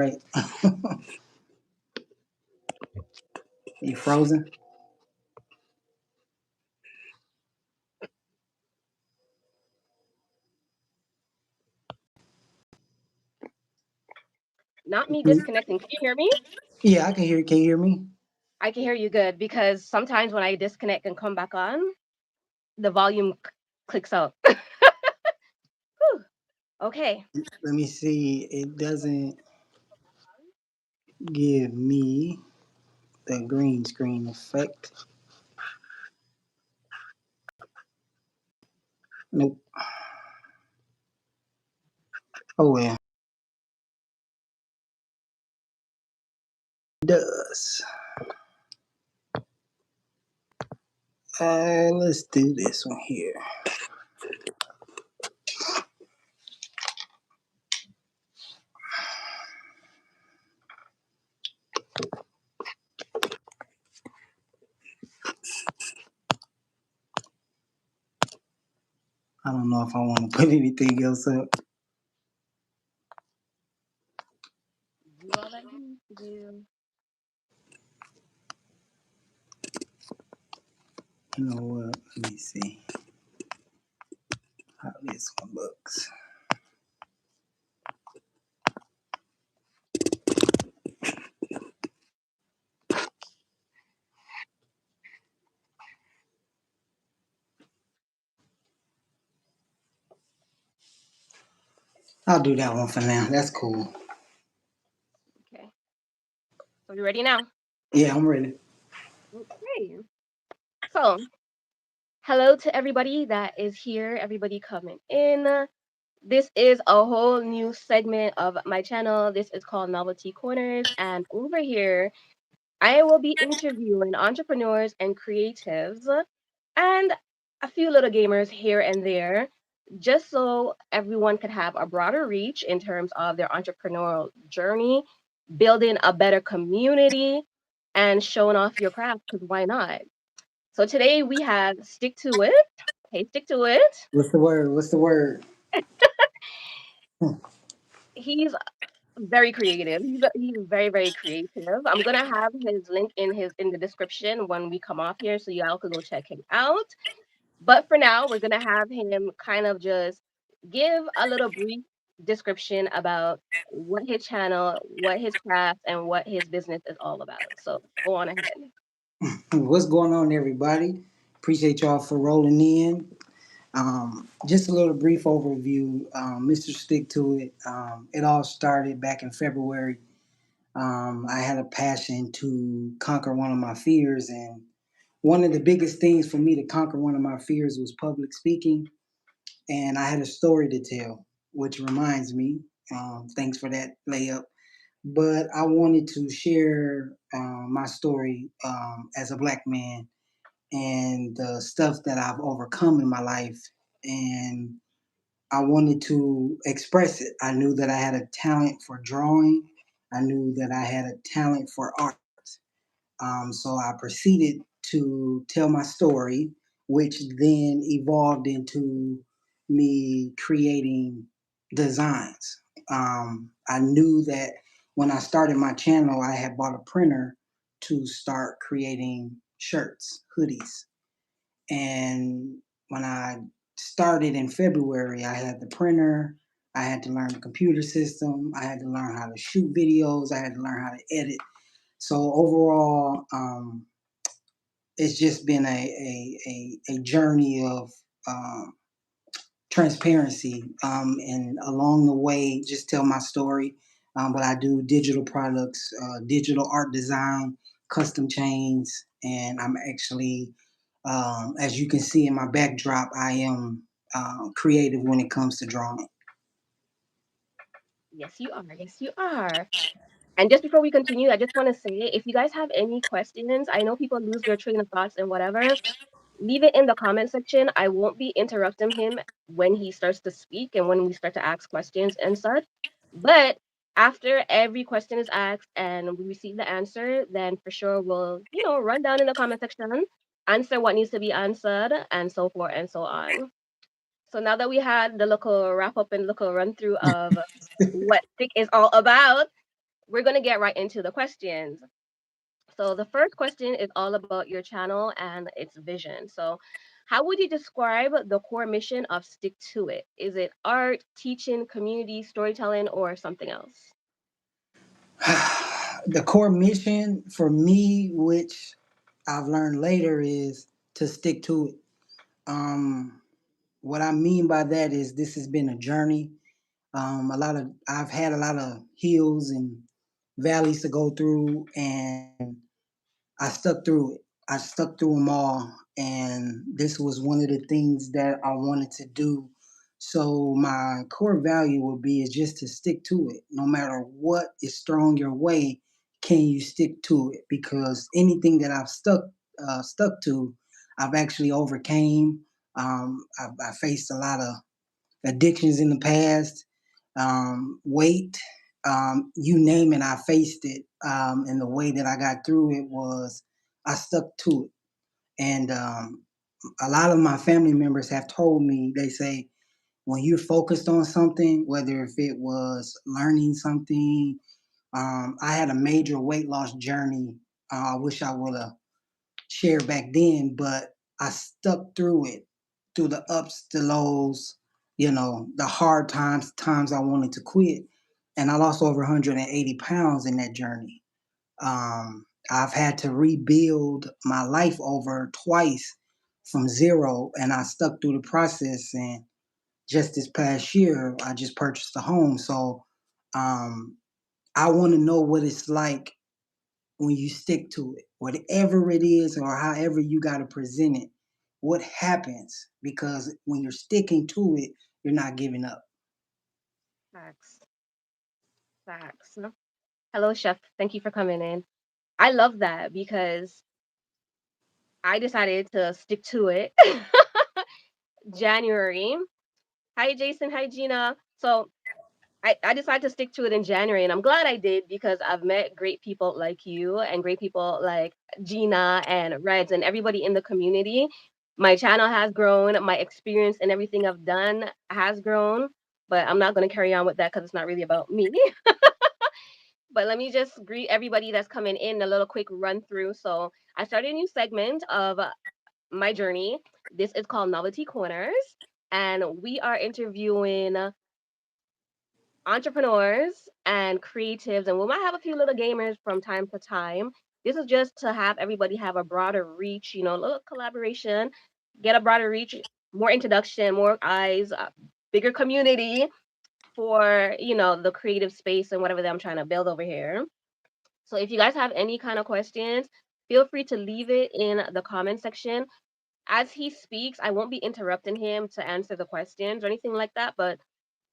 Right. You frozen? Not me disconnecting. Can you hear me? Yeah, I can hear. Can you hear me? I can hear you good because sometimes when I disconnect and come back on, the volume clicks out. Whew. Okay. Let me see. It doesn't give me the green screen effect. Nope. Oh well. It does. Let's do this one here. I don't know if I want to put anything else up. Do all that you need to do. You know what? Let me see how this one looks. I'll do that one for now. That's cool. Okay. So you ready now? Yeah, I'm ready. Okay. So hello to everybody that is here, everybody coming in. This is a whole new segment of my channel. This is called Novelty Corners. And over here, I will be interviewing entrepreneurs and creatives and a few little gamers here and there, just so everyone could have a broader reach in terms of their entrepreneurial journey, building a better community, and showing off your craft, because why not? So today we have Stick to It. Hey, Stick to It. What's the word? What's the word? He's very creative. He's very very creative. I'm gonna have his link in the description when we come off here, so y'all could go check him out. But for now, we're gonna have him kind of just give a little brief description about what his channel, what his craft, and what his business is all about. So go on ahead. What's going on, everybody? Appreciate y'all for rolling in. Just a little brief overview. Mr. Stick to It. It all started back in February. I had a passion to conquer one of my fears, and one of the biggest things for me to conquer one of my fears was public speaking. And I had a story to tell, which reminds me. Thanks for that layup. But I wanted to share my story as a black man and the stuff that I've overcome in my life. And I wanted to express it. I knew that I had a talent for drawing. I knew that I had a talent for art. So I proceeded to tell my story, which then evolved into me creating designs. I knew that when I started my channel, I had bought a printer to start creating shirts, hoodies. And when I started in February, I had the printer, I had to learn the computer system, I had to learn how to shoot videos, I had to learn how to edit. So overall, it's just been a journey of um, transparency, and along the way, just tell my story. But I do digital products, digital art design, custom chains, and I'm actually, as you can see in my backdrop, I am creative when it comes to drawing. Yes, you are. Yes, you are. And just before we continue, I just want to say if you guys have any questions, I know people lose their train of thoughts and whatever, leave it in the comment section. I won't be interrupting him when he starts to speak and when we start to ask questions and such. But after every question is asked and we receive the answer, then for sure we'll, run down in the comment section, answer what needs to be answered, and so forth and so on. So now that we had the local wrap up and local run through of what Stick is all about, we're going to get right into the questions. So the first question is all about your channel and its vision. So how would you describe the core mission of Stick to It? Is it art, teaching, community, storytelling, or something else? The core mission for me, which I've learned later, is to stick to it. Um, what I mean by that is this has been a journey. I've had a lot of hills and valleys to go through, and I stuck through it. I stuck through them all, and this was one of the things that I wanted to do. So my core value would be is just to stick to it, no matter what is thrown your way. Can you stick to it? Because anything that I've stuck to, I've actually overcame. I faced a lot of addictions in the past, weight, you name it, I faced it. And the way that I got through it was I stuck to it. And a lot of my family members have told me, they say, when you're focused on something, whether if it was learning something, I had a major weight loss journey. I wish I would have shared back then, but I stuck through it, through the ups, the lows, the hard times, times I wanted to quit. And I lost over 180 pounds in that journey. I've had to rebuild my life over twice from zero, and I stuck through the process. And just this past year, I just purchased a home. So um, I want to know what it's like when you stick to it, whatever it is or however you got to present it, what happens? Because when you're sticking to it, you're not giving up. Facts. Facts. Hello, Chef. Thank you for coming in. I love that because I decided to stick to it. January. Hi, Jason. Hi, Gina. So I decided to stick to it in January, and I'm glad I did because I've met great people like you and great people like Gina and Reds and everybody in the community. My channel has grown, my experience and everything I've done has grown, but I'm not going to carry on with that because it's not really about me. But let me just greet everybody that's coming in, a little quick run through. So I started a new segment of my journey. This is called Novelty Corners, and we are interviewing entrepreneurs and creatives, and we might have a few little gamers from time to time. This is just to have everybody have a broader reach, a little collaboration, get a broader reach, more introduction, more eyes, bigger community for, the creative space and whatever that I'm trying to build over here. So if you guys have any kind of questions, feel free to leave it in the comment section. As he speaks, I won't be interrupting him to answer the questions or anything like that, but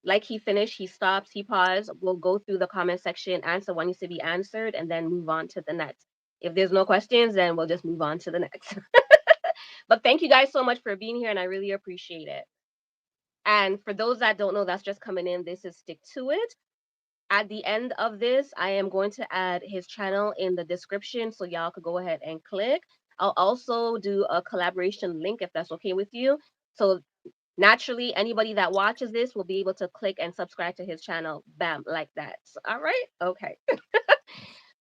like he finished, he stops, he paused. We'll go through the comment section, answer what needs to be answered, and then move on to the next. If there's no questions, then we'll just move on to the next. But thank you guys so much for being here, and I really appreciate it. And for those that don't know, that's just coming in, this is Stick to It. At the end of this, I am going to add his channel in the description so y'all could go ahead and click. I'll also do a collaboration link if that's okay with you. So naturally, anybody that watches this will be able to click and subscribe to his channel, bam, like that. So, all right? Okay.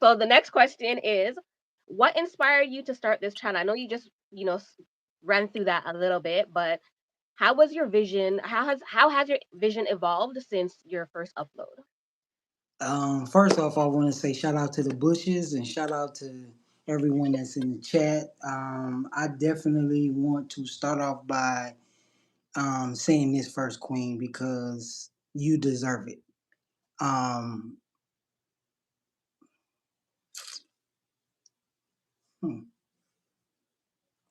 So the next question is, what inspired you to start this channel? I know you just, ran through that a little bit, but how was your vision? How has your vision evolved since your first upload? First off, I want to say shout out to the Bushes and shout out to everyone that's in the chat. I definitely want to start off by saying this first, Queen, because you deserve it. Um, hmm.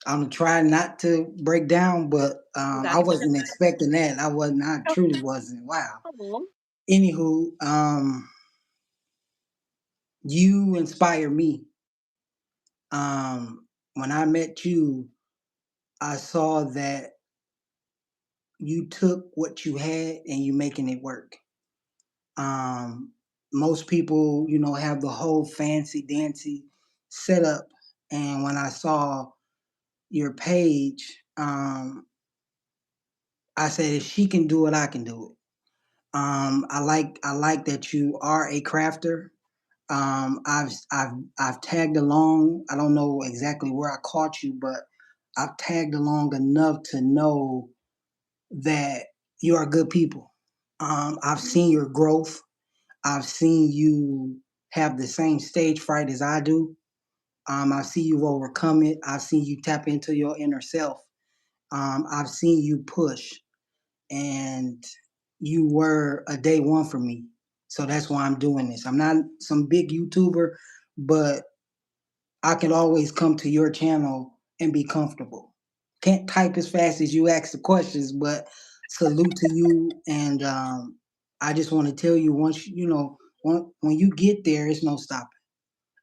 I'm gonna try not to break down, but You got I it. wasn't expecting that. I wasn't. I truly wasn't. Wow. Oh, Anywho, you inspire me. When I met you, I saw that you took what you had and you making it work. Um, Most people, have the whole fancy dancy setup, and when I saw your page, I said if she can do it, I can do it. I like that you are a crafter. I've tagged along. I don't know exactly where I caught you, but I've tagged along enough to know that you are good people. I've seen your growth. I've seen you have the same stage fright as I do. I see you've overcome it. I've seen you tap into your inner self. I've seen you push, and you were a day one for me. So that's why I'm doing this. I'm not some big YouTuber, but I can always come to your channel and be comfortable. Can't type as fast as you ask the questions, but salute to you. And I just want to tell you, once you know, when you get there, it's no stopping.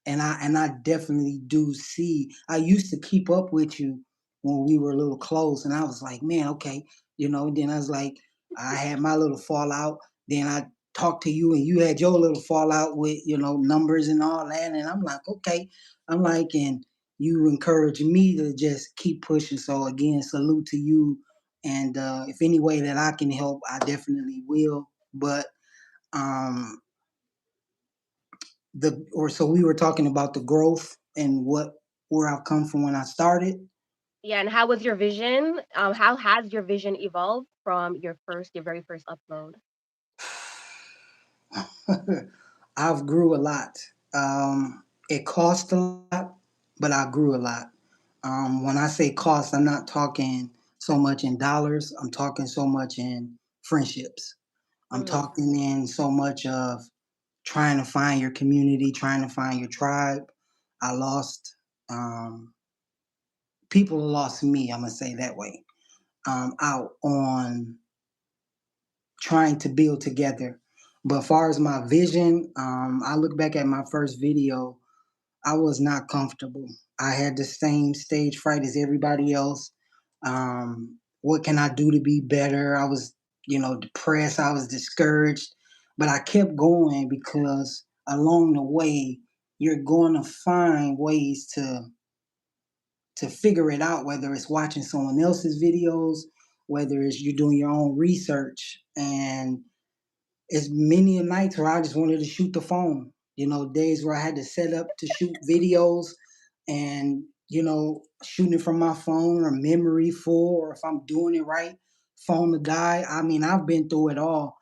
And I definitely do see. I used to keep up with you when we were a little close, and I was like, man, okay, you know. Then I was like, I had my little fallout. Then I talked to you, and you had your little fallout with numbers and all that. And I'm like, okay, I'm like, and you encourage me to just keep pushing. So again, salute to you. And if any way that I can help, I definitely will. But um, so we were talking about the growth and where I've come from when I started. Yeah, and how was your vision? How has your vision evolved from your very first upload? I've grew a lot. It cost a lot, but I grew a lot. When I say cost, I'm not talking so much in dollars. I'm talking so much in friendships. I'm Hmm. talking in so much of trying to find your community, trying to find your tribe. I lost people lost me. I'm gonna say that way. Out on trying to build together. But as far as my vision, I look back at my first video. I was not comfortable. I had the same stage fright as everybody else. What can I do to be better? I was, depressed. I was discouraged, but I kept going because along the way, you're going to find ways to figure it out, whether it's watching someone else's videos, whether it's you doing your own research. And it's many a nights where I just wanted to shoot the phone. Days where I had to set up to shoot videos and, shooting it from my phone or memory full, or if I'm doing it right, phone to die. I mean, I've been through it all.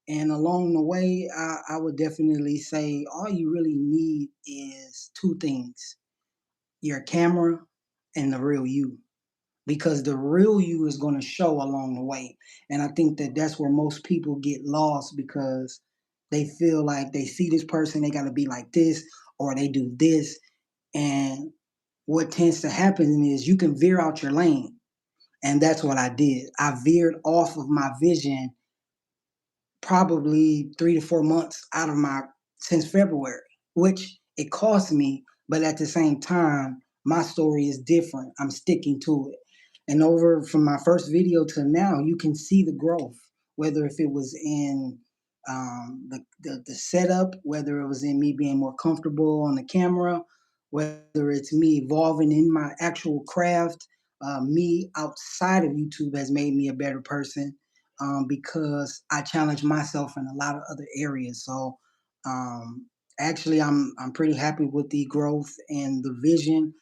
And along the way, I would definitely say all you really need is two things: your camera and the real you, because the real you is going to show along the way. And I think that that's where most people get lost, because they feel like they see this person, they got to be like this, or they do this. And what tends to happen is you can veer out your lane. And that's what I did. I veered off of my vision probably 3 to 4 months out of my since February, which it cost me, but at the same time, my story is different. I'm sticking to it. And over from my first video to now, you can see the growth, whether if it was in the setup, whether it was in me being more comfortable on the camera, whether it's me evolving in my actual craft. Me outside of YouTube has made me a better person, because I challenge myself in a lot of other areas. So um, actually, I'm pretty happy with the growth and the vision.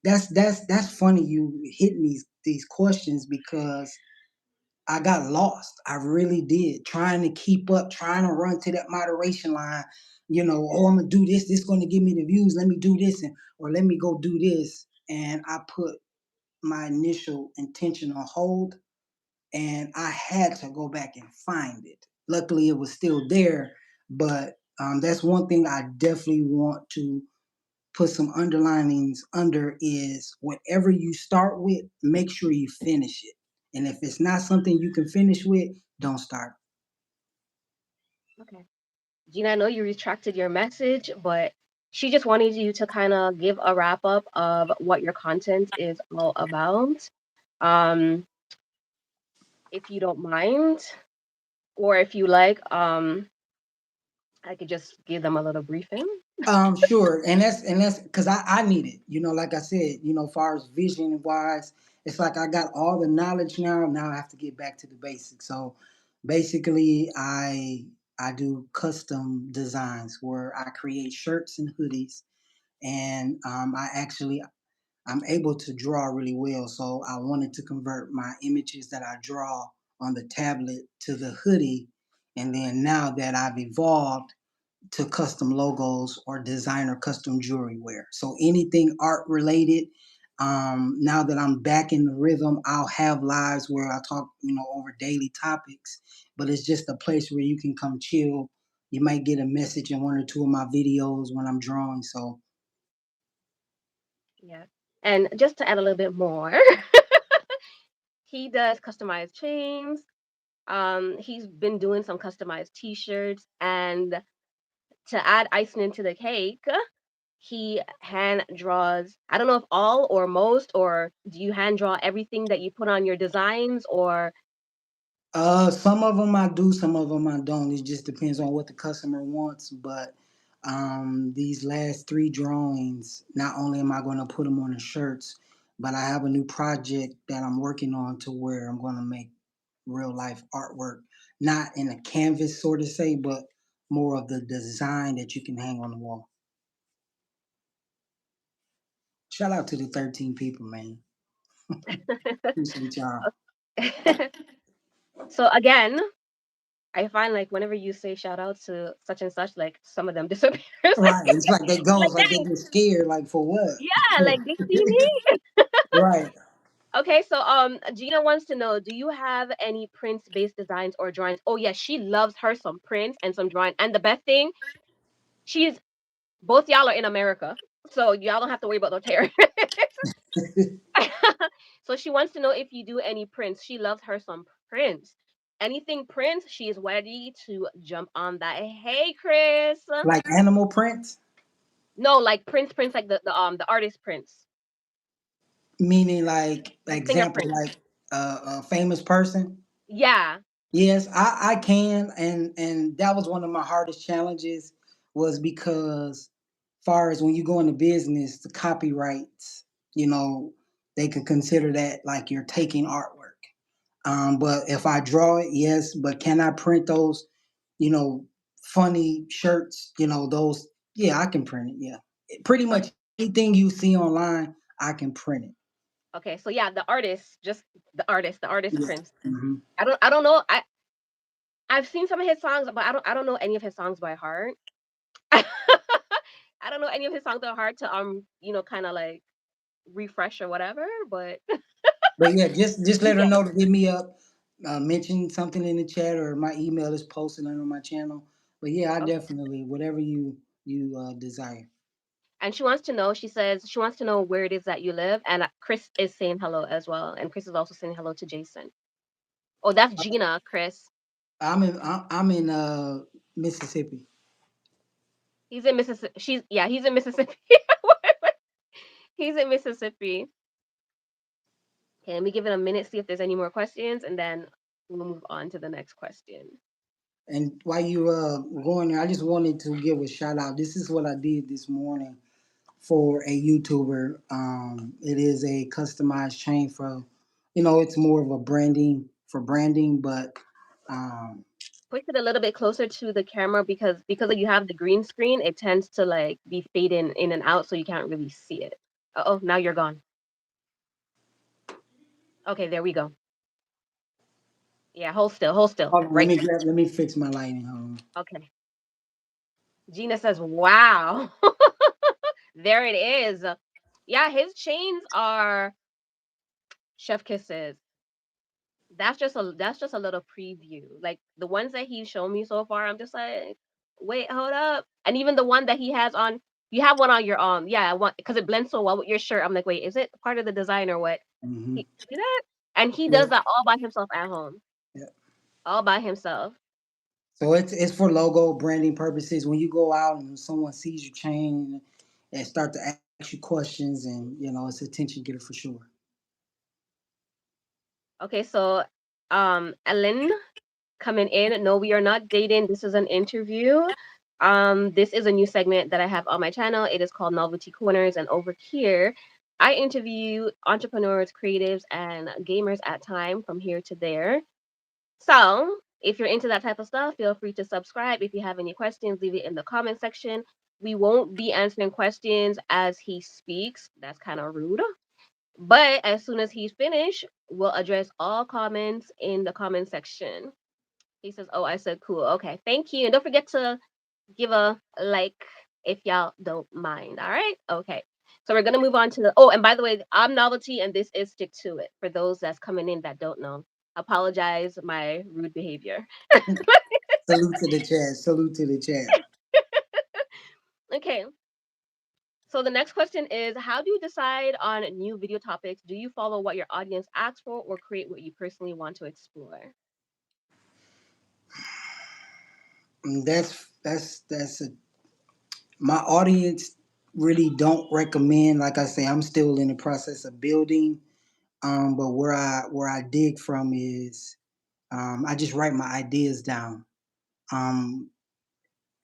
That's funny you hitting these questions, because I got lost. I really did, trying to keep up, trying to run to that moderation line. Oh, I'm gonna do this. This gonna give me the views. Let me do this, or let me go do this. And I put my initial intention on hold, and I had to go back and find it. Luckily, it was still there, but that's one thing I definitely want to put some underlinings under is whatever you start with, make sure you finish it. And if it's not something you can finish with, don't start. Okay. Gina, I know you retracted your message, but she just wanted you to kind of give a wrap up of what your content is all about. Um, if you don't mind, or if you like, I could just give them a little briefing. Sure, and that's because I need it. Like I said, far as vision wise, it's like I got all the knowledge now. Now I have to get back to the basics. So basically, I do custom designs where I create shirts and hoodies, and I'm able to draw really well. So I wanted to convert my images that I draw on the tablet to the hoodie, and then now that I've evolved to custom logos or designer custom jewelry wear. So anything art related. Now that I'm back in the rhythm, I'll have lives where I talk, over daily topics, but it's just a place where you can come chill. You might get a message in one or two of my videos when I'm drawing. So Yeah. And just to add a little bit more, he does customized chains. He's been doing some customized t-shirts, and to add icing into the cake, he hand draws, I don't know if all or most, or do you hand draw everything that you put on your designs, or some of them I do, some of them I don't. It just depends on what the customer wants. But these last three drawings, not only am I going to put them on the shirts, but I have a new project that I'm working on to where I'm going to make real life artwork, not in a canvas sort of say, but more of the design that you can hang on the wall. Shout out to the 13 people, man. Appreciate y'all. so again, I find like whenever you say shout out to such and such, like some of them disappear. Right. It's like they go, Like it's like they get scared, like for yeah, what? like they see me. Right. Okay, so Gina wants to know, do you have any prints based designs or drawings? Oh yeah, she loves her some prints and some drawing. And the best thing, she's both y'all are in America. So y'all don't have to worry about no tariff. So she wants to know if you do any prints. She loves her some prints. Anything prints, she is ready to jump on that. Hey Chris. Like animal prints, No, like prints like the artist prints. meaning like Like example, fingerprints. like a famous person. Yeah. Yes, I can, and that was one of my hardest challenges, was because, far as when you go into business, the copyrights, you know, they could consider that like you're taking artwork. But if I draw it, yes, but can I print those, you know, funny shirts, those, yeah, I can print it. Yeah. Pretty much Okay. anything you see online, I can print it. Okay. So yeah, the artist, just the artist Yeah. prints. Hmm. I don't know. I've seen some of his songs, but I don't know any of his songs by heart. I don't know any of his songs by heart to kind of like refresh or whatever, but But yeah, just let her yeah. know to hit me up, mention something in the chat, or my email is posted on my channel. But yeah, I Okay. definitely, whatever you desire. And she wants to know, she says she wants to know where it is that you live, and Chris is saying hello as well, and Chris is also saying hello to Jason. Oh, that's Gina, Chris. I'm in Mississippi. He's in Mississippi. He's in Mississippi. He's in Mississippi. Okay, let me give it a minute, see if there's any more questions, and then we'll move on to the next question. And while you going there, I just wanted to give a shout out. This is what I did this morning for a YouTuber. It is a customized chain for, it's more of a branding, but um, Push it a little bit closer to the camera because you have the green screen, it tends to like be fading in and out, so you can't really see it. Oh, now you're gone. Okay, there we go. Yeah, hold still, hold still. hold on, Right let me fix my lighting. Hold on. there. Okay. Gina says, "Wow." There it is. Yeah, his chains are chef kisses. That's just a little preview. Like the ones that he's shown me so far, I'm just like, wait, hold up. And even the one that he has on, you have one on your yeah, one because it blends so well with your shirt. I'm like, wait, is it part of the design or what? Hmm. See that? And he Yeah, does that all by himself at home, yeah. all by himself. So it's for logo branding purposes. When you go out and someone sees your chain and start to ask you questions, and it's attention getter for sure. Okay, so Ellen coming in. No, we are not dating. This is an interview. This is a new segment that I have on my channel. It is called Novelty Corners, and over here, I interview entrepreneurs, creatives, and gamers at time from here to there. So If you're into that type of stuff, feel free to subscribe. If you have any questions, leave it in the comment section. We won't be answering questions as he speaks. That's kind of rude. But as soon as he's finished, we'll address all comments in the comment section. He says, "Oh, I said cool. Okay, thank you. And don't forget to give a like if y'all don't mind. All right? Okay. So we're gonna move on to the. Oh, and by the way, I'm Novelty, and this is Stick to It. For those that's coming in that don't know, apologize my rude behavior. Salute to the chat. Salute to the chat. Okay. So the next question is, how do you decide on new video topics? Do you follow what your audience asks for, or create what you personally want to explore? That's a, my audience really don't recommend. Like I say, I'm still in the process of building. But where I dig from is I just write my ideas down. Um,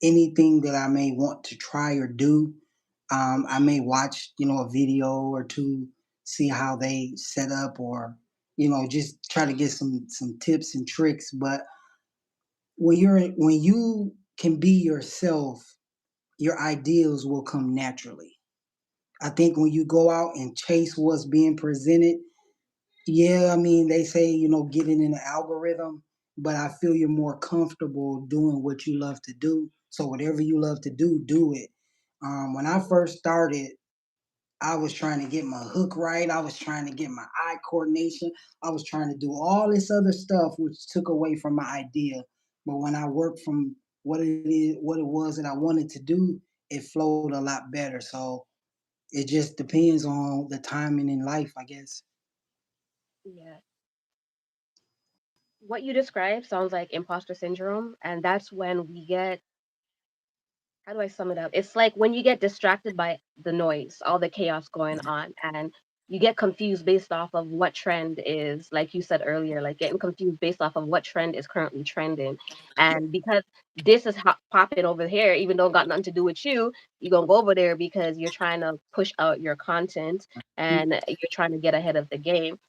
Anything that I may want to try or do, I may watch, a video or two, see how they set up, or just try to get some tips and tricks. But when you can be yourself, your ideas will come naturally. I think when you go out and chase what's being presented, yeah, I mean, they say, getting in the algorithm, but I feel you're more comfortable doing what you love to do. So whatever you love to do it. When I first started, I was trying to get my hook right. I was trying to get my eye coordination. I was trying to do all this other stuff, which took away from my idea. But when I worked from what it was that I wanted to do, it flowed a lot better. So it just depends on the timing in life, I guess. Yeah. What you described sounds like imposter syndrome, and that's when we get, how do I sum it up? It's like when you get distracted by the noise, all the chaos going on, and you get confused based off of what trend is, like you said earlier, like getting confused based off of what trend is currently trending. And because this is popping over here, even though it got nothing to do with you, you're gonna go over there because you're trying to push out your content and you're trying to get ahead of the game.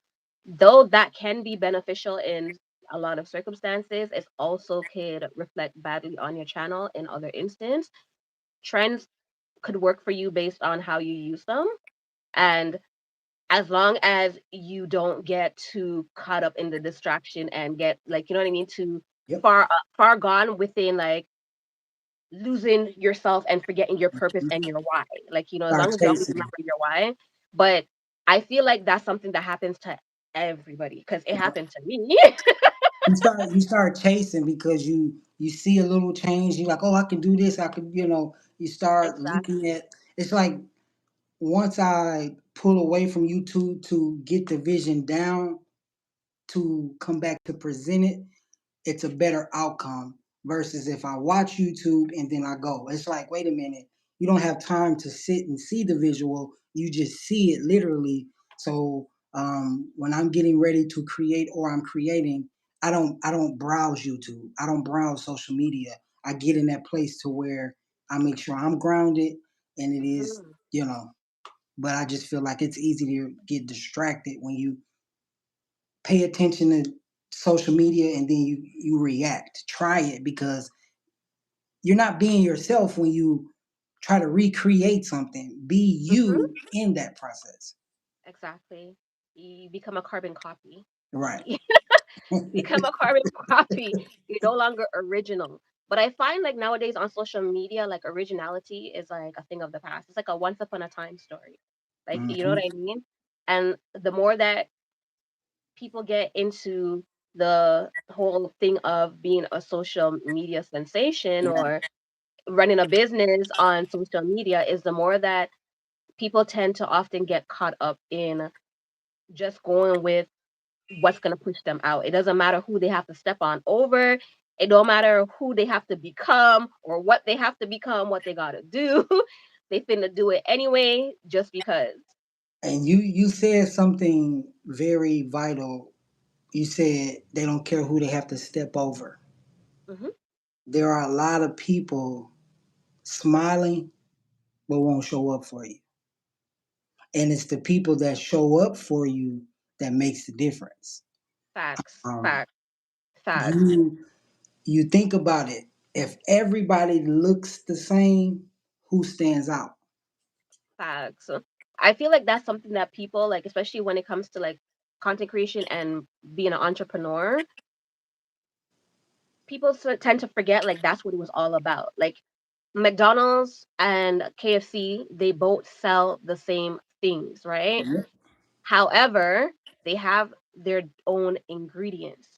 Though that can be beneficial in a lot of circumstances, it also could reflect badly on your channel in other instances. Trends could work for you based on how you use them. And as long as you don't get too caught up in the distraction and get, like, you know what I mean, too Yep. far gone within, like, losing yourself and forgetting your purpose and your why. Like, as Start long as you always chasing. remember your why. But I feel like that's something that happens to everybody because it happened to me. You start chasing because you see a little change. You're like, oh, I can do this. I can, you start looking Exactly. at. It's like once I pull away from YouTube to get the vision down to come back to present it, it's a better outcome versus if I watch YouTube and then I go. It's like, wait a minute, you don't have time to sit and see the visual. You just see it literally. So when I'm getting ready to create or I'm creating, I don't browse YouTube. I don't browse social media. I get in that place to where I make sure I'm grounded and it is, Mhm. but I just feel like it's easy to get distracted when you pay attention to social media and then you react. Try it because you're not being yourself when you try to recreate something. Be Mhm. you in that process. Exactly. You become a carbon copy. Right. You become a carbon copy. You're no longer original. But I find like nowadays on social media, like originality is like a thing of the past. It's like a once upon a time story. Like, you know what Hmm. I mean? And the more that people get into the whole thing of being a social media sensation or running a business on social media, is the more that people tend to often get caught up in just going with what's going to push them out. It doesn't matter who they have to step on over. It don't matter who they have to become or what they have to become, what they got to do. They finna do it anyway just because. And you said something very vital. You said they don't care who they have to step over. Hmm. There are a lot of people smiling but won't show up for you. And it's the people that show up for you that makes the difference. Facts, Um, facts, facts. you you think about it. If everybody looks the same, who stands out? Facts. I feel like that's something that people like, especially when it comes to like content creation and being an entrepreneur, people tend to forget like that's what it was all about. Like McDonald's and KFC, they both sell the same things, right? Yep. However, they have their own ingredients.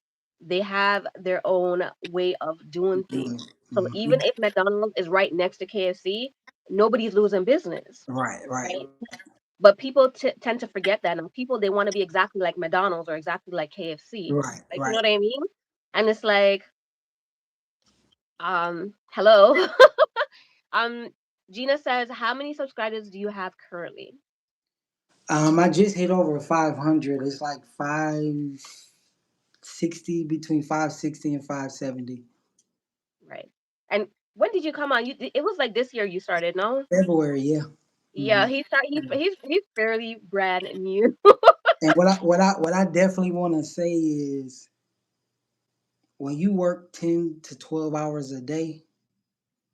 They have their own way of doing Doing things. it. So even Mhm. if McDonald's is right next to KFC, nobody's losing business, Right, right, right? But people tend to forget that. Now, people they want to be exactly like McDonald's or exactly like KFC, right, like you know right. what I mean? And it's like, hello, um, Gina says, how many subscribers do you have currently? I just hit over 500. It's like 560, between 560 and 570. Right. And when did you come on? You it was like this year you started, no? February, yeah. Yeah, Hmm. he's fairly brand new. And what I definitely want to say is, when you work 10 to 12 hours a day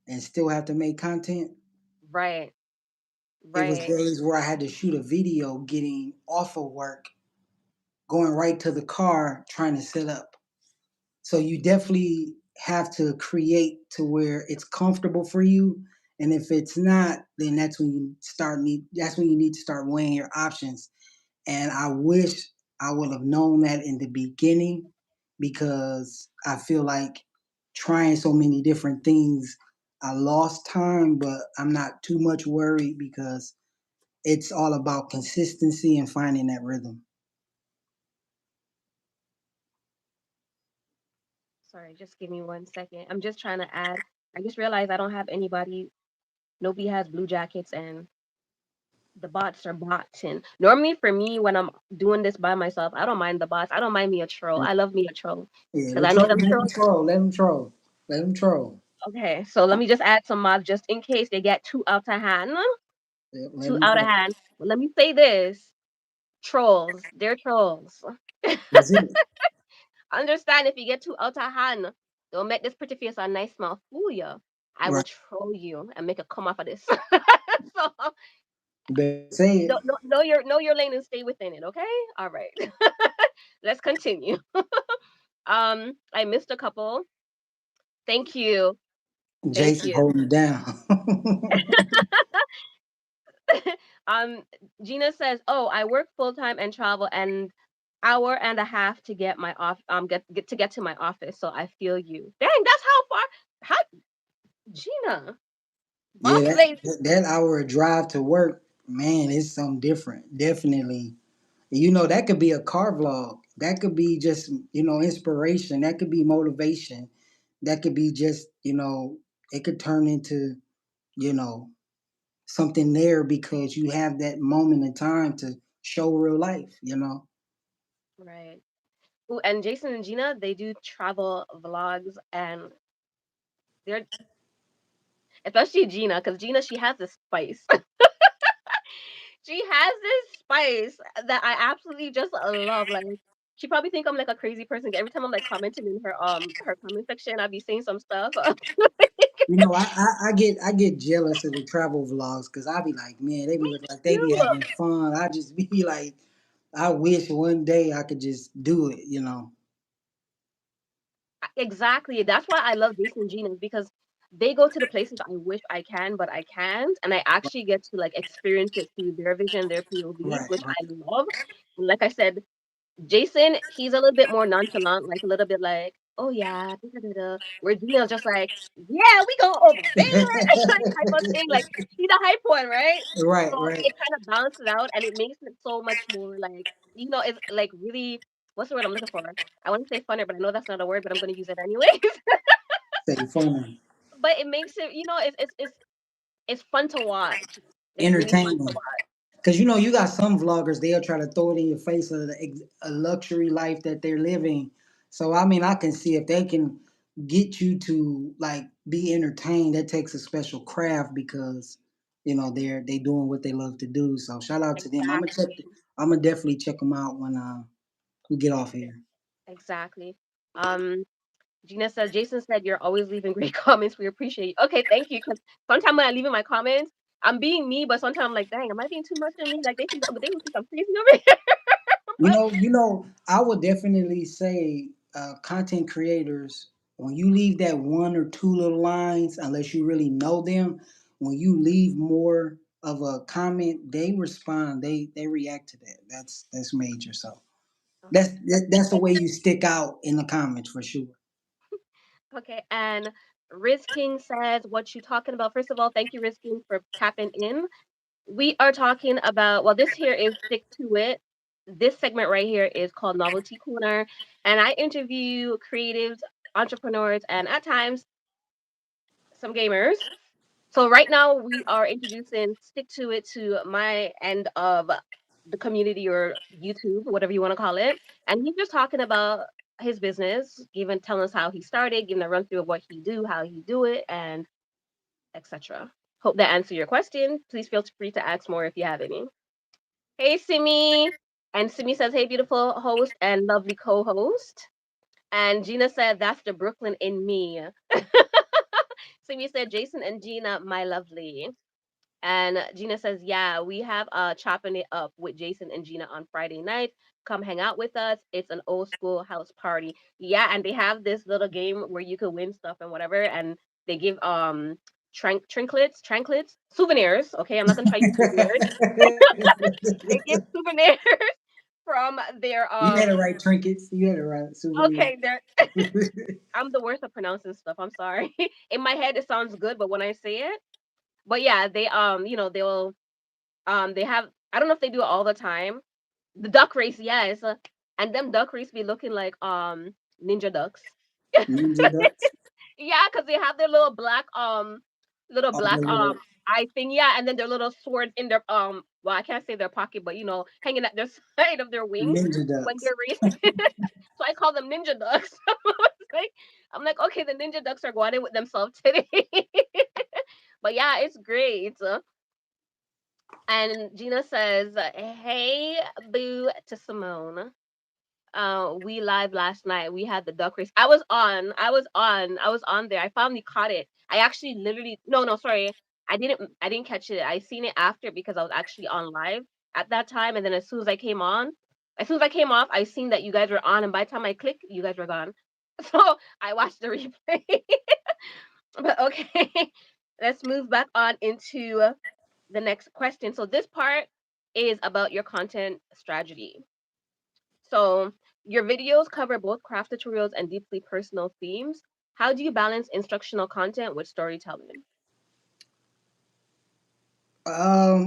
and still have to make content, Right. it was Right. days where I had to shoot a video getting off of work, going right to the car, trying to set up. So you definitely have to create to where it's comfortable for you. And if it's not, then that's when you need to start weighing your options. And I wish I would have known that in the beginning, because I feel like trying so many different things, I lost time, but I'm not too much worried because it's all about consistency and finding that rhythm. Sorry, just give me 1 second. I'm just trying to add. I just realized I don't have anybody. Nobody has blue jackets, and the bots are botting. Normally, for me, when I'm doing this by myself, I don't mind the bots. I don't mind me a troll. I love me a troll Yeah, because the I know troll, them let them trolls. troll, let them troll, let them troll. Okay, so let me just add some mods just in case they get too out of hand. Yeah, let Too them out of troll. hand. But let me say this: trolls, they're trolls. That's it. Understand if you get too out of hand, don't make this pretty face and nice smile fool you. I will Right. troll you and make a come off of this. So You better say it. know your lane and stay within it. Okay. All right. Let's continue. I missed a couple. Thank you. Thank Jason you. holding it down. um, Gina says, "Oh, I work full time and travel an hour and a half to get my off get to my office. So I feel you. Dang, that's how far. How Gina, Yeah, boss lady. that hour drive to work, man, it's something different. Definitely. That could be a car vlog. That could be just, inspiration. That could be motivation. That could be just, it could turn into, you know, something there because you have that moment in time to show real life. Right. Ooh, and Jason and Gina, they do travel vlogs, and they're especially Gina, because Gina she has this spice. She has this spice that I absolutely just love. Like she probably think I'm like a crazy person. Every time I'm like commenting in her comment section, I'll be saying some stuff. I get jealous of the travel vlogs because I be like, man, they be Me look like they be too. having fun. I just be like, I wish one day I could just do it. Exactly. That's why I love Jason and Gina because they go to the places I wish I can, but I can't, and I actually get to like experience it through their vision, their POVs, Right, which right. I love. And like I said, Jason, he's a little bit more nonchalant, like a little bit like, "Oh yeah," da, da, da, da," where Gina's just like, "Yeah, we go over there," like type of thing. Like she's a hype one, right? Right, So right. it kind of balances out, and it makes it so much more like it's like really what's the word I'm looking for? I want to say funner, but I know that's not a word, but I'm going to use it anyways. Say fun. But it makes it, it's fun to watch. It's really fun to Entertaining. watch. Because you got some vloggers, they'll try to throw it in your face of a luxury life that they're living. So I mean, I can see if they can get you to like be entertained. That takes a special craft because they doing what they love to do. So shout out to them. Exactly. I'm gonna definitely check them out when we get off here. Exactly. Um, Gina says, Jason said you're always leaving great comments. We appreciate you. Okay, thank you. Because sometimes when I leave in my comments, I'm being me, but sometimes I'm like, dang, am I being too much of me? Like they will think I'm crazy over here. But I would definitely say content creators, when you leave that one or two little lines, unless you really know them, when you leave more of a comment, they respond, they react to that. That's major. So okay, that's the way you stick out in the comments for sure. okay. And Riz King says, what you talking about? First of all, thank you, Riz King, for tapping in. We are talking about, well, this here is Stick to It. This segment right here is called Novelty Corner. And I interview creatives, entrepreneurs, and at times some gamers. So right now we are introducing Stick to It to my end of the community or YouTube, whatever you want to call it. And he's just talking about his business, giving telling us how he started, giving a run through of what he do, how he do it, and etc. Hope that answered your question. Please feel free to ask more if you have any. Hey Simi. And Simi says, hey beautiful host and lovely co-host. And Gina said, that's the Brooklyn in me. Simi said, Jason and Gina, my lovely. And Gina says, yeah, we have chopping it up with Jason and Gina on Friday night. Come hang out with us. It's an old school house party. Yeah, and they have this little game where you could win stuff and whatever, and they give trinklets, souvenirs. Okay, I'm not gonna try to use big words. They give souvenirs from their You had the right trinkets. You had the right souvenirs. okay, they're I'm the worst at pronouncing stuff. I'm sorry. In my head it sounds good, but when I say it, but yeah, they they'll they have I don't know if they do it all the time. The duck race, yes. And them duck race be looking like ninja ducks. Ninja ducks. Yeah, because they have their little All the black little eye thing, yeah, and then their little swords in their well, I can't say their pocket, but hanging at their side of their wings ninja when ducks. they're racing. So I call them ninja ducks. like I'm like, okay, the ninja ducks are going in with themselves today. But yeah, it's great. And Gina says, "Hey, boo to Simone. We live last night. We had the duck race. I was on there. I finally caught it. I actually literally no, sorry. I didn't catch it. I seen it after because I was actually on live at that time. And then as soon as I came off, I seen that you guys were on. And by the time I clicked, you guys were gone. So I watched the replay. But okay, let's move back on into the next question. So this part is about your content strategy. So your videos cover both craft tutorials and deeply personal themes. How do you balance instructional content with storytelling?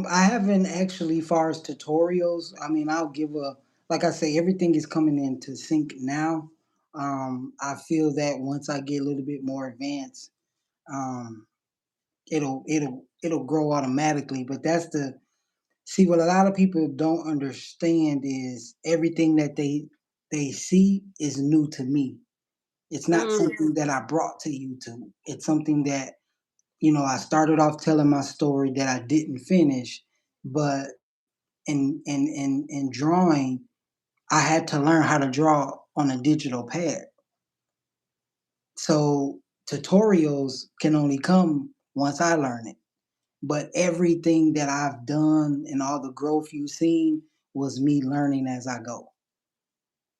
I haven't actually, far as tutorials. I mean, I'll give a, like I say, everything is coming into sync now. I feel that once I get a little bit more advanced, um, it'll grow automatically. But that's the see what a lot of people don't understand is everything that they see is new to me. It's not Mm, something that I brought to YouTube. It's something that I started off telling my story that I didn't finish, but in drawing, I had to learn how to draw on a digital pad. So tutorials can only come once I learn it. But everything that I've done and all the growth you've seen was me learning as I go.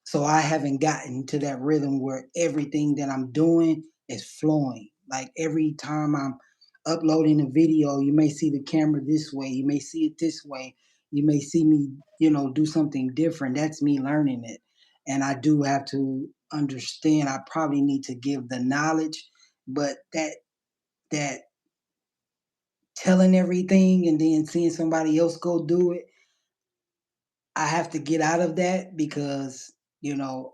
So I haven't gotten to that rhythm where everything that I'm doing is flowing. Like every time I'm uploading a video, you may see the camera this way, you may see it this way, you may see me, do something different. That's me learning it. And I do have to understand I probably need to give the knowledge, but that telling everything and then seeing somebody else go do it, I have to get out of that because, you know,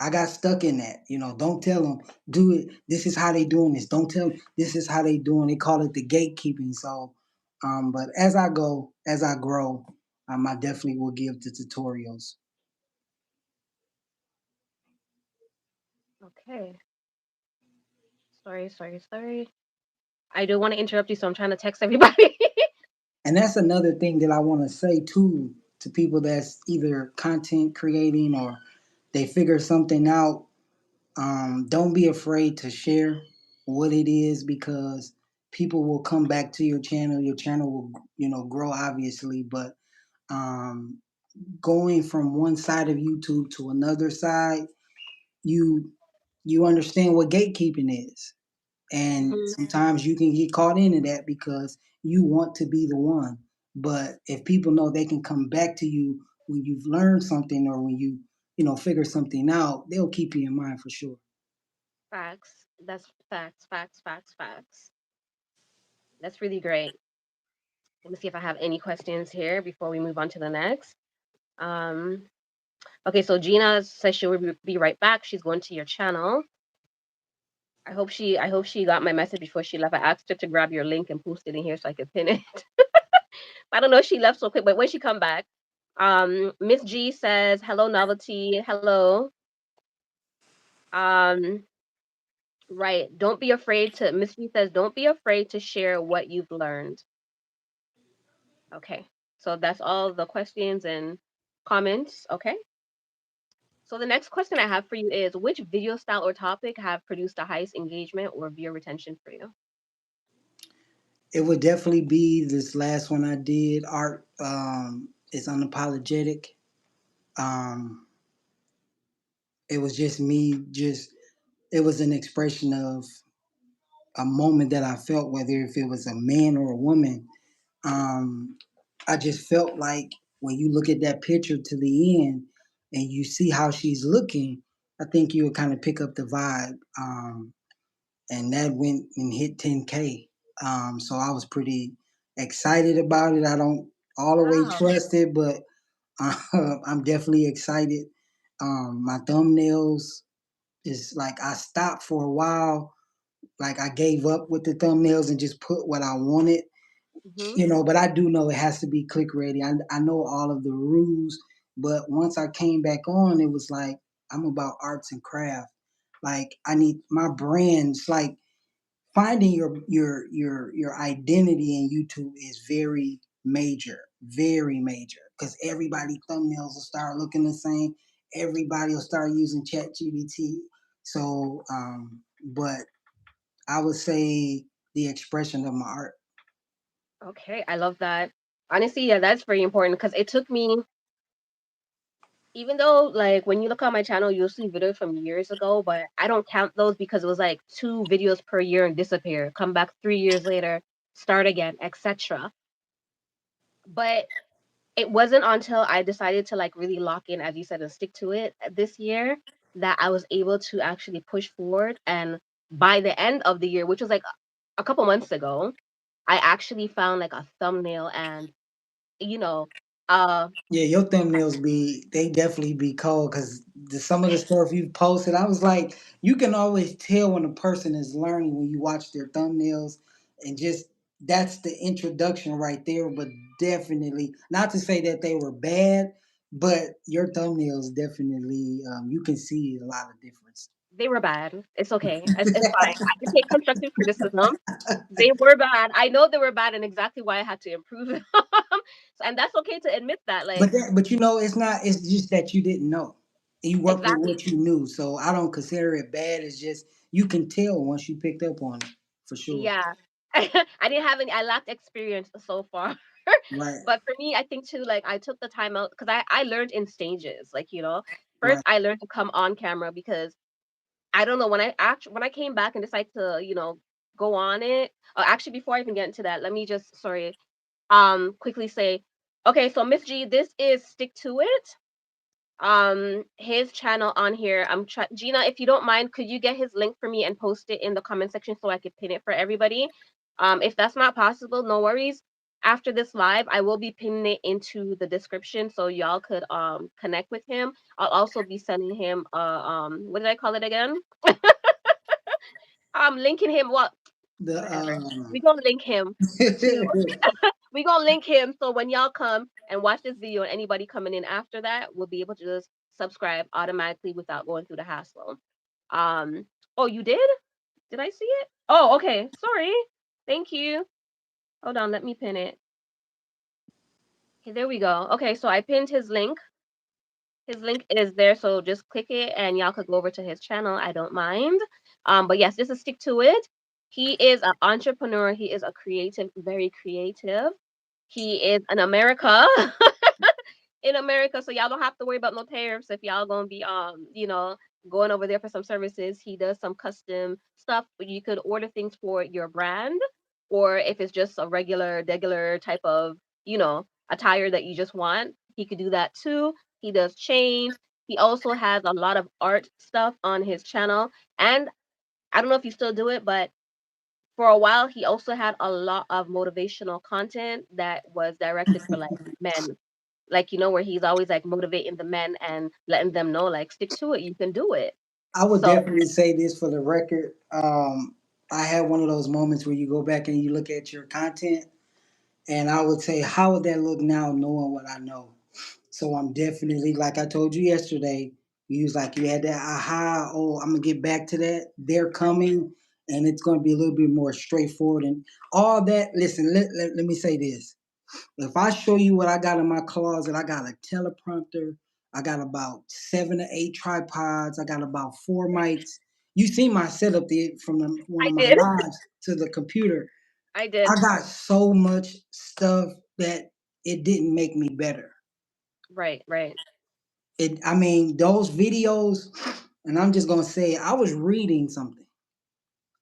I got stuck in that. Don't tell them, do it. This is how they doing this. Don't tell them, this is how they doing. They call it the gatekeeping. So, but as I go, as I grow, I definitely will give the tutorials. okay. Sorry. I don't want to interrupt you, so I'm trying to text everybody. And that's another thing that I want to say too to people that's either content creating or they figure something out. Don't be afraid to share what it is because people will come back to your channel. Your channel will, grow obviously, but um, going from one side of YouTube to another side, you you understand what gatekeeping is, and Hmm. sometimes you can get caught into that because you want to be the one. But if people know they can come back to you when you've learned something or when you figure something out, they'll keep you in mind for sure. Facts. That's facts, facts, facts, facts. That's really great. Let me see if I have any questions here before we move on to the next. Um, okay, so Gina says she will be right back. She's going to your channel. I hope she got my message before she left. I asked her to grab your link and post it in here so I could pin it. I don't know if she left so quick, but when she come back, Miss G says hello, Novelty. Hello. Um, right. Don't be afraid to. Miss G says don't be afraid to share what you've learned. Okay. So that's all the questions and comments. Okay. So the next question I have for you is which video style or topic have produced the highest engagement or viewer retention for you? It would definitely be this last one I did. Art is unapologetic. Um, it was just me. Just it was an expression of a moment that I felt, whether if it was a man or a woman. Um, I just felt like when you look at that picture to the end and you see how she's looking, I think you would kind of pick up the vibe. And that went and hit 10K. So I was pretty excited about it. I don't all the way Wow. trust it, but I'm definitely excited. My thumbnails is like I stopped for a while. Like I gave up with the thumbnails and just put what I wanted, Hmm. but I do know it has to be click ready. I know all of the rules, but once I came back on, it was like I'm about arts and craft. Like I need my brands. Like finding your identity in YouTube is very major, because everybody thumbnails will start looking the same. Everybody will start using ChatGPT. So, but I would say the expression of my art. Okay, I love that. Honestly, yeah, that's very important because it took me, even though like when you look on my channel, you'll see videos from years ago, but I don't count those because it was like 2 videos per year and disappear, come back 3 years later, start again, etc. But it wasn't until I decided to like really lock in, as you said, and stick to it this year that I was able to actually push forward. And by the end of the year, which was like a couple months ago, I actually found like a thumbnail and you know, uh, Yeah, your thumbnails they definitely be cold because some of the stuff you posted, I was like, you can always tell when a person is learning when you watch their thumbnails, and just that's the introduction right there. But definitely, not to say that they were bad, but your thumbnails definitely, you can see a lot of difference. they were bad. It's okay. It's fine. I can take constructive criticism. They were bad. I know they were bad, and exactly why I had to improve them. And that's okay to admit that. Like But it's not. It's just that you didn't know. You worked with exactly, what you knew, so I don't consider it bad. It's just you can tell once you picked up on it, for sure. yeah. I didn't have any. I lacked experience so far. Right, But for me, I think too, like I took the time out because I learned in stages. Like first right. I learned to come on camera because I don't know when I came back and decided to go on it. Actually, before I even get into that, let me just quickly say, okay, so Miss G, this is Stick to It. His channel on here. Gina, if you don't mind, could you get his link for me and post it in the comment section so I could pin it for everybody? If that's not possible, no worries. After this live, I will be pinning it into the description so y'all could connect with him. I'll also be sending him what did I call it again? Linking him, what, The whatever. We gonna link him to we gonna link him so when y'all come and watch this video and anybody coming in after that will be able to just subscribe automatically without going through the hassle. Um, oh, you did? Did I see it? Oh, okay. Sorry. Thank you. Hold on, let me pin it. Okay, there we go. Okay, so I pinned His link is there, so just click it and y'all could go over to his channel. I don't mind. But yes, just to stick to it. He is an entrepreneur. He is a creative, very creative. He is in America. In America, so y'all don't have to worry about no tariffs if y'all gonna be going over there for some services. He does some custom stuff, but you could order things for your brand, or if it's just a regular type of attire that you just want, he could do that too. He does chains. He also has a lot of art stuff on his channel, and I don't know if you still do it, but for a while he also had a lot of motivational content that was directed for like men, like where he's always like motivating the men and letting them know like stick to it, you can do it. I would So definitely say this for the record. I had one of those moments where you go back and you look at your content, and I would say, how would that look now, knowing what I know? So I'm definitely, like I told you yesterday, you was like, you had that aha, oh, I'm gonna get back to that. They're coming, and it's gonna be a little bit more straightforward and all that. Listen, let me say this. If I show you what I got in my closet, I got a teleprompter. I got about 7 to 8 tripods. I got about 4 mics. You see my setup there from one I of my did. lives to the computer. I I did. got so much stuff that it didn't make me better. Right, right. I mean, those videos, and I'm just gonna say, I was reading something.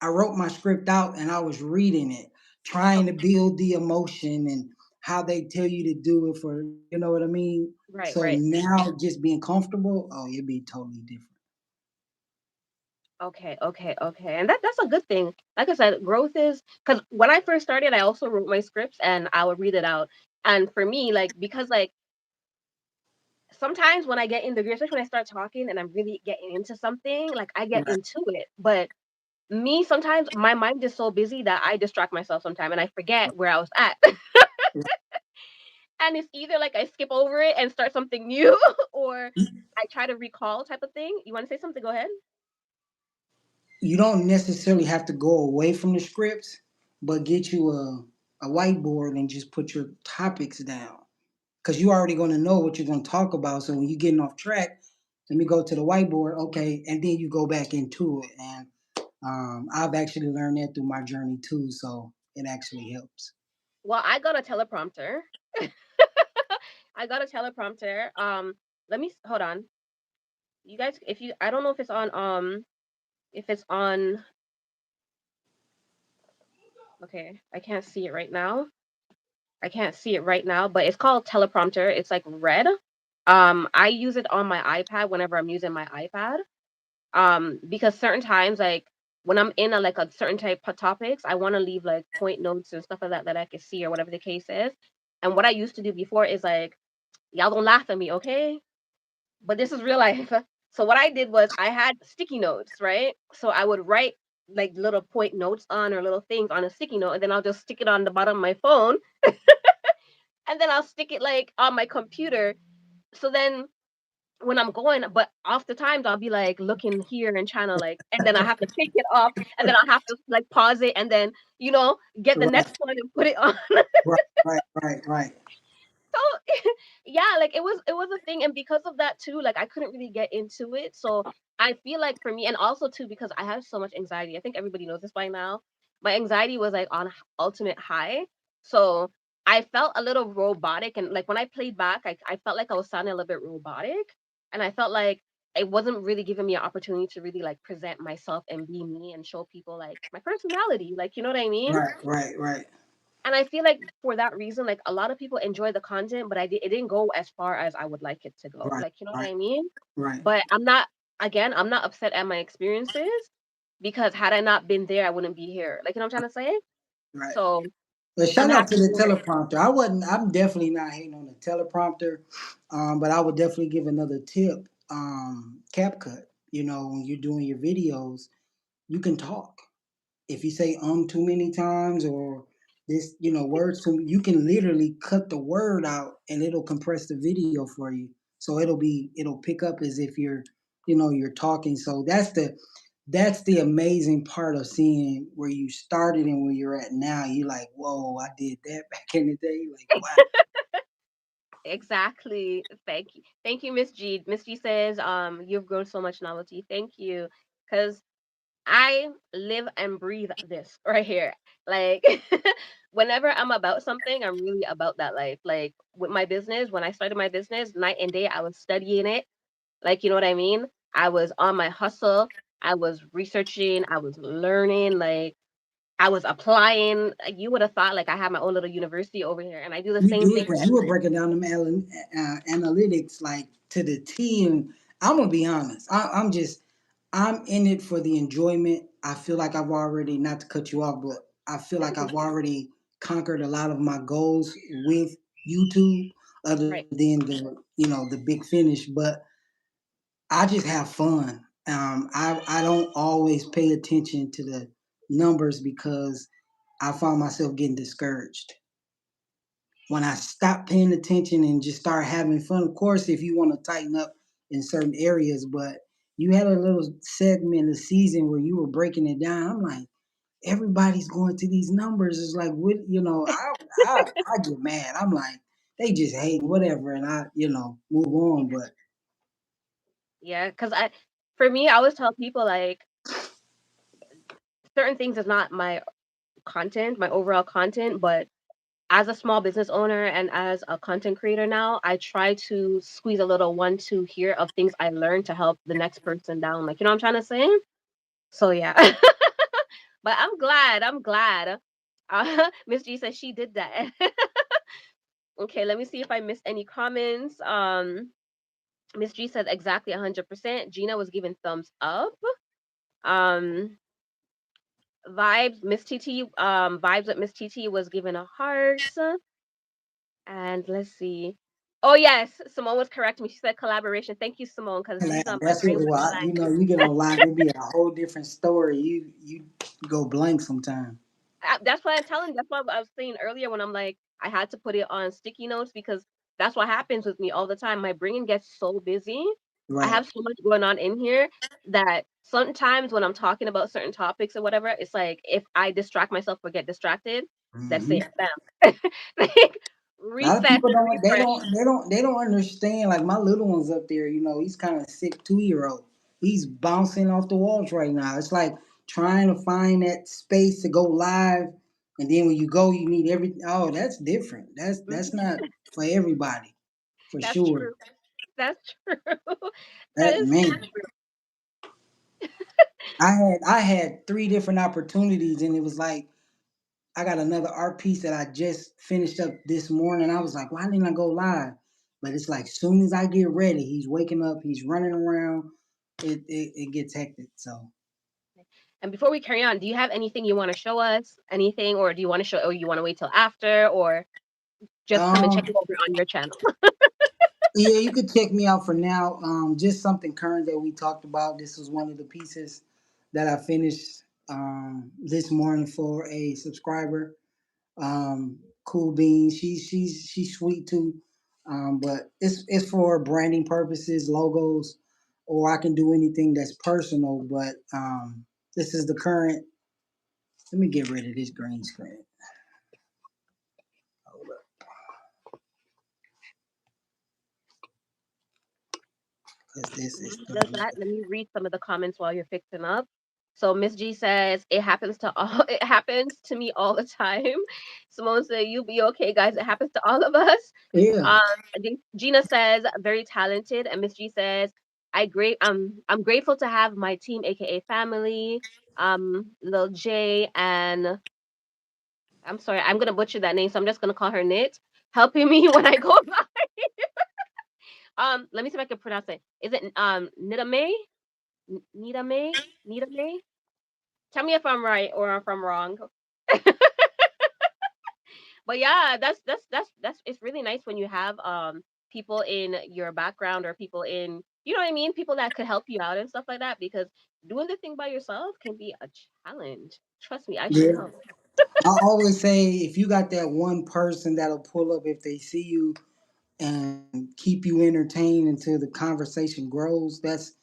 I wrote my script out and I was reading it, trying to Okay. build the emotion and how they tell you to do it for, you know what I mean? Right, So right. now just being comfortable, oh, it'd be totally different. Okay, okay, okay. And that's a good thing. Like I said, growth is because when I first started, I also wrote my scripts and I would read it out. And for me, like because like sometimes when I get in the gear, especially when I start talking and I'm really getting into something, like I get Right. into it. But me, sometimes my mind is so busy that I distract myself sometimes and I forget where I was at. And it's either like I skip over it and start something new, or I try to recall type of thing. You want to say something? Go ahead. You don't necessarily have to go away from the scripts, but get you a whiteboard and just put your topics down. Because you're already going to know what you're going to talk about. So when you're getting off track, let me go to the whiteboard, okay, and then you go back into it. And I've actually learned that through my journey too, so it actually helps. Well, I got a teleprompter. I got a teleprompter. Let me hold on. You guys, if you, I don't know if it's on. Okay, I can't see it right now. I can't see it right now, but it's called teleprompter. It's like red. I use it on my iPad whenever I'm using my iPad. Because certain times like when I'm in a like a certain type of topics, I want to leave like point notes and stuff like that that I can see or whatever the case is. And what I used to do before is like, y'all don't laugh at me, okay? But this is real life. So what I did was I had sticky notes, right? So I would write like little point notes on or little things on a sticky note, and then I'll just stick it on the bottom of my phone, and then I'll stick it like on my computer. So then when I'm going, but off the times I'll be like looking here and trying to like, and then I have to take it off, and then I'll have to like pause it, and then get the Right, next one and put it on. right, right. So yeah, like it was a thing, and because of that too, like I couldn't really get into it. So I feel like for me, and also too because I have so much anxiety. I think everybody knows this by now. My anxiety was like on ultimate high. So I felt a little robotic, and like when I played back, I felt like I was sounding a little bit robotic, and I felt like it wasn't really giving me an opportunity to really like present myself and be me and show people like my personality, like you know what I mean. Right. And I feel like for that reason, like a lot of people enjoy the content, but it didn't go as far as I would like it to go. Right, Like, you know what right, I mean? right, But I'm not upset at my experiences because had I not been there, I wouldn't be here. Like, you know what I'm trying to say? right. So But I'm shout out to happy the for it. teleprompter. I'm definitely not hating on the teleprompter, but I would definitely give another tip. CapCut. You know, when you're doing your videos, you can talk. If you say too many times or this, words too, you can literally cut the word out and it'll compress the video for you. So it'll pick up as if you're talking. So that's the amazing part of seeing where you started and where you're at now. You're like, whoa, I did that back in the day. Like, wow. Exactly. Thank you, Miss G. Miss G says, you've grown so much, Novelty. Thank you. Because I live and breathe this right here. Like whenever I'm about something, I'm really about that life. Like with my business, when I started my business, night and day, I was studying it. Like, you know what I mean? I was on my hustle. I was researching. I was learning. Like I was applying. Like, you would have thought like I had my own little university over here, and I do the You same do thing it for because you were breaking down them analytics like to the T. And I'm gonna be honest. I'm in it for the enjoyment. I feel like I've already, not to cut you off, but I feel like everything. I've already conquered a lot of my goals with YouTube, other Right. than the the big finish. But I just have fun. I don't always pay attention to the numbers because I found myself getting discouraged when I stop paying attention and just start having fun. Of course, if you want to tighten up in certain areas, but you had a little segment of season where you were breaking it down. I'm like, everybody's going to these numbers. It's like, what I get mad. I'm like, they just hate whatever, and I move on. But Yeah. Because for me, I always tell people like certain things is not my content, my overall content, but as a small business owner and as a content creator now, I try to squeeze a little one, two here of things I learned to help the next person down. Like, you know what I'm trying to say? So yeah. But I'm glad. I'm glad. Miss G says she did that. Okay, let me see if I missed any comments. Miss G said exactly 100%. Gina was giving thumbs up. Um, vibes with Miss TT was giving a heart. And let's see. Oh yes, Simone was correct me. She said collaboration. Thank you, Simone, because man, geez, my that's what brain it went was. blank. You get on live, it'd be a whole different story. You go blank sometime. That's what I'm telling. That's what I was saying earlier when I'm like, I had to put it on sticky notes because that's what happens with me all the time. My brain gets so busy. I Right. have so much going on in here that sometimes when I'm talking about certain topics or whatever, it's like if I distract myself or get distracted, that's Hmm. it. Bam. Like A lot of reset people and don't. They refresh. don't. They don't. They don't understand. Like my little one's up there. He's kind of sick 2 year old. He's bouncing off the walls right now. It's like trying to find that space to go live, and then when you go, you need everything. Oh, that's different. That's Mhm. not for everybody, for That's sure. true. That's true. That That is so man, I had three different opportunities, and it was like I got another art piece that I just finished up this morning. I was like, why didn't I go live? But it's like soon as I get ready, he's waking up, he's running around. It gets hectic. So And before we carry on, do you have anything you want to show us? Anything, or do you want to show, or you want to wait till after, or just come and check um it over on your channel? yeah, you could check me out for now. Just something current that we talked about. This was one of the pieces that I finished this morning for a subscriber. Cool beans. She's sweet too. But it's for branding purposes, logos, or I can do anything that's personal. But this is the current. Let me get rid of this green screen. Hold up, because this is While he does throwing me that, let me read some of the comments while you're fixing up. So Miss G says it happens to all. It happens to me all the time. Simone said you'll be okay, guys. It happens to all of us. yeah. Um, Gina says very talented, and Miss G says I'm grateful to have my team, aka family. Lil J and I'm sorry, I'm gonna butcher that name, so I'm just gonna call her Knit, helping me when I go live. Let me see if I can pronounce it. Is it Nita May? Nita May? Nita May? Tell me if I'm right or if I'm wrong. But yeah, that's it's really nice when you have people in your background or people in you know what I mean, people that could help you out and stuff like that because doing the thing by yourself can be a challenge. Trust me, I should Yeah. know. I always say if you got that one person that'll pull up if they see you and keep you entertained until the conversation grows, that's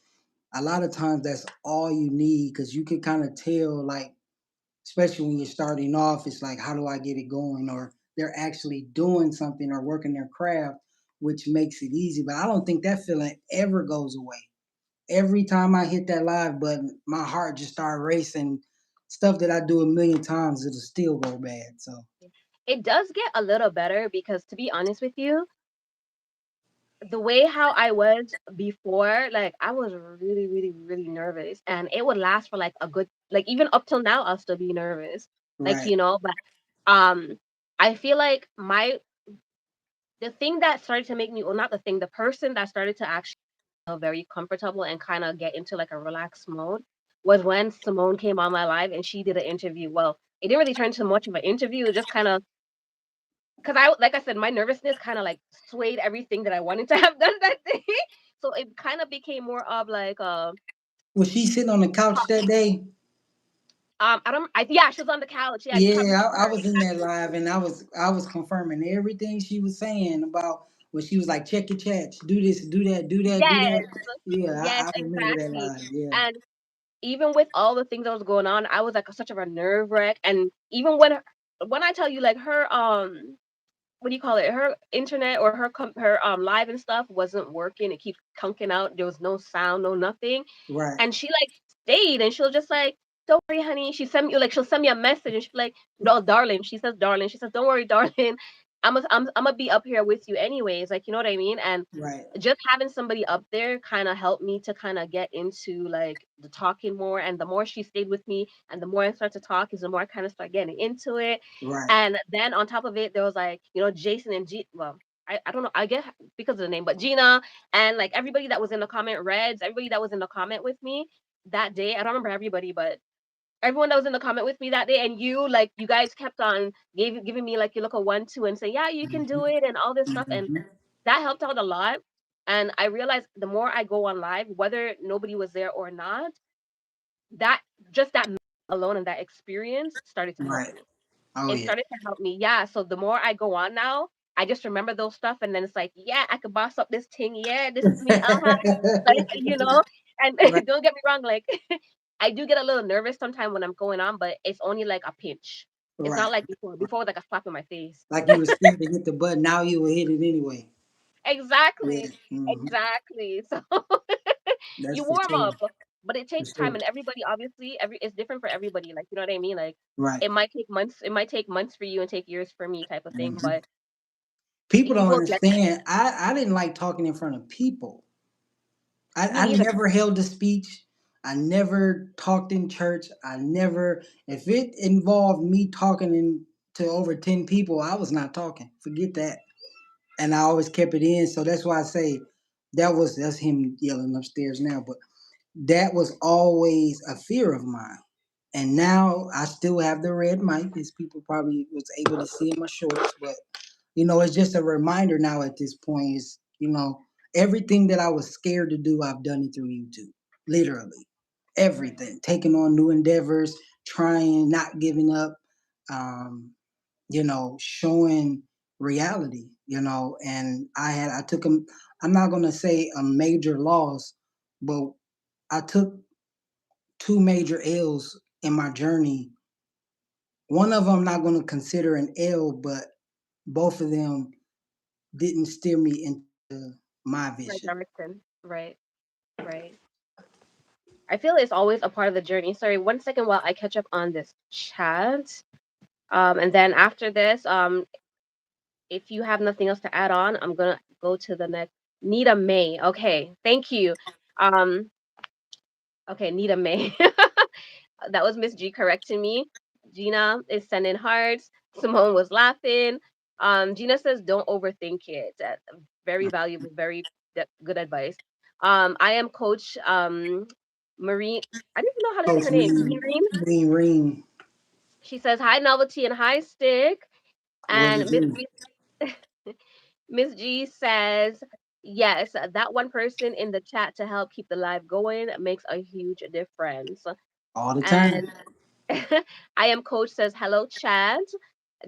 a lot of times that's all you need because you can kind of tell like especially when you're starting off, it's like, how do I get it going? Or they're actually doing something or working their craft. which makes it easy. But I don't think that feeling ever goes away. Every time I hit that live button, my heart just started racing. Stuff that I do a million times, it'll still go bad. So It does get a little better because, to be honest with you, the way how I was before, like I was really, really, really nervous, and it would last for like a good, like even up till now, I'll still be nervous, like right, but um, I feel like the thing that started to make me, well, not the thing, the person that started to actually feel very comfortable and kind of get into like a relaxed mode was when Simone came on my live and she did an interview. Well, it didn't really turn into much of an interview. It just kind of, because like I said, my nervousness kind of like swayed everything that I wanted to have done that day. So it kind of became more of like was she sitting on the couch that day? I don't I yeah, she was on the couch. Yeah, you probably Yeah, saw I her. was in that live, and I was confirming everything she was saying about when she was like, check your chats, do this, do that, do that, do Yes, that. Yeah, yes, I remember that exactly. live. Yeah, And even with all the things that was going on, I was like such of a nerve wreck. And even when I tell you like her what do you call it? Her internet or her live and stuff wasn't working. It keeps conking out. There was no sound, no nothing. right, And she like stayed and she'll just like, don't worry, honey. She sent me like she'll send me a message and she'll be like, no, darling. She says, darling. She says, don't worry, darling. I'm gonna be up here with you anyways. Like, you know what I mean? And right, just having somebody up there kind of helped me to kind of get into like the talking more. And the more she stayed with me and the more I start to talk is the more I kind of start getting into it. right, And then on top of it, there was like, Jason and well, I don't know, I guess because of the name, but Gina and like everybody that was in the comment, Reds, everybody that was in the comment with me that day. I don't remember everybody, but everyone that was in the comment with me that day, and you guys kept on giving me like your look a 1-2 and say, yeah, you can do it and all this stuff. And hmm, that helped out a lot. And I realized the more I go on live, whether nobody was there or not, that just that alone and that experience started to help right. me. Oh It yeah, started to help me. Yeah. So the more I go on now, I just remember those stuff, and then it's like, yeah, I could boss up this thing. Yeah, this is me. Like And right, don't get me wrong, like I do get a little nervous sometimes when I'm going on, but it's only like a pinch. It's right. not like before. Before, it was like a slap in my face. Like you were scared to hit the button, now you will hit it anyway. Yeah, Exactly. hmm, Exactly. So that's you for warm sure, up, but it for takes time, sure. and everybody obviously it's different for everybody. Like, you know what I mean? Like Right. it might take months. It might take months for you and take years for me, type of thing. Hmm. But People you don't will get understand. I didn't like talking in front of people. me I neither. never held a speech. I never talked in church. I never, if it involved me talking to over 10 people, I was not talking. Forget that. And I always kept it in. So that's why I say that's him yelling upstairs now. But that was always a fear of mine. And now I still have the red mic, as people probably was able to see in my shorts. But it's just a reminder now at this point is, everything that I was scared to do, I've done it through YouTube. Literally. Everything. Taking on new endeavors, trying, not giving up, showing reality, and I took I'm not gonna say a major loss, but I took two major L's in my journey. One of them I'm not gonna consider an L, but both of them didn't steer me into my Right vision. direction. Right. Right. I feel it's always a part of the journey. Sorry, 1 second while I catch up on this chat. And then after this, if you have nothing else to add on, I'm gonna go to the next. Nita May. Okay, thank you. Um, okay, Nita May. That was Miss G correcting me. Gina is sending hearts. Simone was laughing. Gina says, "Don't overthink it." Very valuable, very good advice. I am Coach Marine. I don't even know how to say Coach her name. Mean, Marine. Mean Ring, She says, "Hi, Novelty and hi, Stick." what it And do? Miss G says, "Yes, that one person in the chat to help keep the live going makes a huge difference." All the time. And I am Coach says, "Hello, Chad."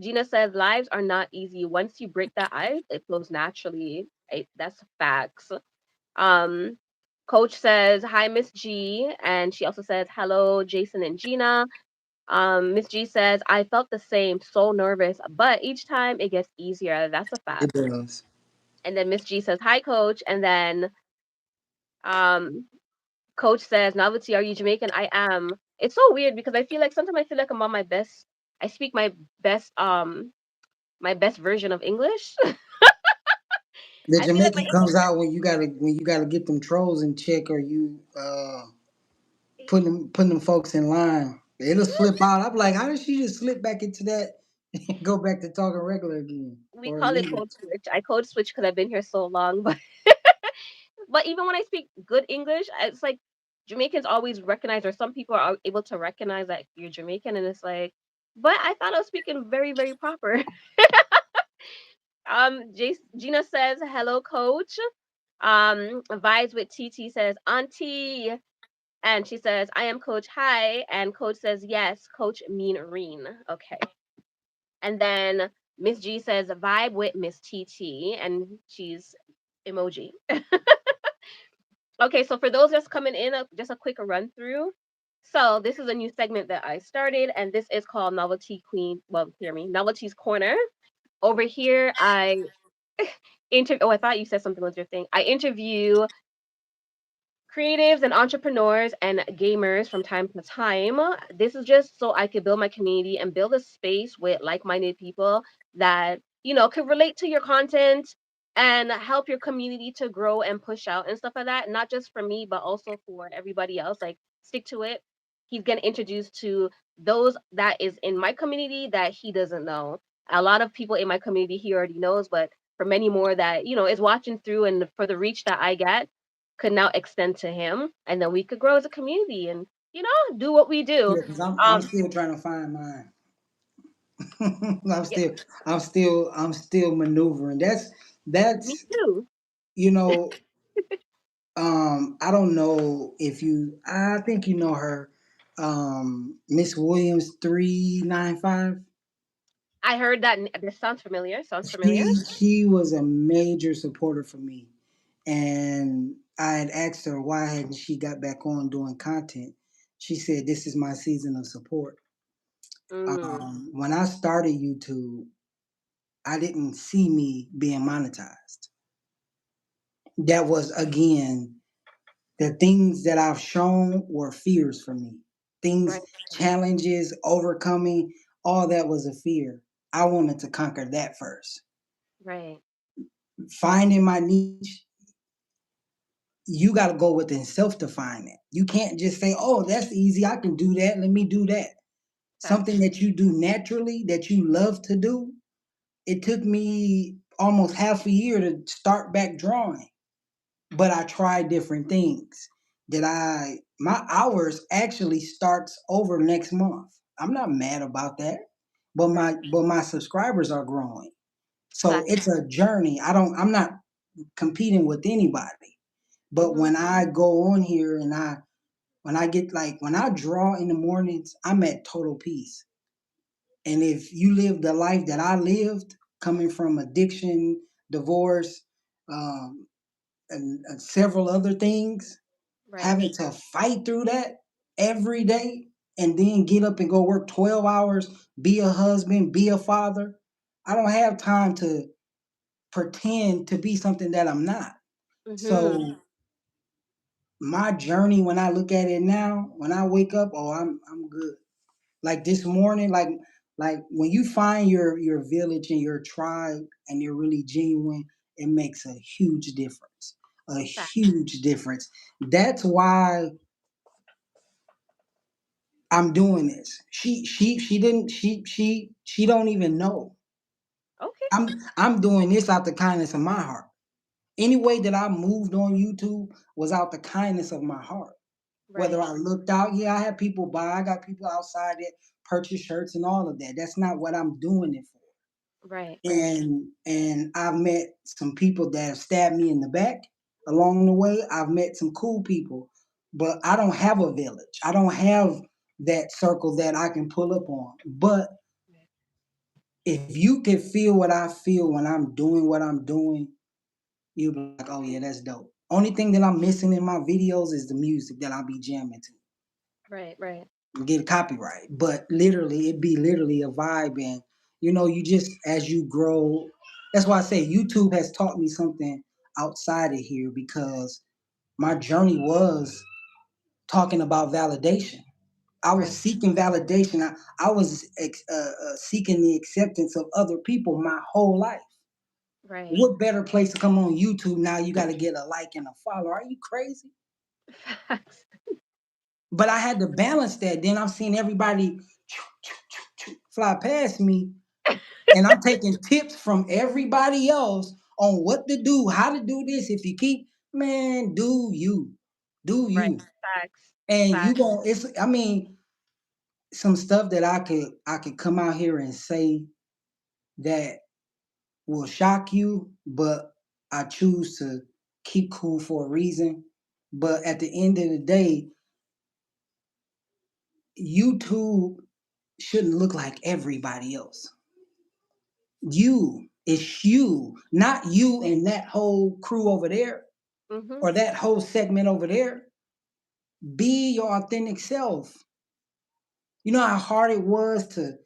Gina says, "Lives are not easy. Once you break that ice, it flows naturally." That's facts. Um, Coach says, "Hi, Miss G." And she also says, "Hello, Jason and Gina." Miss G says, "I felt the same, so nervous, but each time it gets easier." That's a It fact. does. And then Miss G says, "Hi, coach." And then um, coach says, "Novelty, are you Jamaican?" I am. It's so weird because I feel like sometimes I feel like I'm on my best. I speak best my best version of English. The I feel like my Jamaican comes out when you gotta get them trolls in check, or you putting them folks in line. It'll slip out. I'm like, how did she just slip back into that and go back to talking regular again? we Or call it leave? code switch. I code switch because I've been here so long, but but even when I speak good English, it's like Jamaicans always recognize, or some people are able to recognize that you're Jamaican, and it's like, but I thought I was speaking very, very proper. Gina says, "Hello, coach." Vibes with TT says, "Auntie," and she says, "I am coach. Hi," and coach says, "Yes, coach mean Reen." Okay, and then Miss G says, "Vibe with Miss TT," and she's emoji. Okay, so for those just coming in, just a quick run through. So this is a new segment that I started, and this is called Novelty Queen. Well, hear me, Novelty's Corner. Over here, I interview. Oh, I thought you said something was your thing. I interview creatives and entrepreneurs and gamers from time to time. This is just so I could build my community and build a space with like-minded people that, could relate to your content and help your community to grow and push out and stuff like that. Not just for me, but also for everybody else. Like, stick to it. He's getting introduced to those that is in my community that he doesn't know. A lot of people in my community he already knows, but for many more that, is watching through, and for the reach that I get could now extend to him, and then we could grow as a community and do what we do. Yeah, because I'm um still trying to find mine. I'm yeah, still I'm still maneuvering. me That's too. you know I don't know if I think you know her, Miss Williams 395. I heard that. This sounds familiar. She was a major supporter for me, and I had asked her why hadn't she got back on doing content. She said this is my season of support. Mm, When I started YouTube, I didn't see me being monetized. That was again the things that I've shown were fears for me. Things, right, challenges, overcoming, all that was a fear. I wanted to conquer that first. right, Finding my niche, you got to go within self to find it. You can't just say, oh, that's easy. I can do that. Let me do that. facts. Something that you do naturally, that you love to do. It took me almost half a year to start back drawing, but I tried different things. My hours actually starts over next month. I'm not mad about that, but Right, my subscribers are growing. So facts. it's a journey. I'm not competing with anybody. But Hmm. when I go on here and when I get like when I draw in the mornings, I'm at total peace. And if you live the life that I lived, coming from addiction, divorce, um, and several other things, Right. having to fight through that every day and then get up and go work 12 hours, be a husband, be a father. I don't have time to pretend to be something that I'm not. Hmm. So my journey, when I look at it now, when I wake up, oh, I'm good. Like this morning, like when you find your village and your tribe and you're really genuine, it makes a huge difference. A Facts. huge difference. That's why I'm doing this. She didn't she don't even know. Okay. I'm doing this out the kindness of my heart. Any way that I moved on YouTube was out the kindness of my heart. Whether Right. I looked out, yeah, I had people buy, I got people outside that purchase shirts and all of that. That's not what I'm doing it for. Right. Right. And I've met some people that have stabbed me in the back along the way. I've met some cool people, but I don't have a village. I don't have that circle that I can pull up on. But if you can feel what I feel when I'm doing what I'm doing, you'll be like, oh yeah, that's dope. Only thing that I'm missing in my videos is the music that I'll be jamming to. Right. Right. Get copyright. But literally, it'd be literally a vibe, and you just as you grow. That's why I say YouTube has taught me something outside of here because my journey was talking about validation. I was Right. seeking validation. I was seeking the acceptance of other people my whole life. Right. What better place to come on YouTube now? You got to get a like and a follow. Are you crazy? Facts. But I had to balance that. Then I'm seeing everybody fly past me, and I'm taking tips from everybody else on what to do, how to do this. If you keep, man, do Right. you, Facts. and you Facts. going it's. I mean, some stuff that I could come out here and say that will shock you, but I choose to keep cool for a reason. But at the end of the day, YouTube shouldn't look like everybody else. You, it's you, not you and that whole crew over there Mhm. or that whole segment over there. Be your authentic self. You know how hard it was to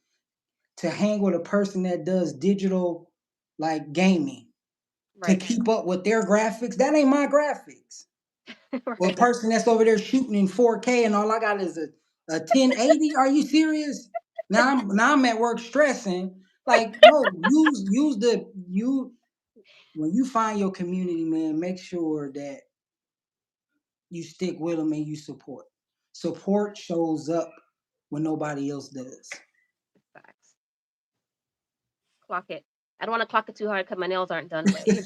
hang with a person that does digital like gaming to Right. keep up with their graphics. That ain't my graphics. Or a Right. person that's over there shooting in 4K and all I got is a 1080. Are you serious? Now I'm at work stressing. Like, no, use the you when you find your community, man, make sure that you stick with them and you support. Support shows up when nobody else does. Facts. Clock it. I don't want to clock it too hard because my nails aren't done. But hey,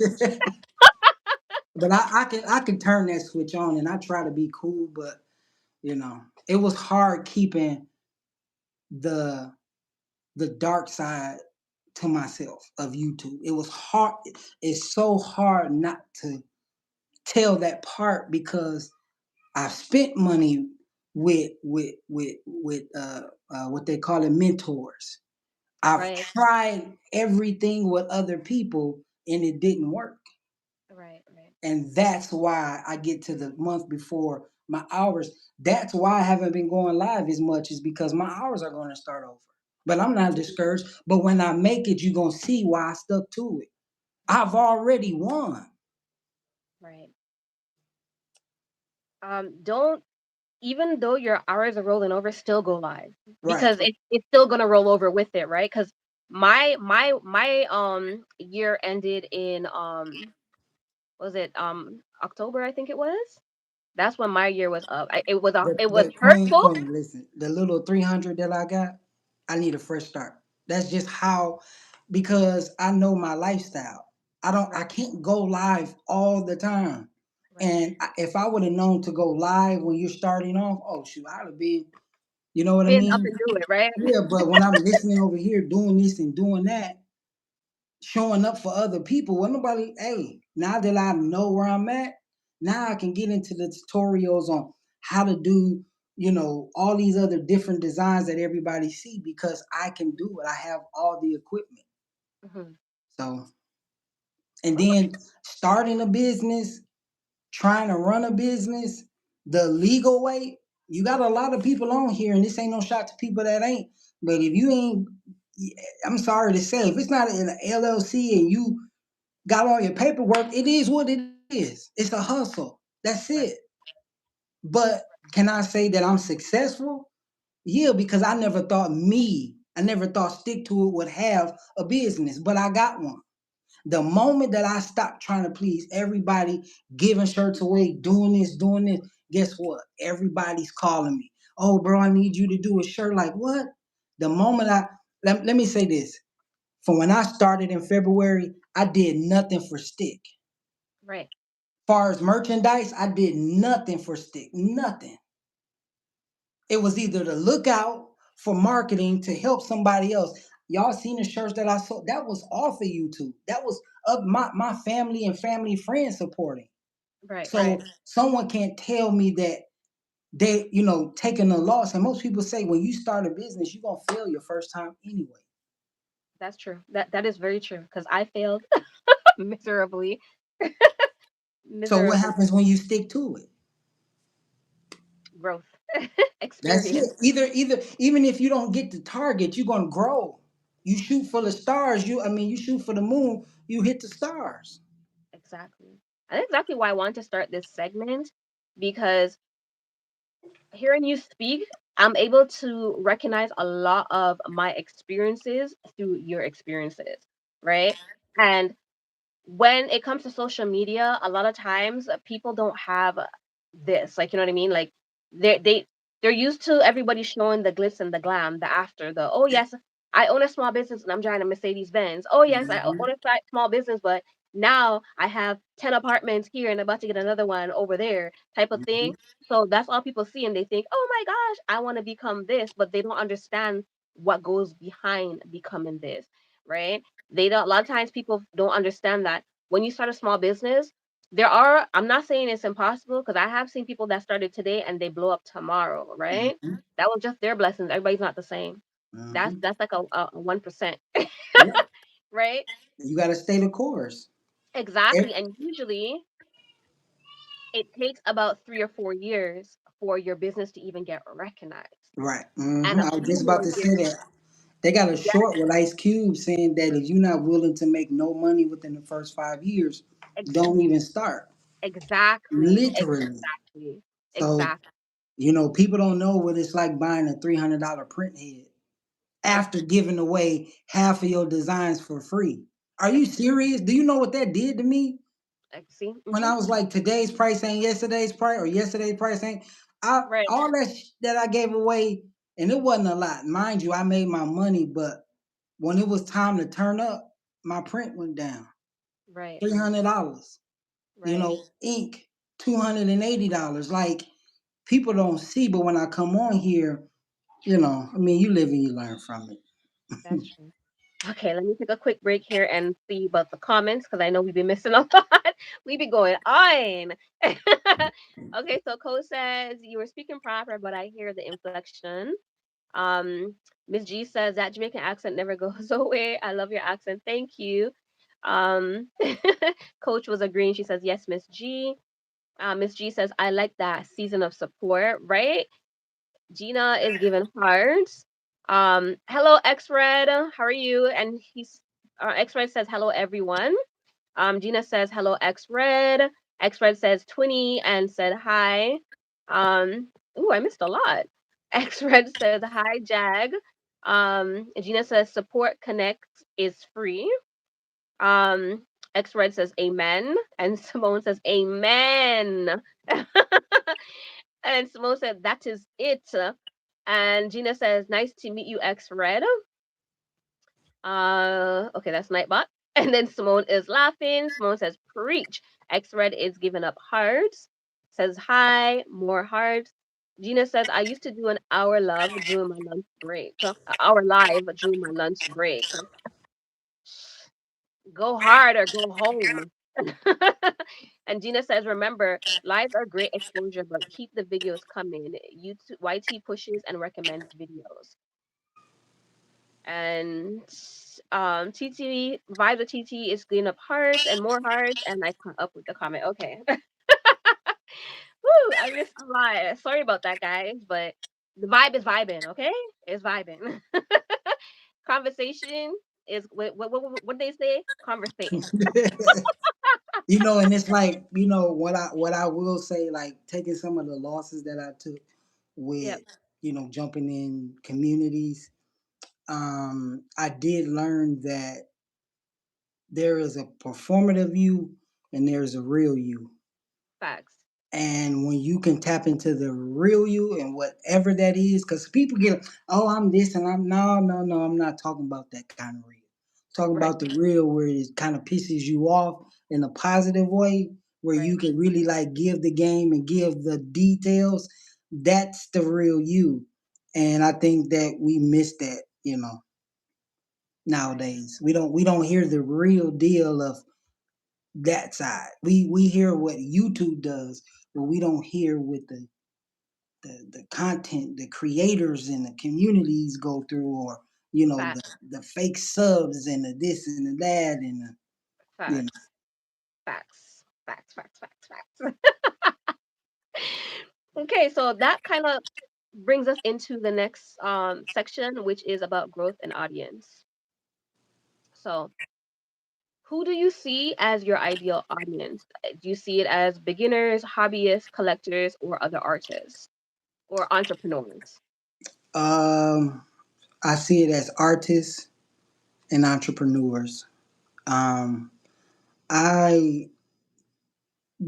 But I can turn that switch on and I try to be cool, but it was hard keeping the the dark side to myself of YouTube. It was hard. It's so hard not to tell that part because I've spent money with what they call it mentors. I've right. tried everything with other people and it didn't work. Right. Right. And that's why I get to the month before my hours. That's why I haven't been going live as much is because my hours are going to start over. But I'm not discouraged. But when I make it, you're going to see why I stuck to it. I've already won. Right. Don't even though your hours are rolling over, still go live Right. because it's still gonna roll over with it, right? Because my year ended in was it October, I think it was. That's when my year was up. It was The queen, hurtful. queen, listen, the little 300 that I got, I need a fresh start. That's just how, because I know my lifestyle. I Right. can't go live all the time. Right. And if I would have known to go live when you're starting off, oh shoot, I'd have been, you know what I Been up mean? and do it, right? Yeah, but when I'm listening over here doing this and doing that, showing up for other people. Well, nobody, hey, now that I know where I'm at, now I can get into the tutorials on how to do, all these other different designs that everybody see because I can do it. I have all the equipment. Hmm. So, and Okay. then starting a business, trying to run a business the legal way, you got a lot of people on here, and this ain't no shot to people that ain't. But if you ain't, I'm sorry to say, if it's not in an LLC and you got all your paperwork, it is what it is. It's a hustle. That's it. Right. But can I say that I'm successful? Yeah, because I never thought Stick to It would have a business, but I got one. The moment that I stopped trying to please everybody, giving shirts away, doing this, guess what? Everybody's calling me. Oh, bro, I need you to do a shirt. Like, what? The moment let me say this. From when I started in February, I did nothing for Stick. Right. Far as merchandise, I did nothing for Stick. Nothing. It was either to look out for marketing to help somebody else. Y'all seen the shirts that I sold? That was off of YouTube. That was of my family and family friends supporting. Right. So Right. someone can't tell me that they, taking a loss. And most people say when you start a business, you're gonna fail your first time anyway. That's true. That is very true. Because I failed miserably. So what Miserably. happens when you stick to it? Growth. That's Experience. it. Either even if you don't get the target, you're gonna grow. You shoot for the stars. You shoot for the moon. you hit the stars. Exactly. And that's exactly why I want to start this segment because hearing you speak, I'm able to recognize a lot of my experiences through your experiences, right? And when it comes to social media, a lot of times people don't have this, like, you know what I mean? Like they're used to everybody showing the glitz and the glam, the after, the oh yes, I own a small business and I'm driving a Mercedes Benz. Oh yes, I Hmm. own a small business, but now I have 10 apartments here and about to get another one over there, type of thing. So that's all people see and they think, oh my gosh, I want to become this, but they don't understand what goes behind becoming this, right? They don't, a lot of times people don't understand that when you start a small business, I'm not saying it's impossible because I have seen people that started today and they blow up tomorrow, right? Hmm. That was just their blessings. Everybody's not the same. Hmm. That's like a 1%, Yeah, right? you got to stay the course. Exactly. Ev- And usually it takes about 3 or 4 years for your business to even get recognized. right. And a I was few just about more to years. say that. They got a Yeah, short with Ice Cube saying that if you're not willing to make no money within the first 5 years, ex- don't even start. exactly. Literally. Exactly. So, Exactly. people don't know what it's like buying a $300 print head Ex- after giving away half of your designs for free. Are you ex- serious? Do you know what that did to me? See? When Hmm. I was like, today's price ain't yesterday's price, or yesterday's price ain't. I Right. all that that I gave away, and it wasn't a lot, mind you. I made my money, but when it was time to turn up, my print went down. Right. $300. Right. Ink, $280. Like, people don't see, but when I come on here, I mean, you live and you learn from it. That's true. Okay, let me take a quick break here and see about the comments because I know we've been missing a lot. We've been going on. Okay, so Cole says you were speaking proper, but I hear the inflection. Um, Miss G says that Jamaican accent never goes away. I love your accent. Thank you. Um, Coach was agreeing. She says yes, Miss G. Miss G says I like that season of support, right? Gina is giving hearts. Hello, X Red. How are you? And X Red says hello, everyone. Gina says hello, X Red. X Red says 20 and said hi. Ooh, I missed a lot. X Red says hi, Jag. Gina says support connect is free. Um, X Red says amen, and Simone says amen. And Simone said, that is it. And Gina says, nice to meet you, X Red. Okay, that's Nightbot. And then Simone is laughing. Simone says, preach. X Red is giving up hearts. Says hi, more hearts. Gina says, I used to do an hour love during my lunch break. Hour live during my lunch break. Go hard or go home. And Gina says, remember, lives are great exposure, but keep the videos coming. YouTube, YT pushes and recommends videos. And TT, Vibe of TT is cleaning up hearts and more hearts. And I caught up with the comment. Okay. Woo, I missed a lot. Sorry about that, guys, but the vibe is vibing, okay? It's vibing. Conversation is what they say? Conversation. And it's like, what I will say, like, taking some of the losses that I took with, Yep. jumping in communities. I did learn that there is a performative you and there's a real you. Facts. And when you can tap into the real you and whatever that is, because people get, oh, I'm this and I'm no, no, no, I'm not talking about that kind of real. I'm talking Right. about the real where it kind of pisses you off in a positive way, where you Right. can really like give the game and give the details. That's the real you. And I think that we miss that, Right. nowadays. We don't hear the real deal of that side. We hear what YouTube does, but we don't hear what the content the creators and the communities go through, or Facts. the fake subs and the this and the that and the, you know. Facts. Facts. Facts. Facts. Facts. Facts. Okay, so that kind of brings us into the next section, which is about growth and audience. So, Who do you see as your ideal audience? Do you see it as beginners, hobbyists, collectors, or other artists or entrepreneurs? Um, I see it as artists and entrepreneurs. Um, I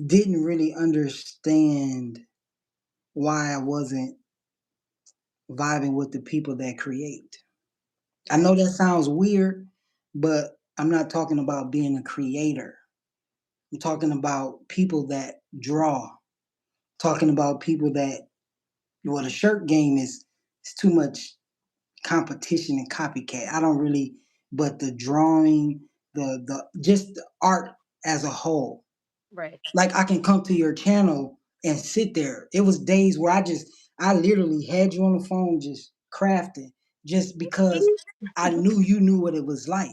didn't really understand why I wasn't vibing with the people that create. I know Right, that sounds weird, but I'm not talking about being a creator. I'm talking about people that draw, talking about people that, well, the shirt game is it's too much competition and copycat. I don't really, but the drawing, the just the art as a whole. right. Like I can come to your channel and sit there. It was days where I literally had you on the phone just crafting, just because I knew you knew what it was like.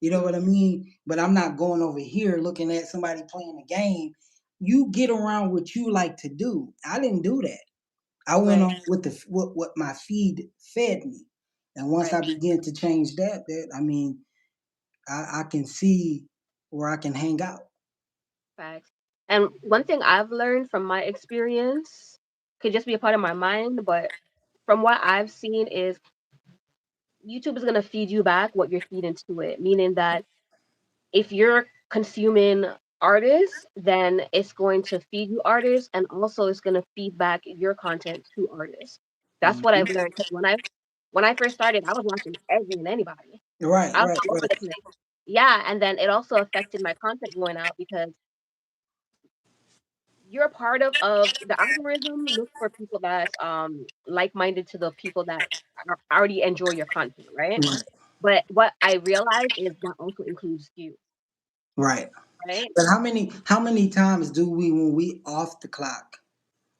You know what I Mm, mean? But I'm not going over here looking at somebody playing the game. You get around what you like to do. I didn't do that. I went right, on with the what my feed fed me, and once I right. began to change that, I mean, I can see where I can hang out. Facts. And one thing I've learned from my experience could just be a part of my mind, but from what I've seen is YouTube is gonna feed you back what you're feeding to it. Meaning that if you're consuming artists, then it's going to feed you artists, and also it's gonna feed back your content to artists. That's what I've Mhm. learned. Because when I first started, I was watching every and anybody. Right, I was right, all over the right. place. Yeah, and then it also affected my content going out because you're a part of the algorithm. Look for people that's like-minded to the people that already enjoy your content, right? Right, But what I realized is that also includes you, right. right? But how many times do we, when we off the clock,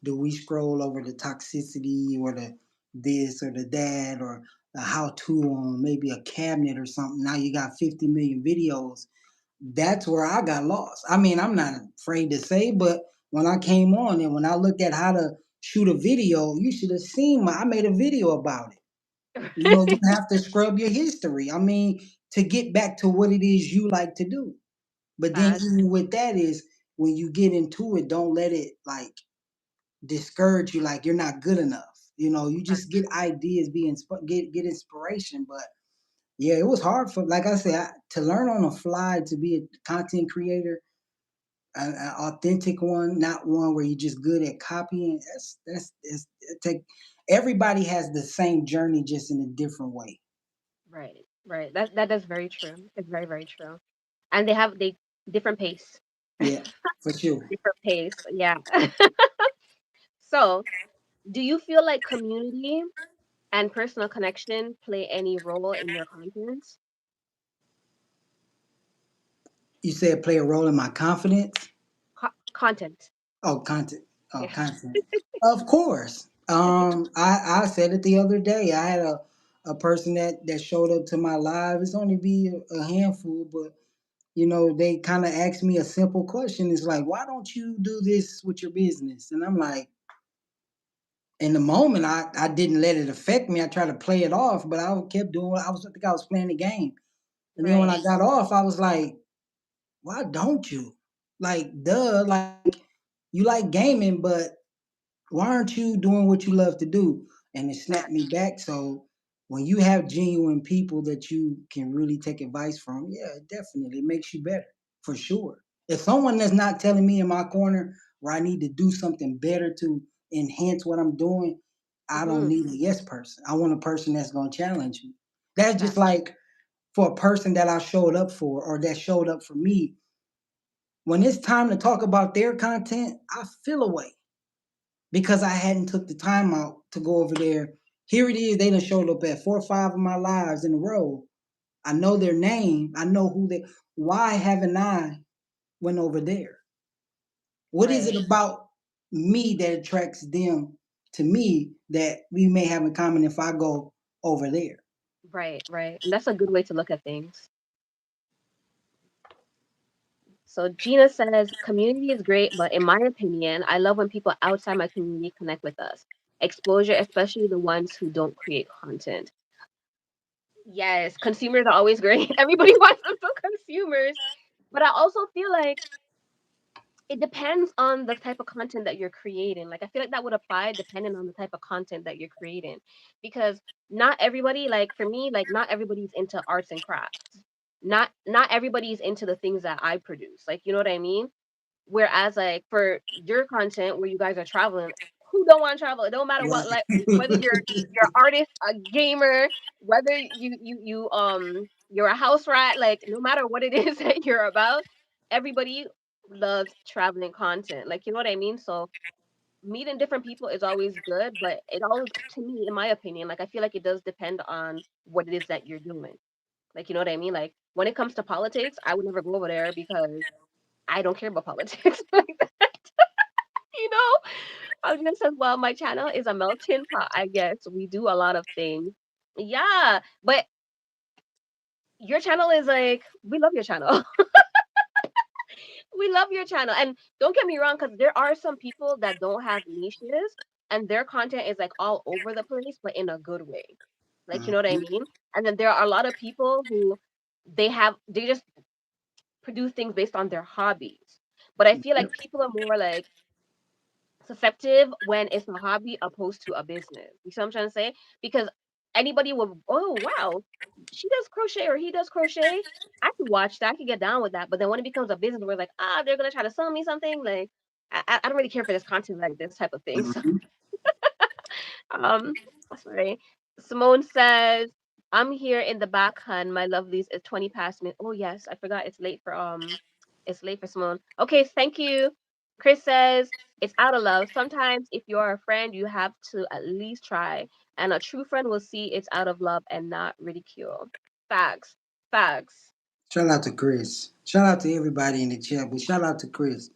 do we scroll over the toxicity or the this or the that or the how to on maybe a cabinet or something? Now you got 50 million videos. That's where I got lost. I mean, I'm not afraid to say, but when I came on and when I looked at how to shoot a video, you should have seen I made a video about it. You know, you have to scrub your history. I mean, to get back to what it is you like to do. But then Facts. even with that is when you get into it, don't let it like discourage you like you're not good enough. You know, you just get ideas, get inspiration. But yeah, it was hard for, like I said, to learn on the fly to be a content creator, an authentic one, not one where you're just good at copying. It take everybody has the same journey, just in a different way. Right, right. That is very true. It's very, very true. And they different pace. Yeah, for sure. Different pace. Yeah. So, do you feel like community and personal connection play any role in your content? You said play a role in my confidence. Content. Oh, content. Oh, Yeah. content. Of course. I said it the other day. I had a person that showed up to my live. It's only be a handful, but they kind of asked me a simple question. It's like, why don't you do this with your business? And I'm like, in the moment, I didn't let it affect me. I tried to play it off, but I kept doing what I was. I think I was playing the game. And then when Right, I got off, I was like, why don't you? Like, duh, like you like gaming, but why aren't you doing what you love to do? And it snapped facts. me back. So when you have genuine people that you can really take advice from, yeah, it definitely makes you better for sure. If someone that's not telling me in my corner where I need to do something better to enhance what I'm doing, I don't Mm-hmm. need a yes person. I want a person that's going to challenge me. That's just Facts. like for a person that I showed up for or that showed up for me. When it's time to talk about their content, I feel away because I hadn't took the time out to go over there. Here it is. They done showed up at 4 or 5 of my lives in a row. I know their name. I know who they. Why haven't I went over there? What is it Right, about me that attracts them to me that we may have in common if I go over there? right, right. And that's a good way to look at things. So Gina says community is great, but in my opinion, I love when people outside my community connect with us. Exposure, especially the ones who don't create content. Yes, consumers are always great. Everybody wants us to consumers. But I also feel like it depends on the type of content that you're creating. Like I feel like that would apply depending on the type of content that you're creating. Because not everybody, like for me, like not everybody's into arts and crafts. Not everybody's into the things that I produce. Like you know what I mean? Whereas like for your content where you guys are traveling, who don't want to travel? It don't matter what like whether you're an artist, a gamer, whether you're a house rat, like no matter what it is that you're about, everybody loves traveling content. Like you know what I mean? So meeting different people is always good, but it always to me, in my opinion, like I feel like it does depend on what it is that you're doing. Like you know what I mean? Like when it comes to politics, I would never go over there because I don't care about politics. You know? I was gonna say, well, my channel is a melting pot, I guess. We do a lot of things. Yeah, but your channel is like, we love your channel. We love your channel. And don't get me wrong, because there are some people that don't have niches and their content is like all over the place, but in a good way. Like, you know what I mean? And then there are a lot of people who they just produce things based on their hobbies. But I feel like people are more like susceptible when it's a hobby opposed to a business. You see what I'm trying to say? Because anybody will, oh wow, she does crochet or he does crochet. I can watch that. I can get down with that. But then when it becomes a business, we're like, ah, they're gonna try to sell me something. Like, I don't really care for this content like this type of thing. So, um, sorry. Simone says, I'm here in the back, hun. My lovelies. It's 20 past me. Oh yes, I forgot. It's late for Simone. Okay, thank you. Chris says, it's out of love. Sometimes if you're a friend, you have to at least try. And a true friend will see it's out of love and not ridicule. Facts. Facts. Shout out to Chris. Shout out to everybody in the chat, but shout out to Chris.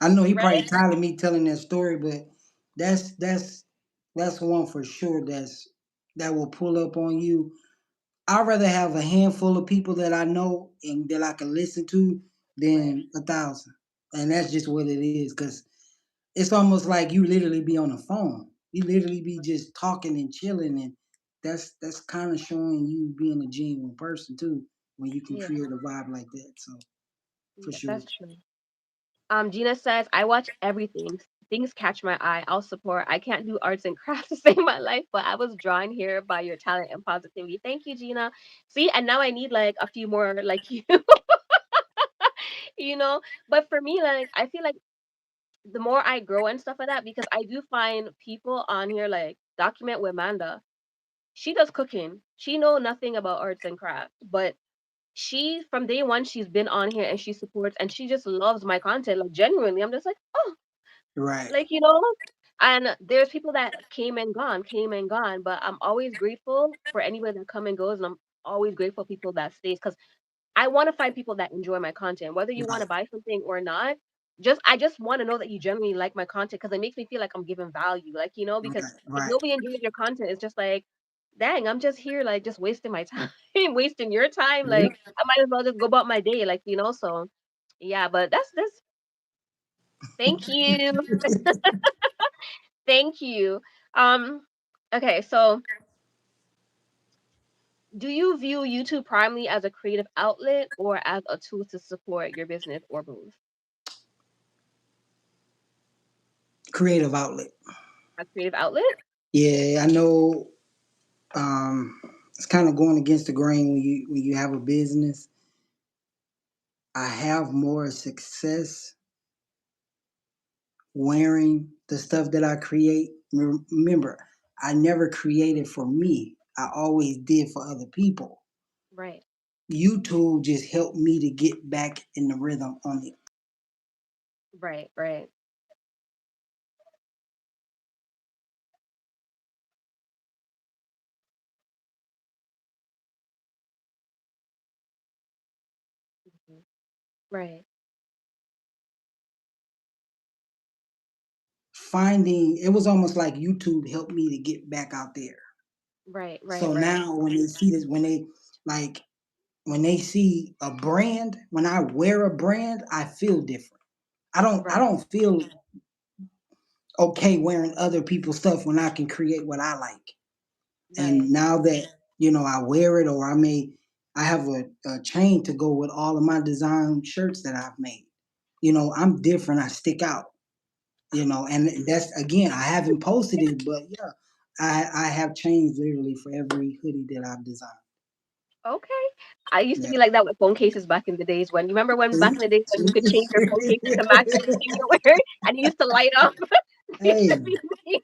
I know he probably Right? tired of me telling that story, but that's that's that's one for sure that will pull up on you. I'd rather have a handful of people that I know and that I can listen to Right. than 1,000. And that's just what it is. Cause it's almost like you literally be on the phone. You literally be just talking and chilling, and that's kind of showing you being a genuine person too when you can Yeah. create a vibe like that. So for Yeah, sure. that's true. Gina says, I watch everything. Things catch my eye. I'll support. I can't do arts and crafts to save my life, but I was drawn here by your talent and positivity. Thank you, Gina. See, and now I need like a few more like you, you know? But for me, like, I feel like the more I grow and stuff like that, because I do find people on here like document with Amanda. She does cooking. She know nothing about arts and crafts, but she from day one she's been on here and she supports and she just loves my content. Like genuinely, I'm just like, oh, Right. like, you know? And there's people that came and gone, but I'm always grateful for anybody that come and goes, and I'm always grateful for people that stays because I want to find people that enjoy my content, whether you want to Right. buy something or not. Just I just want to know that you genuinely like my content because it makes me feel like I'm giving value, like you know. Because Right. if Right. nobody enjoys your content, it's just like, dang, I'm just here like just wasting my time, wasting your time. Yep. Like I might as well just go about my day, like you know. So yeah, but that's. Thank you. Thank you. Um, okay, so do you view YouTube primarily as a creative outlet or as a tool to support your business or both? Creative outlet. A creative outlet? Yeah, I know. Um, it's kind of going against the grain when you have a business. I have more success wearing the stuff that I create. Remember, I never created for me. I always did for other people. Right, YouTube just helped me to get back in the rhythm on it. right, right. Mhm. Right, Finding it was almost like YouTube helped me to get back out there. right, right, So right, now when they see this, like when they see a brand, when I wear a brand, I feel different. I right, don't feel okay wearing other people's stuff when I can create what I like. right. And now that I wear it, or I have a chain to go with all of my design shirts that I've made. I'm different. I stick out. And that's, again, I haven't posted it, but yeah, I have chains literally for every hoodie that I've designed. Okay. I used to Yeah. be like that with phone cases back in the days when you remember when back in the days when you could change your phone cases to match everything you wear and it used to light up. It used to Hey, be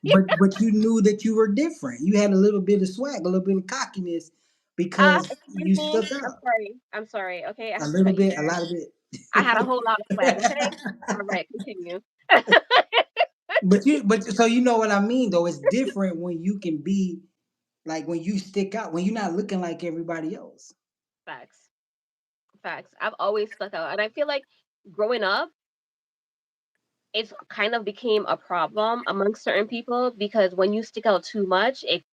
me. but you knew that you were different. You had a little bit of swag, a little bit of cockiness, because Excuse you me. stuck I'm out sorry. I'm sorry. Okay, I a have to little cut you bit, a there. lot of it. I had a whole lot of swag. Okay. All right. Continue. But so you know what I mean, though. It's different when you can be like, when you stick out, when you're not looking like everybody else. Facts. Facts. I've always stuck out, and I feel like growing up, it's kind of became a problem among certain people because when you stick out too much, it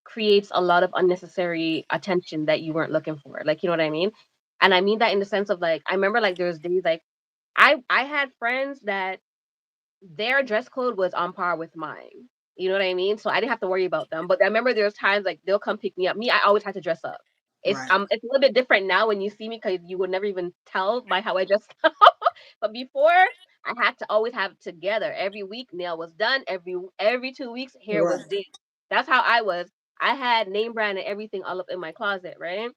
creates a lot of unnecessary attention that you weren't looking for. Like, you know what I mean? And I mean that in the sense of like, I remember like there was days like I had friends that their dress code was on par with mine. You know what I mean? So I didn't have to worry about them. But I remember there was times like they'll come pick me up. Me, I always had to dress up. Right, It's a little bit different now when you see me because you would never even tell by how I dress. But before, I had to always have it together. Every week, nail was done. Every 2 weeks, hair was right, did. That's how I was. I had name brand and everything all up in my closet, right?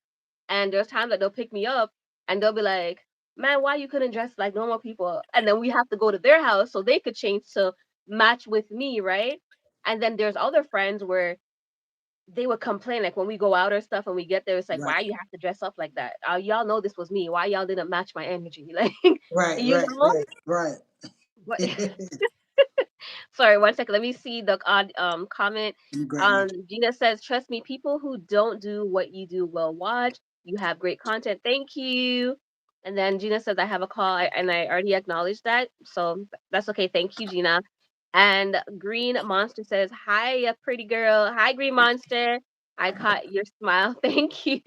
And there's times that they'll pick me up and they'll be like, "Man, why you couldn't dress like normal people?" And then we have to go to their house so they could change to match with me, right? And then there's other friends where they would complain like when we go out or stuff and we get there, it's like, right, why you have to dress up like that? Y'all know this was me. Why y'all didn't match my energy? Like, right, you right, know? right, But right. sorry, one second. Let me see the odd comment. Great man. Gina says, "Trust me, people who don't do what you do will watch. You have great content. Thank you." And then Gina says, "I have a call, and I already acknowledged that, so that's okay. Thank you, Gina." And Green Monster says, "Hi, pretty girl. Hi, Green Monster. I caught your smile. Thank you."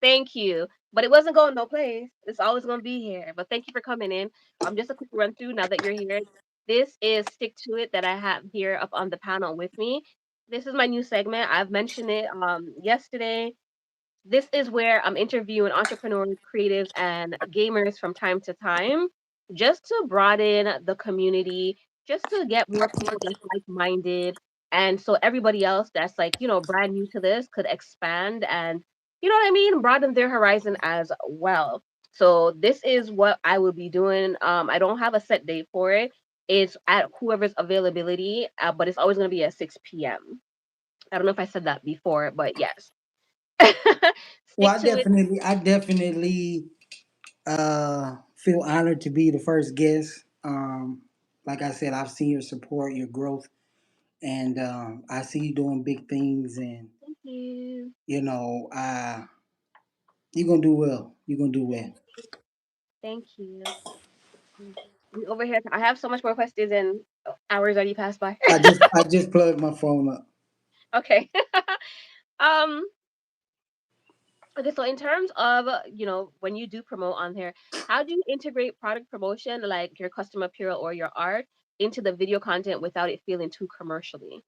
Thank you. But it wasn't going no place. It's always going to be here. But thank you for coming in. Just a quick run through now that you're here. This is Stick to It that I have here up on the panel with me. This is my new segment. I've mentioned it yesterday. This is where I'm interviewing entrepreneurs, creatives, and gamers from time to time, just to broaden the community, just to get more people that's like-minded, and so everybody else that's like, brand new to this could expand and, you know what I mean, broaden their horizon as well. So this is what I will be doing. I don't have a set date for it. It's at whoever's availability, but it's always going to be at 6 p.m. I don't know if I said that before, but yes. Well, Stick to it. I definitely feel honored to be the first guest. Like I said, I've seen your support, your growth, and I see you doing big things. And Thank you. you know, you're gonna do well. You're gonna do well. Thank you. Thank you. Mm. We over here. I have so much more questions and hours already passed by. I just plugged my phone up. Okay. um. Okay. So in terms of when you do promote on here, how do you integrate product promotion like your custom apparel or your art into the video content without it feeling too commercially?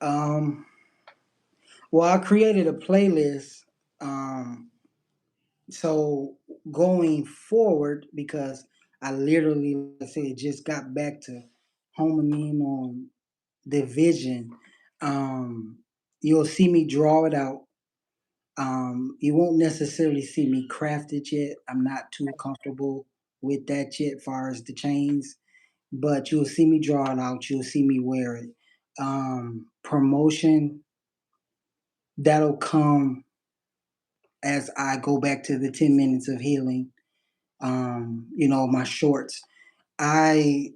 Um, well, I created a playlist. Um, so going forward, because I literally, like I said, just got back to homing in on the vision. Um, you'll see me draw it out. You won't necessarily see me craft it yet. I'm not too comfortable with that yet, far as the chains. But you'll see me draw it out. You'll see me wear it. Promotion, that'll come as I go back to the 10 minutes of healing. My shorts. I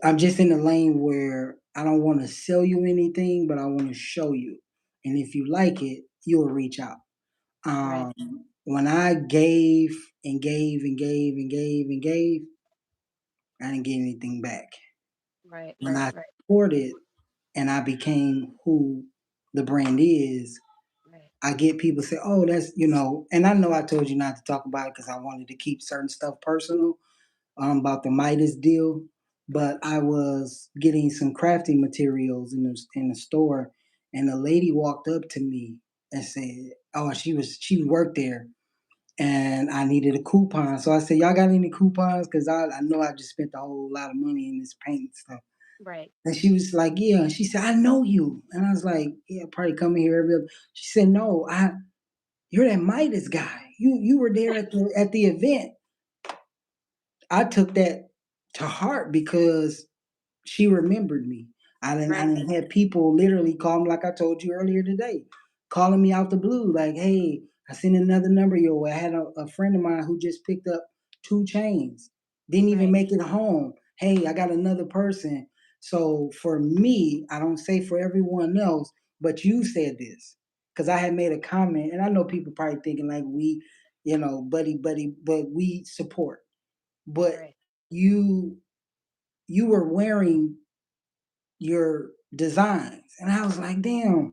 I'm just in the lane where I don't want to sell you anything, but I want to show you. And if you like it, you'll reach out. Right. Um, when I gave and gave and gave and gave and gave, I didn't get anything back. Right. When Right. I Right. supported and I became who the brand is, Right. I get people say, "Oh, and I know I told you not to talk about it because I wanted to keep certain stuff personal, about the Midas deal." But I was getting some crafting materials in the store, and a lady walked up to me and said, "Oh, she worked there." And I needed a coupon. So I said, "Y'all got any coupons? Because I know I just spent a whole lot of money in this paint and stuff." Right. And she was like, "Yeah." And she said, "I know you." And I was like, "Yeah, probably coming here every other." She said, "No, you're that Midas guy. You were there at the event." I took that to heart because she remembered me. I Right. didn't have people literally call me like I told you earlier today, calling me out the blue, like, "Hey, I sent another number your way." I had a friend of mine who just picked up two chains, didn't even Right. make it home. "Hey, I got another person." So for me, I don't say for everyone else, but you said this because I had made a comment, and I know people probably thinking like we, buddy, buddy, but we support. But Right. you you were wearing your designs. And I was like, damn,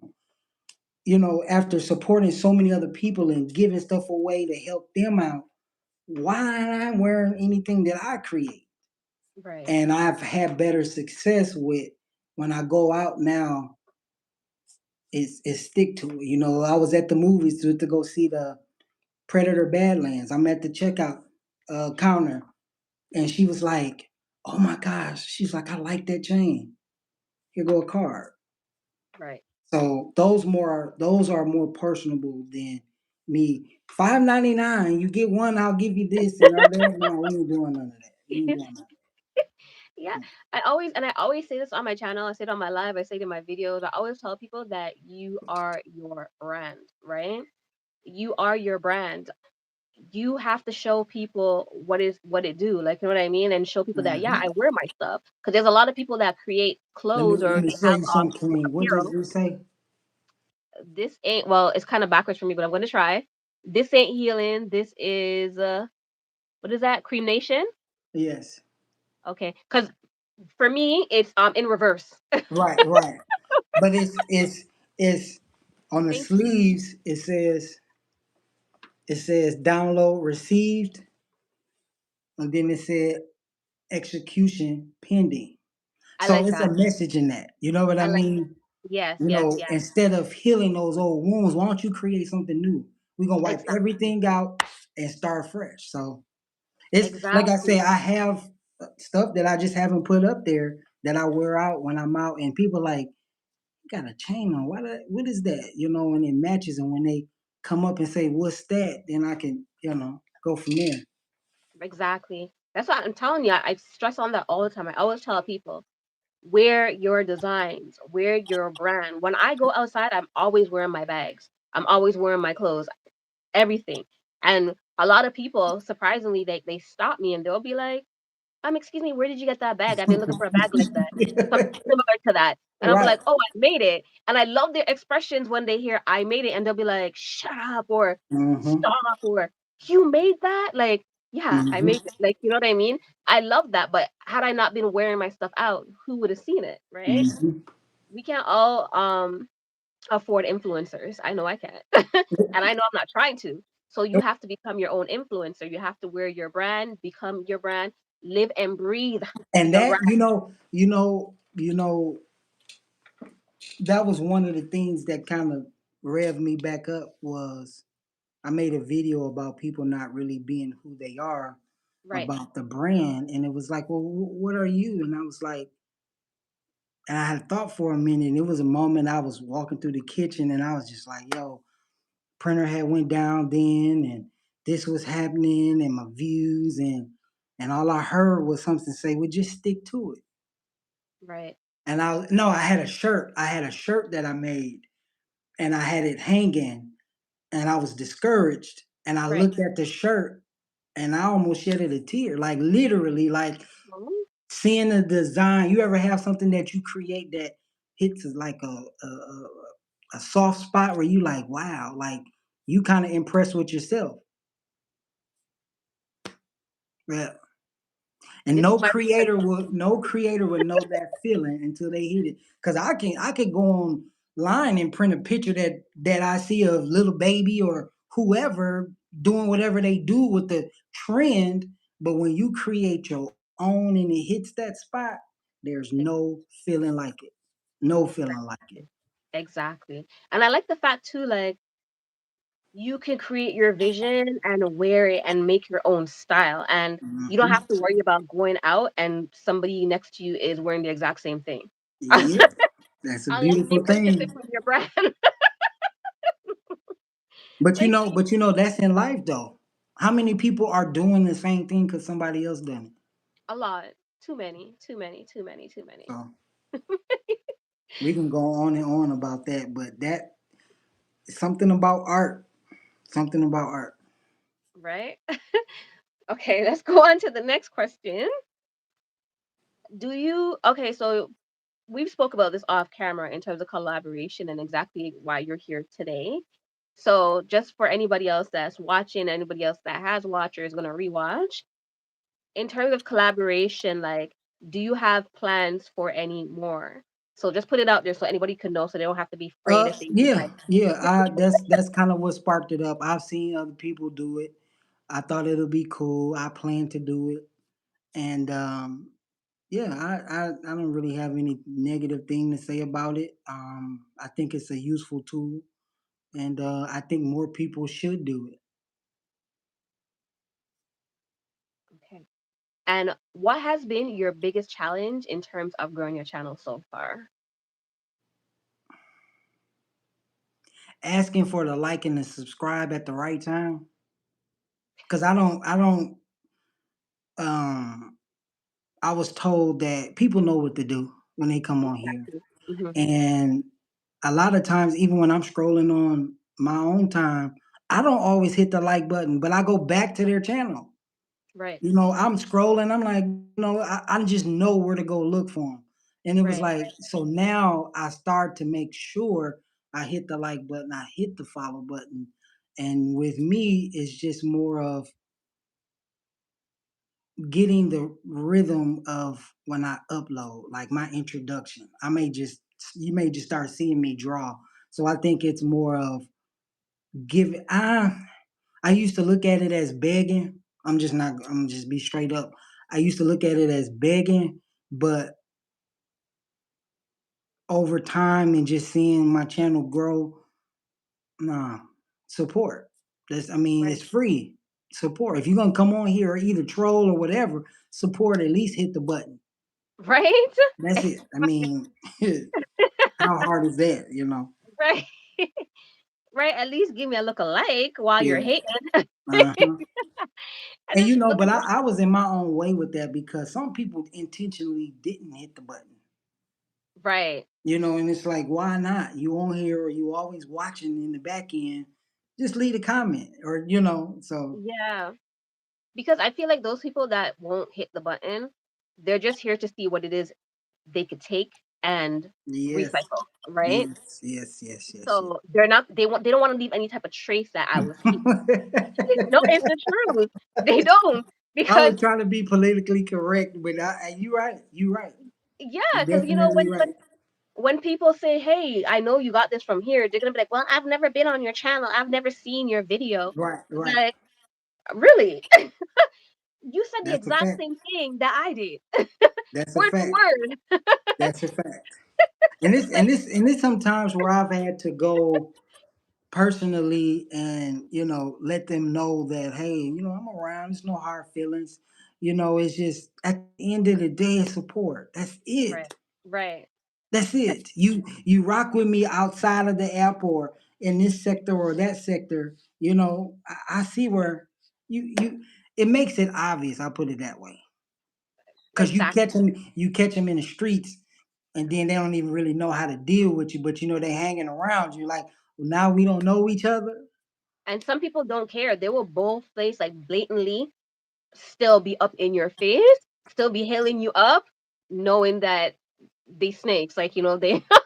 after supporting so many other people and giving stuff away to help them out, why am I wearing anything that I create? Right. And I've had better success with when I go out now, it's stick to it. I was at the movies to go see the Predator Badlands. I'm at the checkout counter and she was like, "Oh my gosh." She's like, "I like that chain. Here go a card." Right. So those are more personable than me. $5.99, you get one, I'll give you this and all that. No, we ain't doing none of that. We ain't doing none Yeah, of I always say this on my channel. I say it on my live. I say it in my videos. I always tell people that you are your brand, right? You are your brand. You have to show people what it do, like, you know what I mean, and show people that, yeah, that. I wear my stuff. Because there's a lot of people that create Let me clothes or let me they show have you something, Queen. What does apparel. it say? This ain't, well, it's kind of backwards for me, but I'm gonna try. This ain't healing. This is what is that? Cream Nation. Yes. Okay, because for me it's in reverse. Right, right. But it's on the Thank you. sleeves, it says download received, and then it said execution pending. I So like it's a that. message in that. You know what I I like mean? yes, yes, yes. Instead of healing those old wounds, why don't you create something new? We're gonna wipe Exactly. everything out and start fresh. So it's like I say, Exactly. I have stuff that I just haven't put up there that I wear out when I'm out, and people like, "You got a chain on? What is that?" And it matches. And when they come up and say, "What's that?" then I can, go from there. Exactly. That's what I'm telling you. I stress on that all the time. I always tell people, wear your designs, wear your brand. When I go outside, I'm always wearing my bags. I'm always wearing my clothes, everything. And a lot of people, surprisingly, they stop me and they'll be like, excuse me, where did you get that bag? I've been looking for a bag like that. Something similar to that. And I'll be Right. like, oh, I made it. And I love their expressions when they hear I made it and they'll be like, shut up or Mm-hmm. stop or you made that? Like, yeah, I made Mm-hmm. it. Like, you know what I mean? I love that. But had I not been wearing my stuff out, who would have seen it? Right? Mm-hmm. We can't all afford influencers. I know I can't. And I know I'm not trying to. So you have to become your own influencer. You have to wear your brand, become your brand, live and breathe And the right. that, that was one of the things that kind of revved me back up was I made a video about people not really being who they are Right. about the brand, and it was like, "Well, what are you?" And I was like, and I had thought for a minute. And it was a moment I was walking through the kitchen, and I was just like, "Yo, printer had went down then, and this was happening, and my views, and all I heard was something say, well, just stick to it." Right. And no, I had a shirt. I had a shirt that I made, and I had it hanging, and I was discouraged. And I Right. looked at the shirt, and I almost shedded a tear, like literally, like Mhm. seeing the design. You ever have something that you create that hits like a soft spot where you like, wow, like you kind of impressed with yourself. Yeah. And This is my no creator will know that feeling until they hit it. Cause I could go online and print a picture that I see of little baby or whoever doing whatever they do with the trend. But when you create your own and it hits that spot, there's no feeling like it. No feeling like it. exactly. Exactly. And I like the fact too, like you can create your vision and wear it and make your own style. And you don't Hmm. have to worry about going out and somebody next to you is wearing the exact same thing. Yeah, that's a Unless they beautiful purchase it thing. from your brand. Like But you know, that's in life though. How many people are doing the same thing because somebody else done it? a lot. Too many, too many, too many, too many. So we can go on and on about that, but that something about art. Something about art. Right? Okay, let's go on to the next question. Do you okay, so we've spoke about this off camera in terms of collaboration and exactly why you're here today. So just for anybody else that's watching, anybody else that has watched or is gonna rewatch, in terms of collaboration, like, do you have plans for any more? So just put it out there so anybody can know, so they don't have to be afraid if they Yeah, decide. yeah. That's kind of what sparked it up. I've seen other people do it. I thought it'll be cool. I plan to do it, and yeah, I don't really have any negative thing to say about it. I think it's a useful tool, and I think more people should do it. Okay. And what has been your biggest challenge in terms of growing your channel so far? Asking for the like and the subscribe at the right time, because I don't. Um, I was told that people know what to do when they come on here. Exactly. Hmm. And a lot of times, even when I'm scrolling on my own time, I don't always hit the like button, but I go back to their channel. Right. You know, I'm scrolling, I'm like, I just know where to go look for them. And it was Right. like, so now I start to make sure I hit the like button, I hit the follow button. And with me, it's just more of getting the rhythm of when I upload, like my introduction. You may just start seeing me draw. So I think it's more of giving. I used to look at it as begging. I'm just not. I'm just be straight up. I used to look at it as begging, but over time and just seeing my channel grow, nah, support. I mean, Right. it's free support. If you're gonna come on here or either troll or whatever, support. At least hit the button. Right. That's it. I mean, how hard is that? You know? Right. Right. At least give me a look alike while you're Yeah. hating. Uh-huh. And And just you know, look but for I was in my own way with that because some people intentionally didn't hit the button. right. You know, and it's like, why not? You on here or you always watching in the back end, just leave a comment or so Yeah. Because I feel like those people that won't hit the button, they're just here to see what it is they could take and yes. recycle, right? Yes, yes, yes, yes, So they don't want to leave any type of trace that I was here. No, it's the truth. They don't I because was trying to be politically correct, but you right. You right. yeah, You because definitely right. when people say, "Hey, I know you got this from here," they're gonna be like, "Well, I've never been on your channel. I've never seen your video." Right, right. Like, really? You said the That's a exact fact. same thing that I did, That's a word for fact. word. That's a fact. And this and Like, this and this sometimes where I've had to go personally and let them know that hey, I'm around. There's no hard feelings. It's just at the end of the day, it's support. That's it. right, right, That's it. You rock with me outside of the app or in this sector or that sector. I see where you. It makes it obvious. I'll put it that way because exactly. you catch them in the streets, and then they don't even really know how to deal with you. But they hanging around you like, well, now we don't know each other. And some people don't care. They will boldface like blatantly still be up in your face, still be hailing you up, knowing that they snakes, like they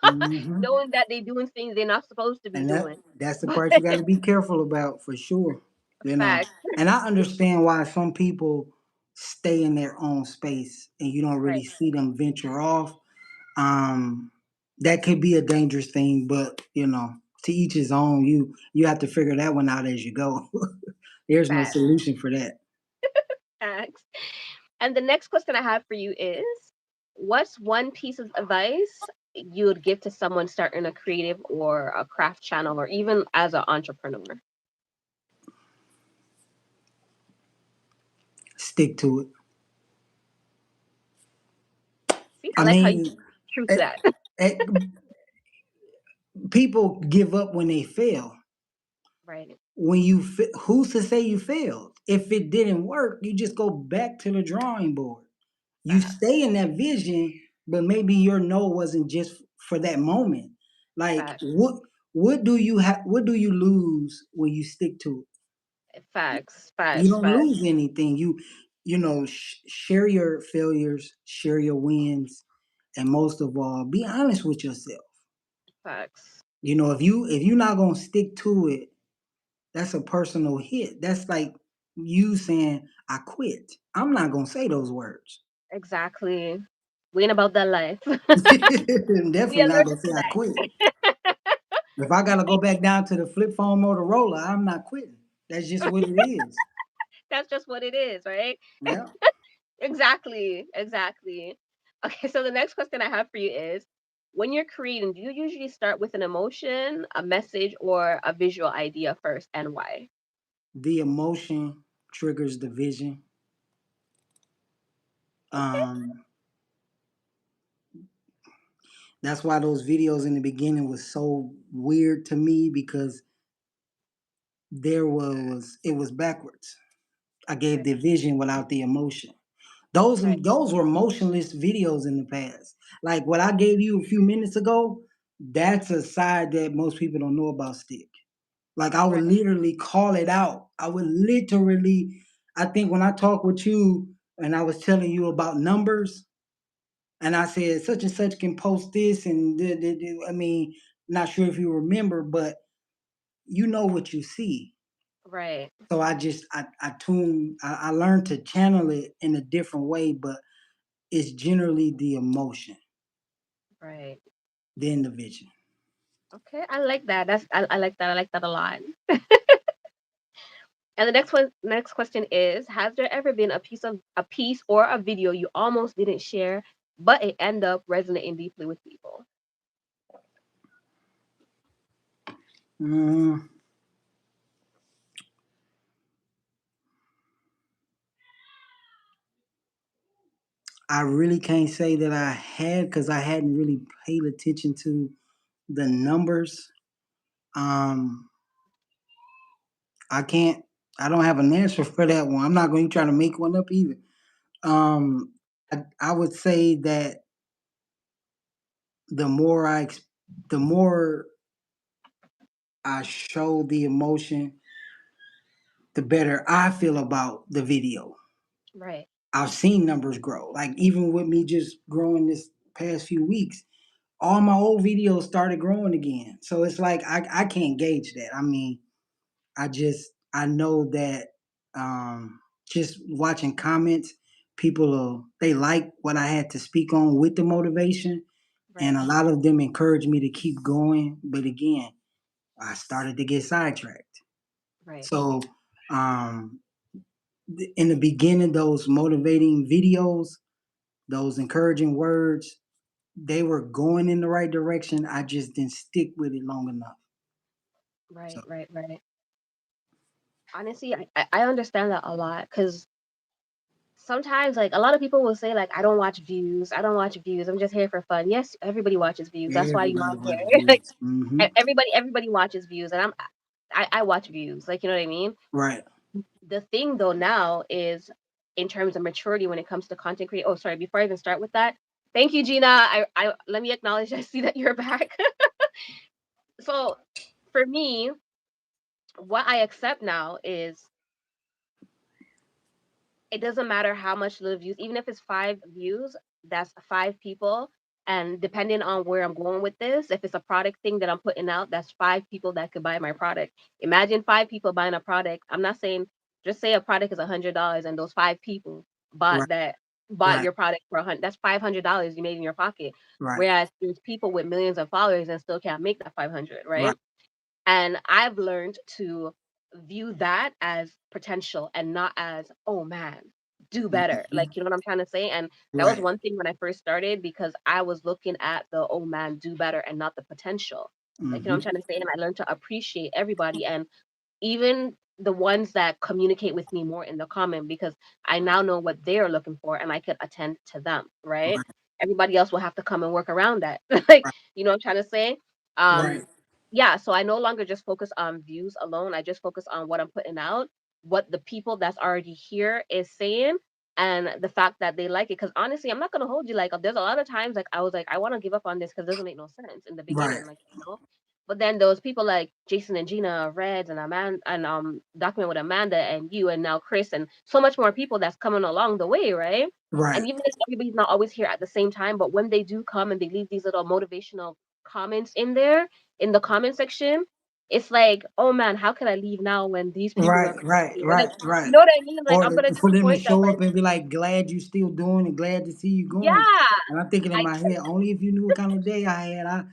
Hmm. knowing that they doing things they're not supposed to be And doing. that's the But part you got to be careful about for sure. You know, fact, and I understand why some people stay in their own space and you don't right, really see them venture off. Um, that could be a dangerous thing, but to each his own. You have to figure that one out as you go. There's no fact, solution for that. facts. And the next question I have for you is, what's one piece of advice you would give to someone starting a creative or a craft channel, or even as an entrepreneur? Stick to it. See, I I like how you mean, true to eh, that. eh, people give up when they fail. Right. When you who's to say you failed? If it didn't work, you just go back to the drawing board. You Facts. stay in that vision, but maybe your no wasn't just for that moment. Like Facts. what do you have? What do you lose when you stick to it? Facts. You Facts. don't Facts. lose anything. You know, share your failures, share your wins, and most of all, be honest with yourself. Facts. You know, if you're not gonna stick to it, that's a personal hit. That's like you saying, I quit. I'm not gonna say those words. Exactly. We ain't about that life. I'm We definitely not gonna allergic say to I quit. that. If I gotta go back down to the flip phone Motorola, I'm not quitting. That's just what it is. That's just what it is, right? Yeah. Exactly. Exactly. Okay, so the next question I have for you is, when you're creating, do you usually start with an emotion, a message, or a visual idea first, and why? The emotion triggers the vision. Okay. Um, that's why those videos in the beginning was so weird to me because it was backwards. I gave Right. the vision without the emotion. Those Right. those were motionless videos in the past. Like what I gave you a few minutes ago, that's a side that most people don't know about Stick. Like I would Right. literally call it out. I would literally, I think when I talked with you and I was telling you about numbers, and I said such and such can post this, and I mean, not sure if you remember, but you know what you see. Right. So I learned to channel it in a different way, but it's generally the emotion, Right. then the vision. Okay. I like that. I like that. I like that a lot. And the next question is, has there ever been a piece or a video you almost didn't share, but it ended up resonating deeply with people? Mm, I really can't say that I had because I hadn't really paid attention to the numbers. Um, I can't. I don't have an answer for that one. I'm not going to try to make one up either. Um, I would say that the more I, the more I show the emotion, the better I feel about the video. Right. I've seen numbers grow. Like even with me just growing this past few weeks, all my old videos started growing again. So it's like I can't gauge that. I mean, I know that just watching comments, they like what I had to speak on with the motivation, and Right. a lot of them encouraged me to keep going. But again, I started to get sidetracked. Right. So um, in the beginning, those motivating videos, those encouraging words, they were going in the right direction. I just didn't stick with it long enough. So Right. Right. Right. Honestly, I understand that a lot because sometimes, like, a lot of people will say, like, I don't watch views. I don't watch views. I'm just here for fun. Yes, everybody watches views. That's why you everybody on watch here. Like, views. Hmm. everybody watches views, and I watch views. Like, you know what I mean? Right. The thing though now is, in terms of maturity when it comes to content creation. Oh, sorry. Before I even start with that, thank you, Gina. I let me acknowledge. I see that you're back. So for me, what I accept now is, it doesn't matter how much the views, even if it's 5 views, that's 5 people. And depending on where I'm going with this, if it's a product thing that I'm putting out, that's 5 people that could buy my product. Imagine 5 people buying a product. I'm not saying, just say a product is $100 and those 5 people Right. bought Right. your product for 100. That's $500 you made in your pocket. Right. Whereas there's people with millions of followers and still can't make that 500, Right. right? And I've learned to view that as potential and not as, oh man. do better. Like, you know what I'm trying to say? And that was Right. one thing when I first started because I was looking at the oh man, do better and not the potential. Like, you know what Hmm. I'm trying to say? And I learned to appreciate everybody and even the ones that communicate with me more in the comment because I now know what they're looking for and I could attend to them, right? Right. Everybody else will have to come and work around that. Like, Right. you know what I'm trying to say? Um, Right. yeah, so I no longer just focus on views alone. I just focus on what I'm putting out, what the people that's already here is saying, and the fact that they like it. Because honestly, I'm not gonna hold you. Like, there's a lot of times like I was like, I want to give up on this because it doesn't make no sense in the Right. beginning, like you know. But then those people like Jason and Gina, Reds and Amanda, and document with Amanda and you, and now Chris, and so much more people that's coming along the way, right? Right. And even if everybody's not always here at the same time, but when they do come and they leave these little motivational comments in there in the comment section, it's like, oh man, how can I leave now when these people Right. are coming Right. here? Right. Like, you Right. know what I mean? Like, Or I'm gonna for them to disappoint them. show Like, up and be like, glad you still doing it, glad to see you going. yeah, And I'm thinking in I my head, only if you knew what kind of day I had, I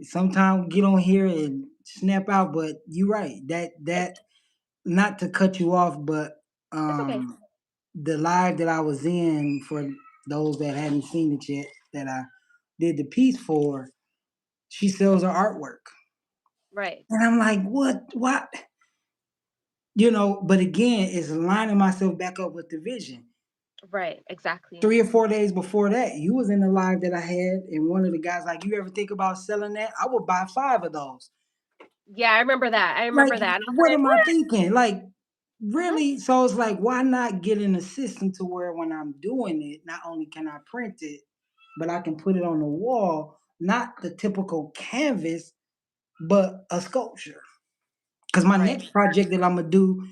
sometimes get on here and snap out. But you're right. That not to cut you off, but it's okay. the live that I was in for those that hadn't seen it yet, that I did the piece for, she sells her artwork. Right, And I'm like, what? What? But again, it's lining myself back up with the vision. right, exactly. 3 or 4 days before that, you was in the live that I had, and one of the guys like, you ever think about selling that? I would buy 5 of those. Yeah, I remember that. I Like, remember that. And I was what like, am I what? thinking? Like, Uh-huh. really? So it's like, why not get in a system to where when I'm doing it, not only can I print it, but I can put it on the wall, not the typical canvas, but a sculpture. Because my Right, next project that I'm gonna do,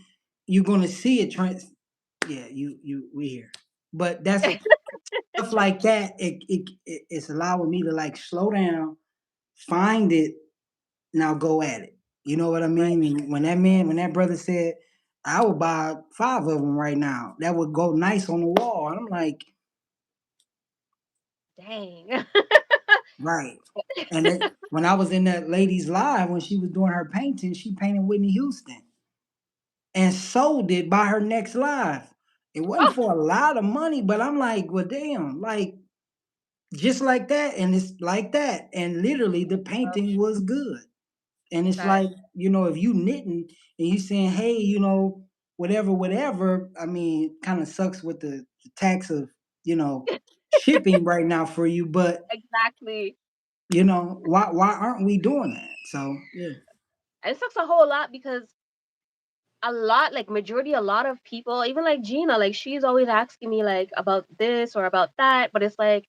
you're gonna see it. Yeah, we here. But that's stuff like that. It's allowing me to like slow down, find it, now go at it. You know what I right. mean? And when that brother said, I would buy 5 of them right now. That would go nice on the wall. And I'm like, Dang. right. And when I was in that lady's live, when she was doing her painting, she painted Whitney Houston and sold it by her next live. It wasn't Oh for a lot of money, but I'm like, well, damn, like just like that. And it's like that. And literally, the painting was good. And it's God. like, if you knitting and you saying, hey, whatever, whatever, I mean, kind of sucks with the tax of, you know, shipping right now for you, but Exactly. why aren't we doing that? So yeah. And it sucks a whole lot because a lot, like majority, a lot of people, even like Gina, like she's always asking me like about this or about that. But it's like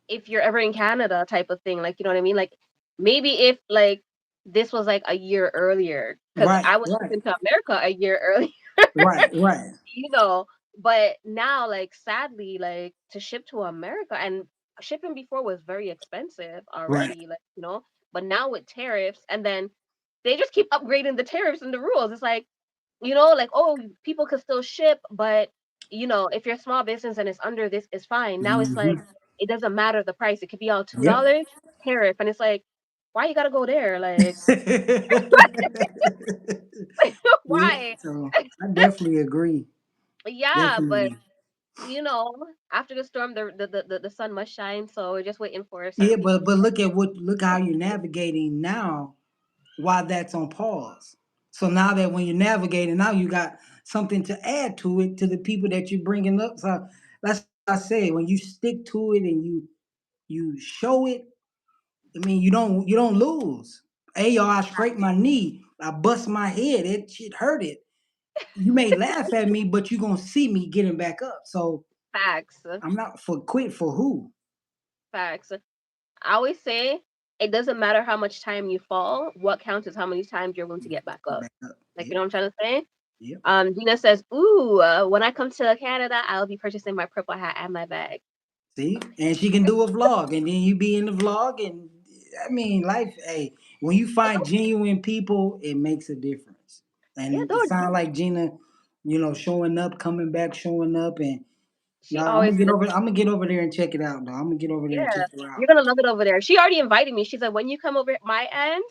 if you're ever in Canada type of thing, like you know what I mean? Like maybe if like this was like a year earlier, because Right, I was right, shipping to America a year earlier, right, right, you know. But now, like sadly, like to ship to America and shipping before was very expensive right. already, like you know. But now with tariffs, and then they just keep upgrading the tariffs and the rules. It's like like, oh, people could still ship, but if you're a small business and it's under this, it's fine. Now it's like Hmm. it doesn't matter the price. It could be all Yep. $2 tariff, and it's like, why you gotta go there? Like, Yeah, why? so I definitely agree. Yeah, but Definitely. you know, after the storm, the sun must shine. So we're just waiting for Yeah, certain people but to. look how you're navigating now while that's on pause. So now that when you're navigating, now you got something to add to it to the people that you're bringing up. So that's what I say. When you stick to it and you show it, I mean you don't lose. Hey y'all, I scraped my knee, I bust my head, it shit hurt it. You may laugh at me, but you're gonna see me getting back up. So Facts, I'm not for quit for who? facts. I always say it doesn't matter how much time you fall. What counts is how many times you're willing to get back up. Back up. Like you Yep. know what I'm trying to say? Yep. Gina says, "Ooh, when I come to Canada, I'll be purchasing my purple hat and my bag." See, and she can do a vlog, and then you be in the vlog, and I mean, life. Hey, when you It find don't, genuine people, it makes a difference. yeah, And it don't. sounds like Gina, showing up, coming back, showing up, and She y'all. I'm always gonna get says, over. I'm gonna get over there and check it out. Though I'm gonna get over there and "Yeah, check her out. you're gonna love it over there." She already invited me. She said, "When you come over at my end,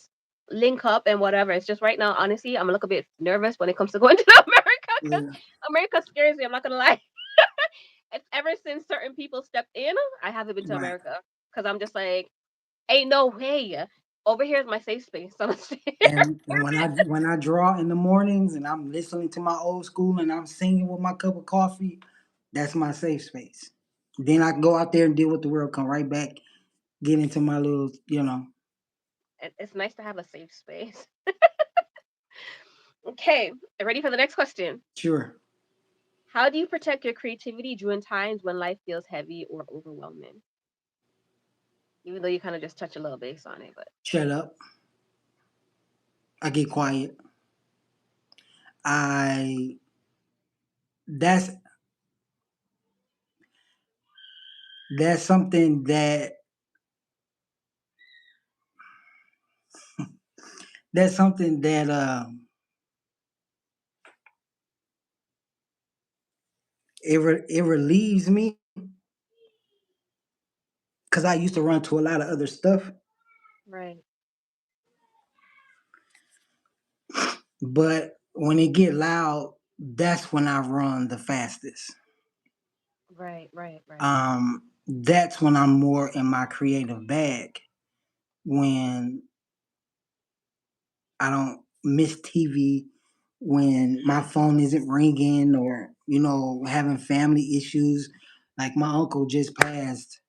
link up and whatever." It's just right now, honestly, I'm a little bit nervous when it comes to going to America Yeah. America scares me. I'm not gonna lie. It's ever since certain people stepped in, I haven't been to Right. America because I'm just like, ain't no way. Over here is my safe space. So I'm And when I draw in the mornings and I'm listening to my old school and I'm singing with my cup of coffee, that's my safe space. Then I can go out there and deal with the world, come right back, get into my little. it's nice to have a safe space. Okay, ready for the next question? Sure. How do you protect your creativity during times when life feels heavy or overwhelming? Even though you kind of just touch a little base on it, but Shut up. I get quiet. I that's that's something that it relieves me because I used to run to a lot of other stuff. right, But when it get loud, that's when I run the fastest. right. That's when I'm more in my creative bag. When I don't miss TV, when my phone isn't ringing, or having family issues. Like my uncle just passed.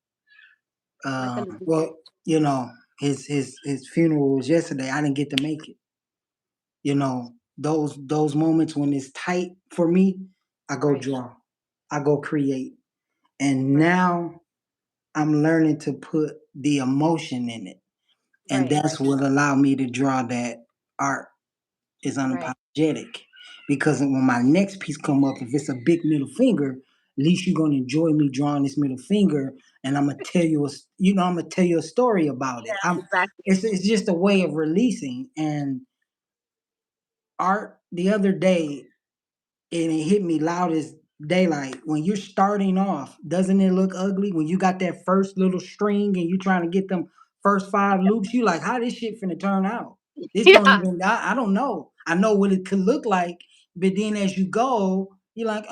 My condolences. Well, you know, his funeral was yesterday. I didn't get to make it. Those moments when it's tight for me, I go Right, draw, I go create, and right, now I'm learning to put the emotion in it, and right, that's what allowed me to draw that art is right, unapologetic. Because when my next piece come up, if it's a big middle finger, at least you're gonna enjoy me drawing this middle finger, and I'm gonna tell you I'm gonna tell you a story about it. yeah, exactly. It's just a way of releasing. And art the other day, and it hit me loud as daylight. When you're starting off, doesn't it look ugly? When you got that first little string and you trying to get them first five loops, you like, how this shit finna turn out? This don't Yeah, even I don't know. I know what it could look like, but then as you go, you're like,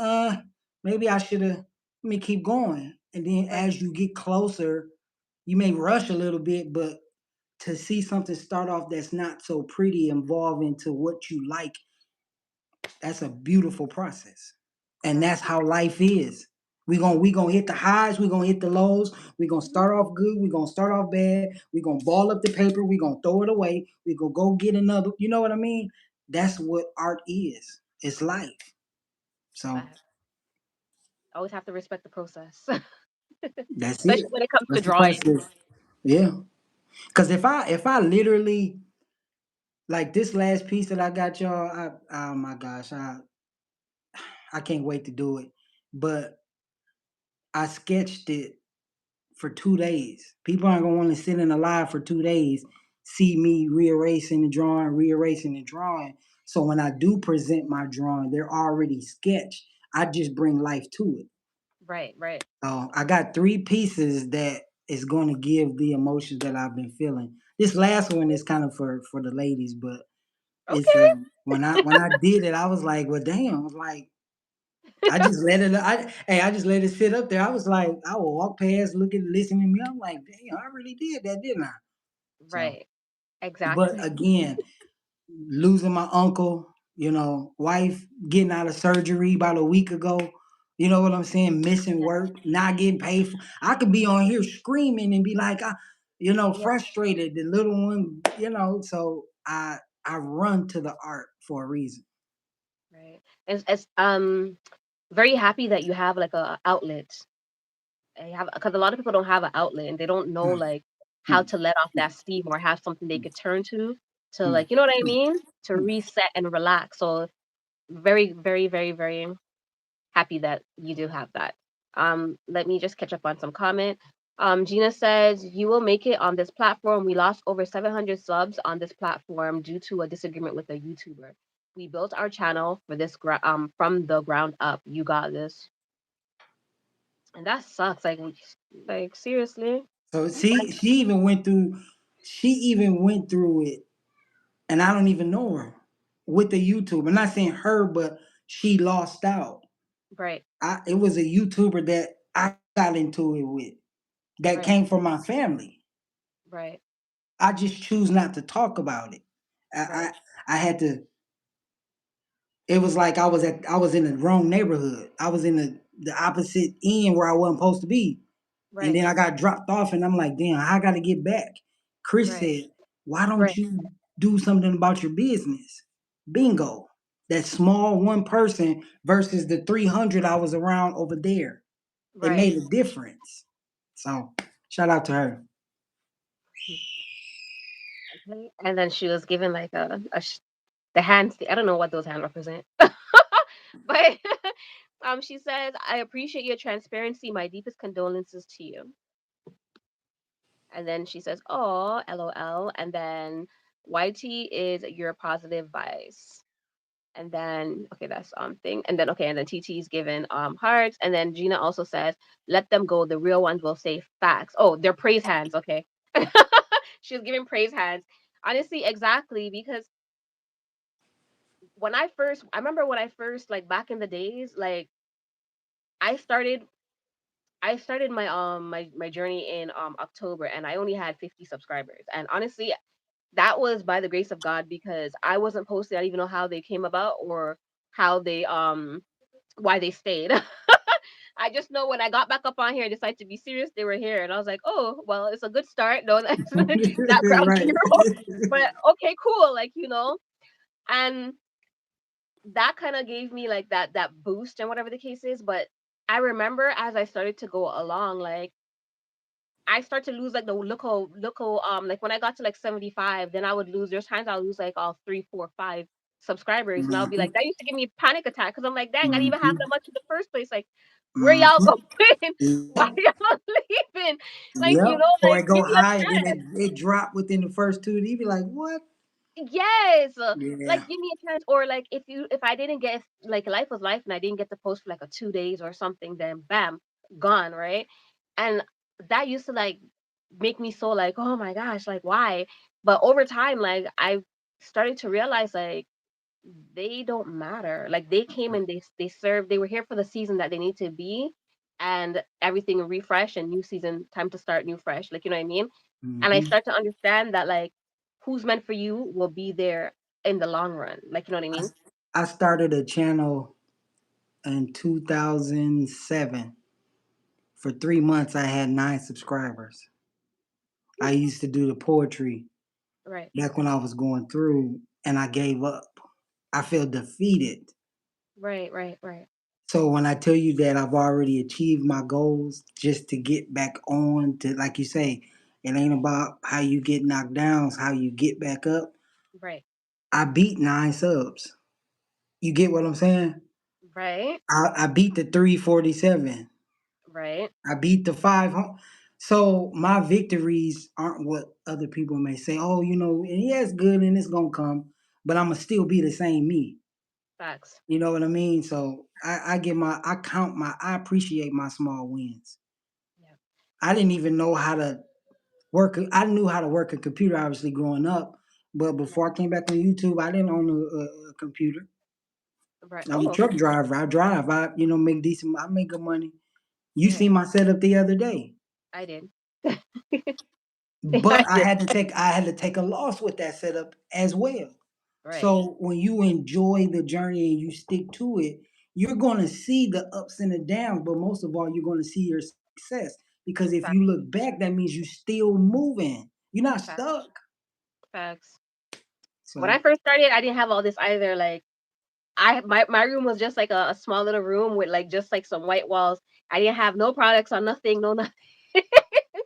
maybe I should have let me keep going. And then right, as you get closer, you may rush a little bit, but to see something start off that's not so pretty evolve into what you like, that's a beautiful process. And that's exactly. how life is. We gonna hit the highs, we gonna hit the lows, we gonna start off good, we gonna start off bad, we gonna ball up the paper, we gonna throw it away, we gonna go get another, you know what I mean? That's what art is. It's life. So Fact. Always have to respect the process, that's especially it. when it comes to That's the drawing. process. Yeah. Cause if I literally, like this last piece that I got y'all, oh my gosh, I can't wait to do it. But I sketched it for 2 days. People aren't gonna want to sit in a live for 2 days, see me rearranging and drawing. So when I do present my drawing, they're already sketched. I just bring life to it. Right, right. So I got three pieces that is going to give the emotions that I've been feeling. This last one is kind of for the ladies, but it's Okay. when I did it, I was like, well, damn, I was like, I just let it. I just let it sit up there. I was like, I will walk past, look at, listen to me. I'm like, damn, I really did that, didn't I? So, Right, but exactly. again, losing my uncle, wife getting out of surgery about a week ago. You know what I'm saying? Missing Yeah, work, not getting paid for. I could be on here screaming and be like, yeah, frustrated. The little one, So I run to the art for a reason. right. It's very happy that you have like a outlet. You have because a lot of people don't have an outlet and they don't know Mm, like how mm, to let off mm, that steam or have something they mm, could turn to mm, like you know what I mm, mean? To mm. reset and relax. So very happy that you do have that. Let me just catch up on some comment. Gina says you will make it on this platform. We lost over 700 subs on this platform due to a disagreement with a YouTuber. We built our channel for this from the ground up. You got this, and that sucks. Like seriously. So Like, she even went through it, and I don't even know her with the YouTube. I'm not saying her, but she lost out. Right. It was a YouTuber that I got into it with that Right. came from my family. Right. I just choose not to talk about it. I Right. I, I had to. It was like I was in the wrong neighborhood. I was in the opposite end where I wasn't supposed to be. And Right. then I got dropped off and I'm like, damn, I gotta get back. Chris Right. said, why don't Right. you do something about your business? Bingo. That small one person versus the 300 I was around over there. It Right. made a difference. So shout out to her. Okay. And then she was given like the hands. I don't know what those hands represent, but she says, "I appreciate your transparency. My deepest condolences to you." And then she says, "Oh, LOL." And then YT is your positive vibes. And then okay, that's thing. And then okay, and then TT's given hearts. And then Gina also says, "Let them go. The real ones will say facts." Oh, they're praise hands. Okay, she was giving praise hands. Honestly, exactly because I remember when I first like back in the days, like I started I started my journey in October and I only had 50 subscribers. And honestly, that was by the grace of God because I wasn't posting. I don't even know how they came about or how they why they stayed. I just know when I got back up on here and decided to be serious, they were here, and I was like, "Oh, well, it's a good start. No, that's not ground Right. zero, but okay, cool." Like and that kind of gave me like that boost and whatever the case is. But I remember as I started to go along, like I start to lose like the local like when I got to like 75, then I would lose. There's times I'll lose like all three, four, five subscribers, and I'll be like, Mhm, that used to give me a panic attack because I'm like, dang, I didn't even have that mhm, much in the first place. Like, where y'all mhm. going? Why Yep. y'all leaving? Like, Yep. Or like it give go me a high and then chance. it drop within the first two. You be like, what? Yes, Yeah. like give me a chance. Or like if I didn't get like life was life and I didn't get to post for like a 2 days or something, then bam, gone, right? And that used to like make me so like, oh my gosh, like why? But over time, like I started to realize like they don't matter. Like they came and they served. They were here for the season that they need to be, and everything refresh and new season, time to start new fresh. Like you know what I mean? And I Hmm. start to understand that like who's meant for you will be there in the long run. Like you know what I I, mean? I started a channel in 2007. For 3 months, I had 9 subscribers. Hmm. I used to do the poetry Right, back when I was going through, and I gave up. I felt defeated. right, right, right, So when I tell you that I've already achieved my goals, just to get back on to, like you say, it ain't about how you get knocked down, it's how you get back up. right, I beat 9 subs. You get what I'm saying? right, I beat the 347. right. I beat the 500. So my victories aren't what other people may say. Oh, and yeah, it's good and it's gonna come, but I'ma still be the same me. Facts. You know what I mean? So I appreciate my small wins. Yeah. I didn't even know how to work. I knew how to work a computer, obviously, growing up. But Right. before I came back on YouTube, I didn't own a computer. Right. I'm a Oh, truck okay. driver. I drive. Make decent. I make good money. You Right. see my setup the other day. I did. But I did. I had to take a loss with that setup as well. Right. So when you enjoy the journey and you stick to it, you're going to see the ups and the downs, but most of all, you're going to see your success. Because if you Facts. look back, that means you're still moving. You're not Facts. stuck. Facts. When I So first started, I didn't have all this either. Like my room was just like a small little room with like just like some white walls. I didn't have no products or nothing, no nothing.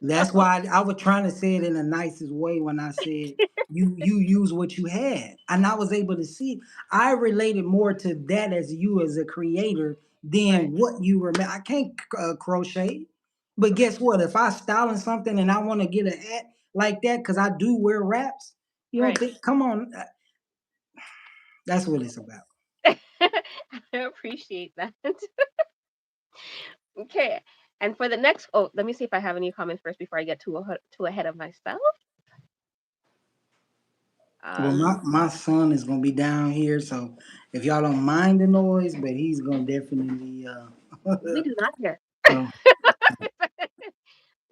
that's So why I was trying to say it in the nicest way when I said you use what you had, and I was able to see. I related more to that as you as a creator right, than what you remember. I can't crochet, but right, guess what? If I styling something and I want to get a hat like that because I do wear wraps, you don't right. think? Come on, that's what it's about. I appreciate that. Okay. And for the next, oh, let me see if I have any comments first before I get too ahead of myself. Well, Um, my son is gonna be down here, so if y'all don't mind the noise, but he's gonna definitely we do not care. uh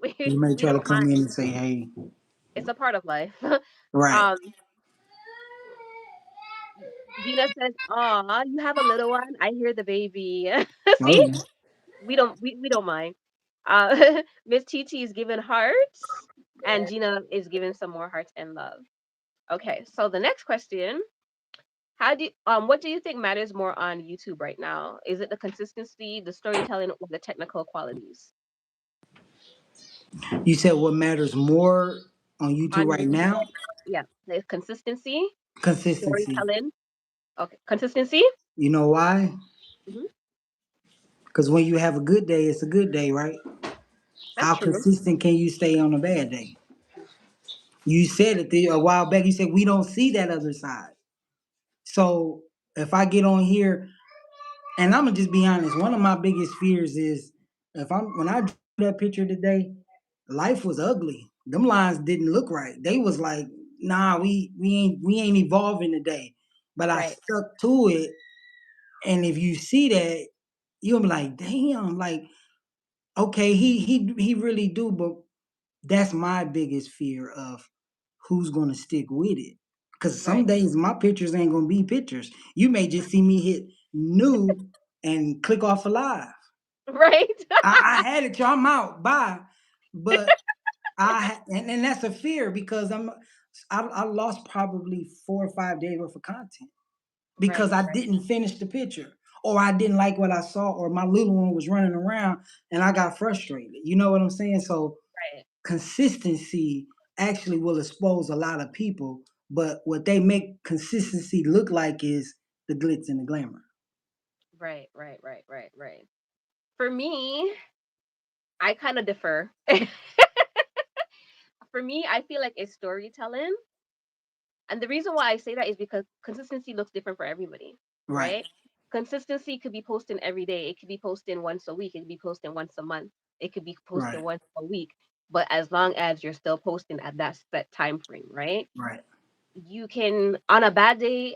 we he may we try to don't come in mind. and say, hey. It's a part of life. Right. um, Gina says, "Aw, you have a little one. I hear the baby." Oh See, yeah. we don't mind. Miss TT is giving hearts, and Gina is giving some more hearts and love. Okay, so the next question: how do you, what do you think matters more on YouTube right now? Is it the consistency, the storytelling, or the technical qualities You said what matters more on YouTube on right YouTube now? right now? Yeah, the consistency, Consistency. storytelling. Okay, consistency. You know why? Hmm. Because when you have a good day, it's a good day, right? That's How true. consistent can you stay on a bad day? You said it a while back. You said we don't see that other side. So if I get on here, and I'm gonna just be honest, one of my biggest fears is if I'm when I drew that picture today, life was ugly. Them lines didn't look right. They was like, nah, we ain't evolving today. But I Right, stuck to it, and if you see that, you'll be like, damn, like okay, he really do, but that's my biggest fear of who's gonna stick with it. Cause some right, days my pictures ain't gonna be pictures. You may just see me hit new and click off a live. right, I had it, y'all. I'm out. Bye. But and that's a fear because I lost probably 4 or 5 days worth of content because right, I didn't finish the picture or I didn't like what I saw or my little one was running around and I got frustrated. You know what I'm saying? So right, consistency actually will expose a lot of people, but what they make consistency look like is the glitz and the glamour. right, right, right, right, right. For me, I kind of differ. For me, I feel like it's storytelling. And the reason why I say that is because consistency looks different for everybody, Right, right? Consistency could be posting every day. It could be posting once a week. It could be posting once a month. It could be posting right, once a week. But as long as you're still posting at that set time frame, right? right, You can on a bad day,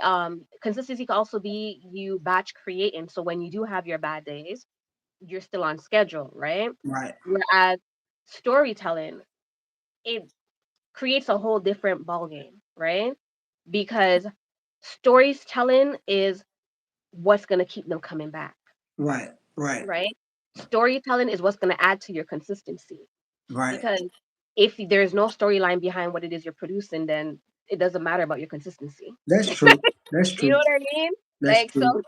consistency can also be you batch creating. So when you do have your bad days, you're still on schedule, right? right, Whereas storytelling, it creates a whole different ballgame, right? Because storytelling is what's going to keep them coming back, right, right, right? Storytelling is what's going to add to your consistency. right. Because if there's no storyline behind what it is you're producing, then it doesn't matter about your consistency. That's true. That's You know true. what I mean? That's Like, so true.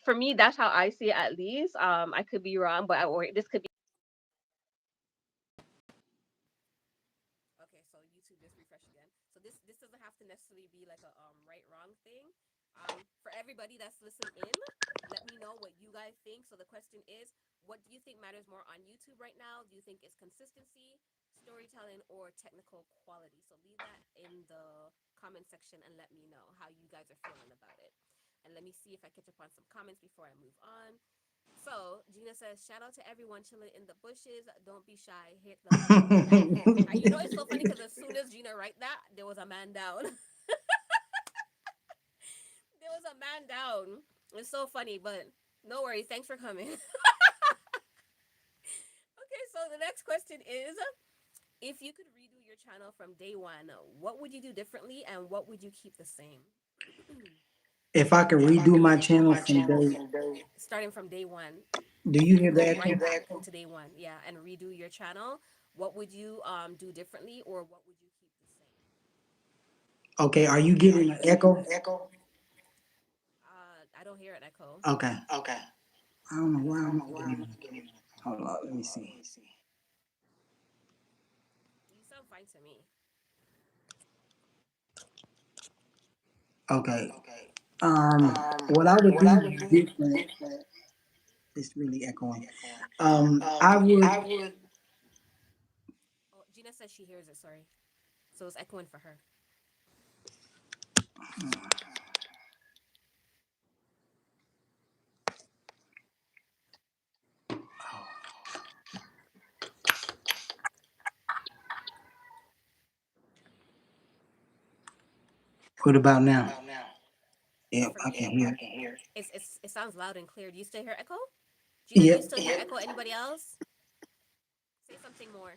for me, that's how I see it at least. I could be wrong, but or this could be. Okay, so YouTube just refresh again. So this doesn't have to necessarily be like a right wrong thing. For everybody that's listening in, let me know what you guys think. So the question is, what do you think matters more on YouTube right now? Do you think it's consistency, storytelling, or technical quality? So leave that in the comment section and let me know how you guys are feeling about it. And let me see if I catch up on some comments before I move on. So Gina says, shout out to everyone chilling in the bushes. Don't be shy. Hit the like button. You know, it's so funny because as soon as Gina write that, there was a man down. There was a man down. It's so funny, but no worries. Thanks for coming. Okay, so the next question is, if you could redo your channel from day one, what would you do differently and what would you keep the same? If I could If I redo could my redo channel my from channel day, from day, starting from day one, do if you you hear could go the right echo? back into day one, yeah, and redo your channel, what would you do differently or what would you keep the same? Okay, are you Okay, are getting you an getting an echo? echo? I don't hear an echo. Okay. Okay. I don't know I why I'm don't know not why getting I'm it. not getting an echo. Hold on, let me Hold on, see. let me see. You sound fine to me. Okay. Okay. What I would What I do would do different, different, it's really echoing. echoing. I would I would. Oh, Gina says she hears it. Sorry, so it's echoing for her. What about now? Yep, For I can me, hear. it sounds loud and clear. Do you still hear echo? Gina, do you Yep. still hear echo? Anybody else? Say something more.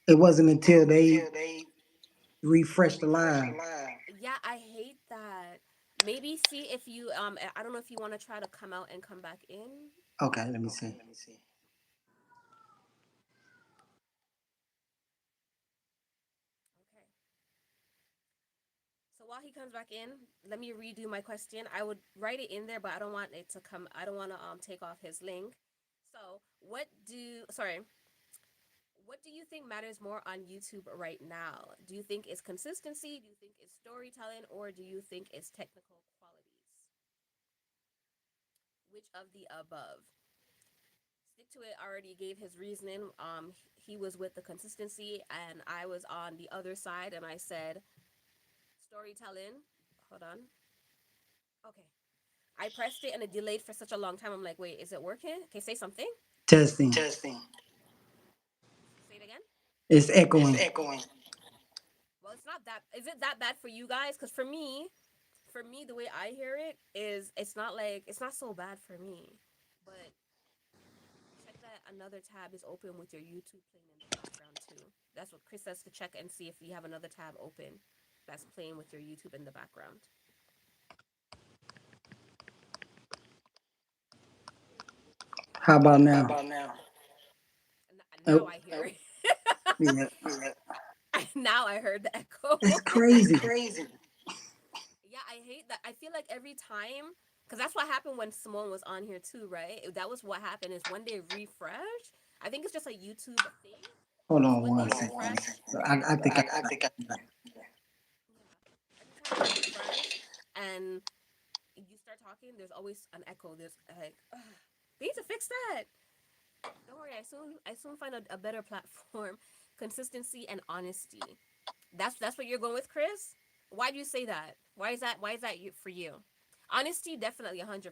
It wasn't until they refreshed the line. Yeah, I hate that. Maybe see if you I don't know if you want to try to come out and come back in. Okay, let me see. Okay. So while he comes back in, let me redo my question. I would write it in there, but I don't want it to come. I don't want to take off his link. So what do you think matters more on YouTube right now? Do you think it's consistency? Do you think it's storytelling, or do you think it's technical qualities? Which of the above? Stick to it already gave his reasoning. He was with the consistency, and I was on the other side, and I said storytelling. Hold on. Okay. I pressed it and it delayed for such a long time. I'm like, wait, is it working? Okay, say something. Testing. Say it again. It's echoing. Well, it's not that. Is it that bad for you guys? Because for me, the way I hear it is, it's not so bad for me. But check that another tab is open with your YouTube playing in the background too. That's what Chris says to check and see if you have another tab open that's playing with your YouTube in the background. How about now? Now Oh, I hear it. yeah. Now I heard the echo. It's crazy. Yeah, I hate that. I feel like every time, because that's what happened when Simone was on here too, right? That was what happened is when they refresh, I think it's just a YouTube thing, Hold is on when they one second. refresh. I think I. Yeah. Every time they refresh and you start talking, there's always an echo. There's like, ugh, they need to fix that. Don't worry, I soon find a better platform. Consistency and honesty. That's what you're going with, Chris. Why do you say that? Why is that for you? Honesty, definitely 100%, 100%.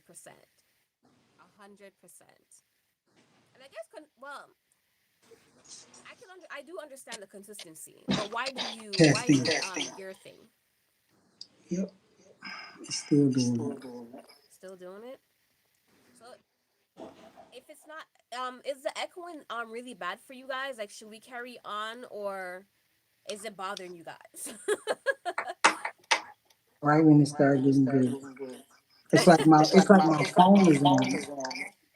And I guess I do understand the consistency, but why is Testing. it your thing? Yep, it's still doing it. Still doing it. So if it's not is the echoing really bad for you guys? Like, should we carry on, or is it bothering you guys? Right when it started getting good, it's like my phone is on. Yeah.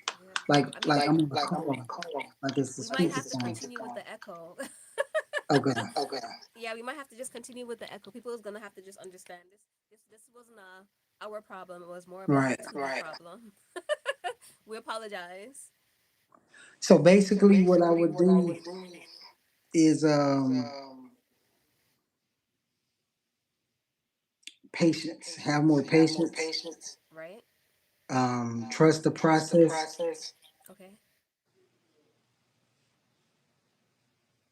I mean, Like I'm on a call. Like it's the we might speaker have to phone. continue with the echo. Okay. Yeah, we might have to just continue with the echo. People is gonna have to just understand this wasn't our problem. It was more of a Right. YouTube problem. We apologize. So basically, what I would do is patience. Have more patience. Right? Trust the process, Okay.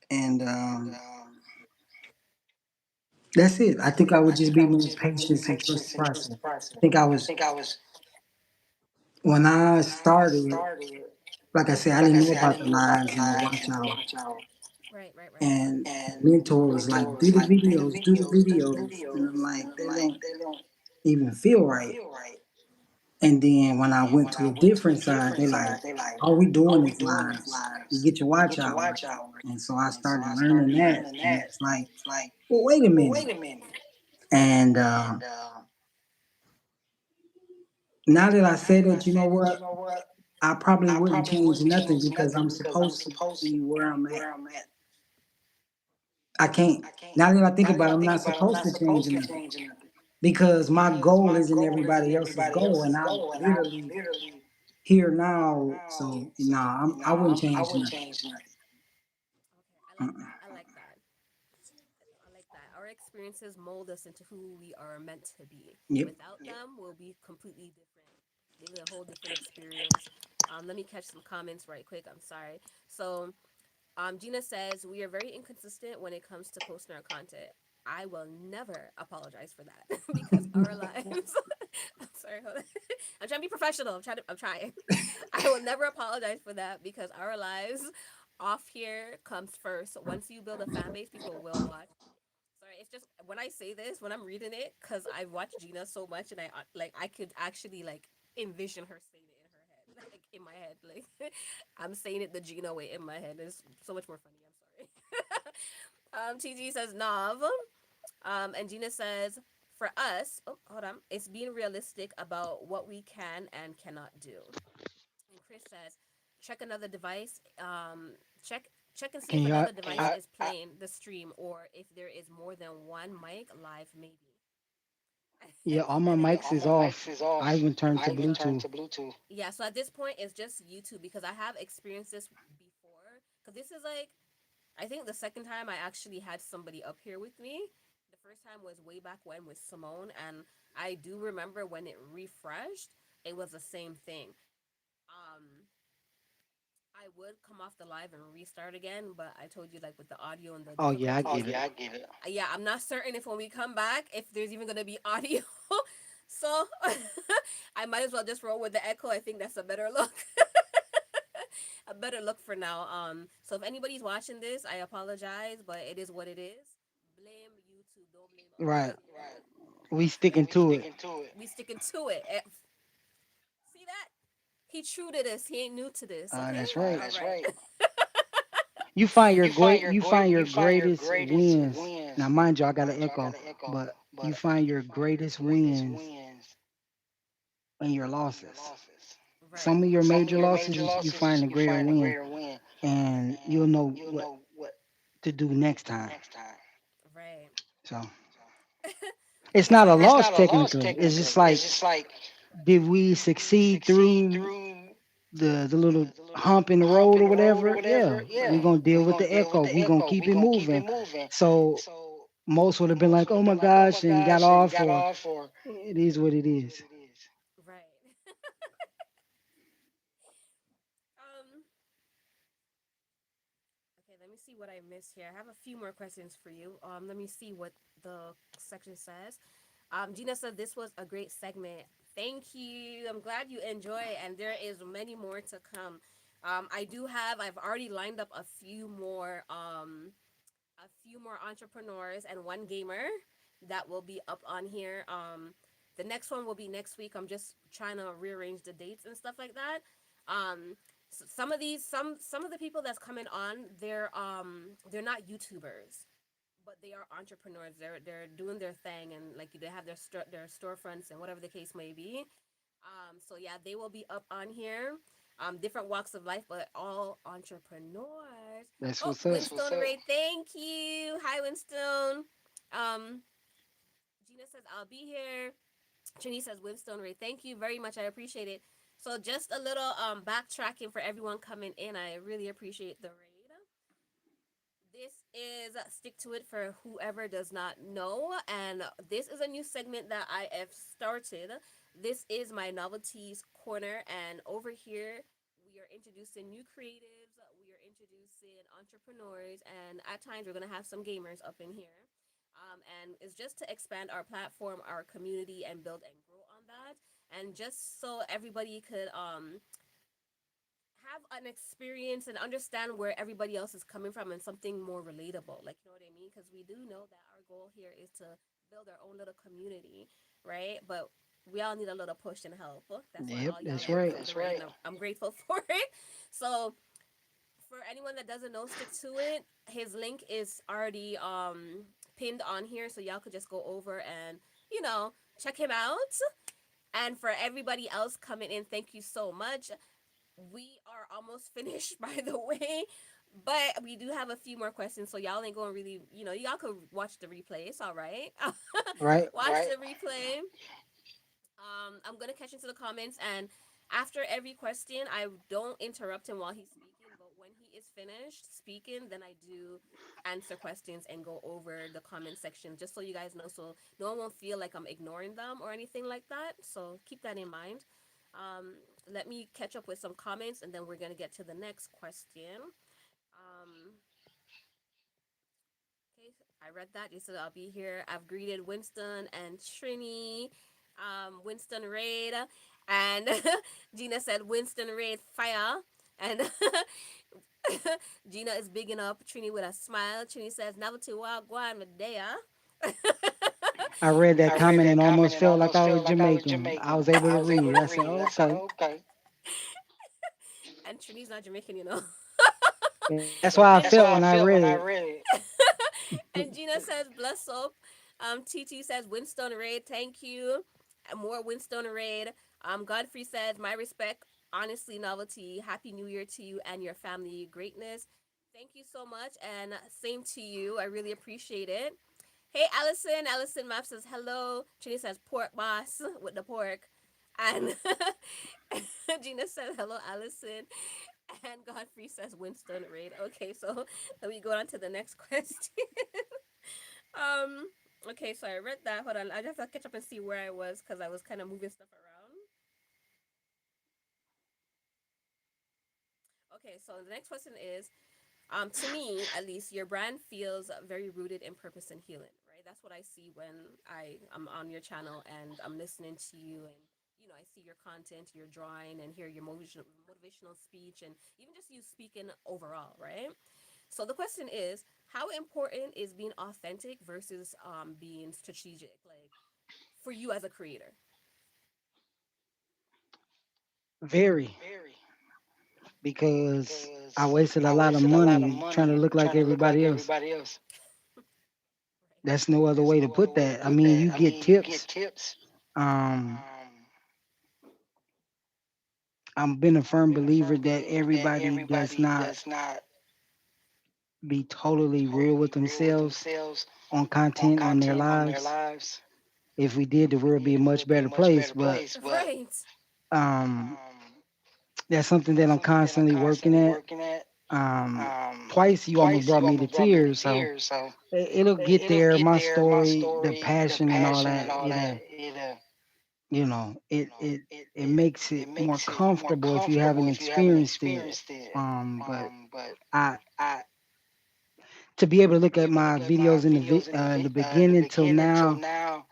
and that's it. I think I would just be more patient and trust the process. I think I was when I started. Like I said, I didn't know about the lives and the watch out. Right, right, right. And mentor was like, do the videos. And I'm like, they don't even feel right. And then when I went to a different side, they like, all we doing is lives. You get your watch hours. And so I started learning that. And it's like, well, wait a minute. And now that I said it, you know what? I probably wouldn't change nothing because I'm supposed to be where I'm at. I can't. Now that I think about it, I'm not supposed to change nothing because my goal isn't everybody else's goal, and I'm literally here now. So nah, I wouldn't change nothing. Okay, I like that. I like that. I like that. Our experiences mold us into who we are meant to be. Yep. Without them, we'll be completely different, living a whole different experience. Let me catch some comments right quick. I'm sorry. So, Gina says we are very inconsistent when it comes to posting our content. I will never apologize for that because our lives. I'm sorry. Hold on. I'm trying to be professional. I'm trying. I will never apologize for that because our lives off here comes first. Once you build a fan base, people will watch. Sorry, it's just when I say this, when I'm reading it, because I've watched Gina so much, and I could actually like envision her saying it in her head, like in my head, like I'm saying it the Gina way in my head. It's so much more funny. I'm sorry. TG says Nav, and Gina says for us, oh hold on, it's being realistic about what we can and cannot do. And Chris says, check another device. Check check and see Can if you? another device is playing the stream or if there is more than one mic live, maybe. Yeah, all my And then mics is off. I even turned to Bluetooth. yeah, so at this point it's just YouTube because I have experienced this before. Because this is like I think the second time I actually had somebody up here with me. The first time was way back when with Simone, and I do remember when it refreshed, it was the same thing. Um, I would come off the live and restart again, but I told you like with the audio and the Oh yeah, I difficulties. get it. Yeah, I'm not certain if when we come back if there's even gonna be audio. So I might as well just roll with the echo. I think that's a better look. A better look for now. So if anybody's watching this, I apologize, but it is what it is. Blame YouTube, don't blame us. Right. Yeah. We sticking to it. We sticking to it. See that? He true to this. He ain't new to this. Okay. That's right. All right. You find your greatest wins. Now, mind you, I got an echo, but you find your greatest wins in your losses. Right. Some of your major losses, you find a greater win, and you'll know what to do next time. Right. So it's Okay. not So a I have. loss technically. It's just like, did we succeed through the little hump in the road or whatever? Yeah, we're Right. gonna deal with the echo. We're gonna keep it moving. So most would have been like, "Oh my gosh," and got off, or it is what it is. Right. um. Okay. Let me see what I missed here. I have a few more questions for you. Let me see what the section says. Gina said this was a great segment. Thank you. I'm glad you enjoy it, and there is many more to come. I've already lined up a few more entrepreneurs and one gamer that will be up on here. The next one will be next week. I'm just trying to rearrange the dates and stuff like that. Some of some of the people that's coming on, they're not YouTubers, but they are entrepreneurs. They're doing their thing, and like they have their storefronts and whatever the case may be. So yeah, they will be up on here. Different walks of life, but all entrepreneurs. That's Oh, what's up. Winstone Ray, thank you. Hi, Winstone. Um, Gina says I'll be here. Trini says Winstone Ray, thank you very much. I appreciate it. So just a little backtracking for everyone coming in. I really appreciate the raid. This is Stick to It for whoever does not know. And this is a new segment that I have started. This is my novelties corner. And over here, we are introducing new creatives, we are introducing entrepreneurs, and at times we're going to have some gamers up in here. And it's just to expand our platform, our community, and build and grow on that. And just so everybody could have an experience and understand where everybody else is coming from and something more relatable. Like, you know what I mean? Because we do know that our goal here is to build our own little community, right? But we all need a little push and help. That's why Yep, all y'all that's are here right. for the raid, and I'm grateful for it. So, for anyone that doesn't know, Stick to It, his link is already pinned on here, so y'all could just go over and, you know, check him out. And for everybody else coming in, thank you so much. We are almost finished, by the way, but we do have a few more questions, so y'all ain't going to really, y'all could watch the replay. It's all right. Right. Watch the replay. I'm gonna catch into the comments, and after every question, I don't interrupt him while he's speaking. But when he is finished speaking, then I do answer questions and go over the comment section, just so you guys know, so no one won't feel like I'm ignoring them or anything like that. So keep that in mind. Let me catch up with some comments, and then we're gonna get to the next question. Um, Okay, I read that. You said I'll be here. I've greeted Winston and Trini, Winston Raid, and Gina said Winston Raid fire. And Gina is bigging up Trini with a smile. Trini says, Novelty Wagwan Medea. I read that I read comment that and comment almost and felt like almost I was felt like I was Jamaican. I Jamaican. was able I to was able read. to I said, read. oh, I said, okay. okay. And Trini's not Jamaican, you know. Yeah, that's why I That's And felt how I when I felt when read I it. read it. and Gina says bless soap. TT says Winston Raid, thank you. And more Winston Raid. Godfrey says my respect, honestly, novelty. Happy New Year to you and your family. Greatness. Thank you so much, and same to you. I really appreciate it. Hey, Allison. Allison Map says hello. Trini says pork boss with the pork. And Gina says hello, Allison. And Godfrey says Winston Raid. Okay, so let me go on to the next question. um, okay, so I read that. Hold on, I just have to catch up and see where I was because I was kind of moving stuff around. Okay, so the next question is, to me at least, your brand feels very rooted in purpose and healing, right? That's what I see when I'm on your channel and I'm listening to you, and I see your content, your drawing, and hear your motivational speech, and even just you speaking overall, right? So the question is, how important is being authentic versus being strategic, like for you as a creator? Very, Very. because I Because wasted a I lot of wasted a lot of money trying to money look like trying to look like everybody else. everybody else. Right. That's no other That's way to no other put way to that. I put mean, that. you I get mean, you get tips. tips. Um, Um, I've been a I've firm been a believer firm that believer that everybody does everybody not does not be totally real with totally real with themselves themselves on on content on their content on their lives. lives. If we did, the If we world would be did, a the much world be a better much place. better But place. But Right. um, um, that's something that that's I'm something that I'm constantly working constantly at. working at. Um, Um, Twice you almost Twice brought you me to almost brought me to tears, so tears. So it'll get it'll there. get My there. My story, the story, the passion and all passion and that. all that. You know, You know, it makes it it more makes it more comfortable if you haven't comfortable if you haven't experienced it. experienced it. But But I I to be able to to look be at able to my look at my videos in videos the in the beginning till beginning till now, now,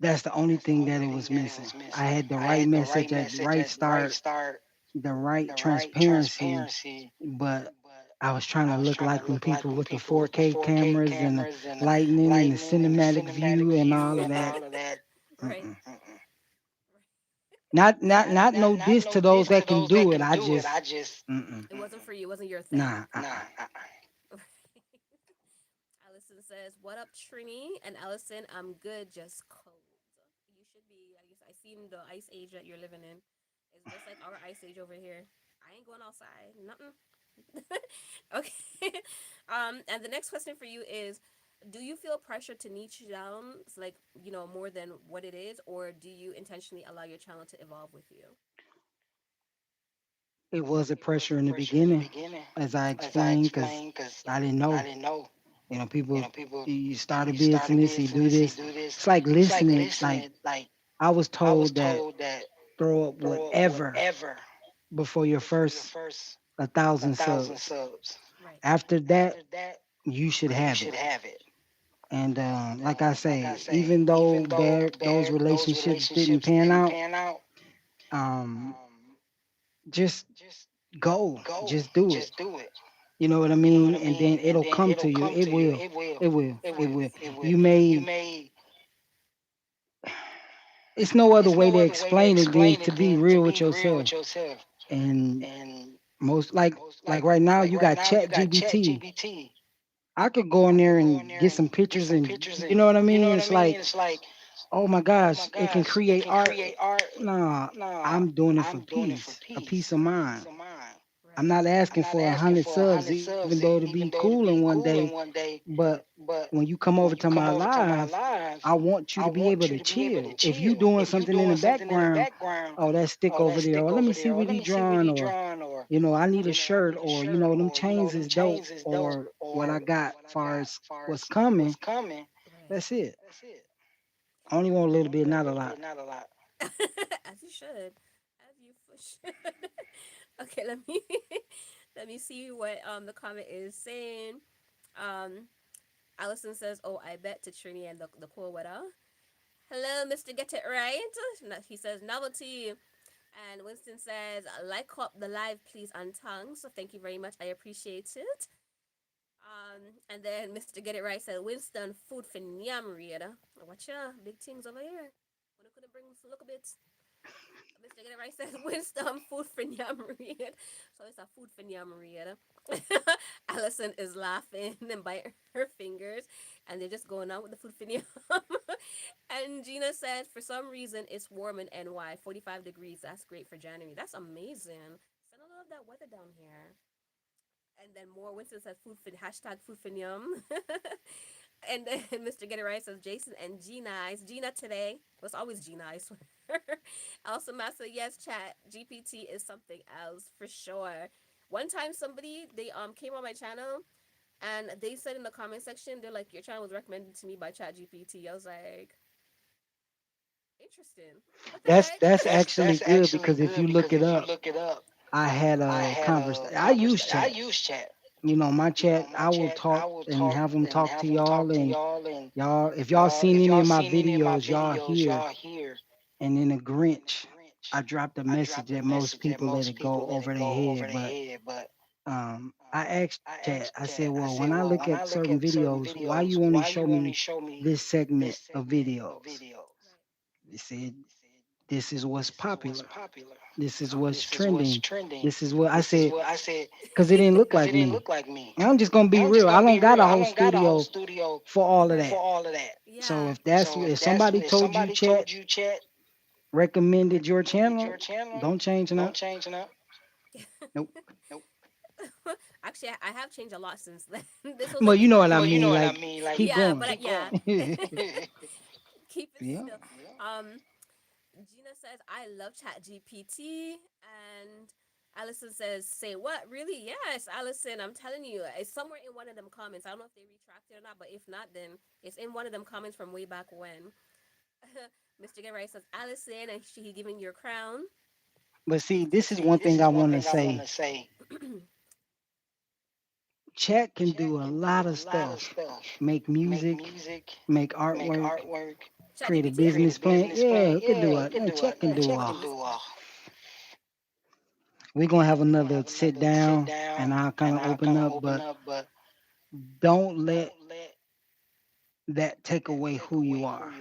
that's the only that's the thing only that it thing was that it missing. was I missing. had the I right had the right message at the message right at the right start, start, the right the right transparency, transparency, but but I was trying to I was look trying to like them look like people them with the people with the 4K 4K cameras and the cameras and the lightning and the lightning and the cinematic cinematic view and all view of and that. all of that. Right. Mm-mm. Mm-mm. Not no Not diss no to those diss to that can those that do it. can I do it. just I just mm-mm. It wasn't for you. It wasn't your thing. Nah. nah. Allison says, "What up, Trini?" And Allison, "I'm good, just cold." You should be. I seen the ice age that you're living in. It's just like our ice age over here. I ain't going outside. Nothing. Okay. And the next question for you is, do you feel pressure to niche down, like more than what it is, or do you intentionally allow your channel to evolve with you? It was a It was a pressure in the pressure in the beginning, beginning, as I as I explained, because explained, because I didn't I know. didn't know. People, People, you start a you start a business, you do business, you this. do this. It's like It's like listening. Like listening. Like I was I was told that told that throw up throw up whatever whatever before your before your first first a a thousand thousand subs. subs. Right. After that, After that, you should you have should it. have it. And And like I like I say, say, even though even though those those relationships didn't relationships pan didn't out, pan out, um, um, just just go, go, just do it. just do it. You know what I You know what mean? I And then mean? And it'll then come to it'll you. come It to you. will. It will. It will. It It will. will. It will. You You may. may. It's no other It's way to no other way to explain it than explain to it be than to real with be real yourself. with yourself. And And most most like right now, like you right got now, you Chat got Chat GBT. GBT. I could go in I there could go in and there get and some get pictures, some and pictures, you know and what I you know mean. what I It's mean. like, It's like, oh my oh my gosh, it can gosh, it create can art. create art. Nah, Nah, I'm doing it for I'm doing it for peace, a peace, peace of peace mind. of mind. I'm Right. not I'm asking not for a asking hundred for a subs, hundred even subs, though to be even though to cool in be one cool in day. one day. But But when you come over when you to come my over to my live, live, I want you I to be able want you to to be able to chill. If you chill. doing If you something in the doing something in the background, background, oh, that stick oh, over let's there, stick or let me over see there, or what let he me see what drawing, he or drawing, or I need a I shirt, need a or shirt, them or chains them is dope, chains is dope, or what I or got what I far got as far what's as what's coming. coming. Right. That's it. That's it. I only want a little Only bit, want a not a little lot. bit, not a lot. As you should. As you should. Okay, let me let me see what the comment is saying. Um, Allison says, "Oh, I bet to Trini and the cool weather." Hello, Mister Get It Right. He says novelty, and Winston says, "Like up the live, please, on tongue." So thank you very much. I appreciate it. And then Mr. Get It Right said, Winston, food for nyam read. Watch ya, big things over here. When I couldn't bring look a bit. Mr. Get It Right says, Winston, food for nyam read. So it's a food for nyam read. Allison is laughing and biting her fingers, and they're just going on with the food for nyam. And Gina said, for some reason, it's warm in NY, 45 degrees. That's great for January. That's amazing. Send a lot of that weather down here. And then more Winston says food for hashtag food for yum. And then Mr. Get It Right says Jason and Gina. It's Gina today. Well, it's always Gina, I swear. Also, Master, yes, chat. GPT is something else for sure. One time somebody they came on my channel and they said in the comment section, they're like, your channel was recommended to me by Chat GPT. I was like, interesting. What the That's heck? actually good because if you look it up, I had a conversation. I use chat. My chat, I will talk and have them talk to y'all, and y'all, if y'all seen any of my videos, y'all hear, and in a Grinch, I dropped a message that most people let it go over their head, but I asked chat, I said, well, when I look at certain videos, why you only show me this segment of videos? They said, this is what's popular. This is what's trending. This is what I said, because it didn't look like me. And I'm just gonna be real. I don't got a whole studio for all of that. Right. So Yeah. if somebody told you chat recommended your channel, don't change it up. Nope. Actually, I have changed a lot since then. This was Well, like you the know what I first. mean. Like, keep Yeah, going. yeah. Keep it Yeah. still. Um, Gina says I love Chat GPT, and Allison says, "Say what? Really? Yes, Allison. I'm telling you, it's somewhere in one of them comments. I don't know if they retracted or not, but if not, then it's in one of them comments from way back when." Mr. Gay says, "Allison, and she giving your crown." But see, this is one thing I want to say. Chat can do a lot of stuff. Make music, make artwork, Chat create a GPT. business plan. Yeah, it could do it. Chat can do all. Business plan. We're gonna have another sit down and I'll kind of open up, but don't let that take away who you are.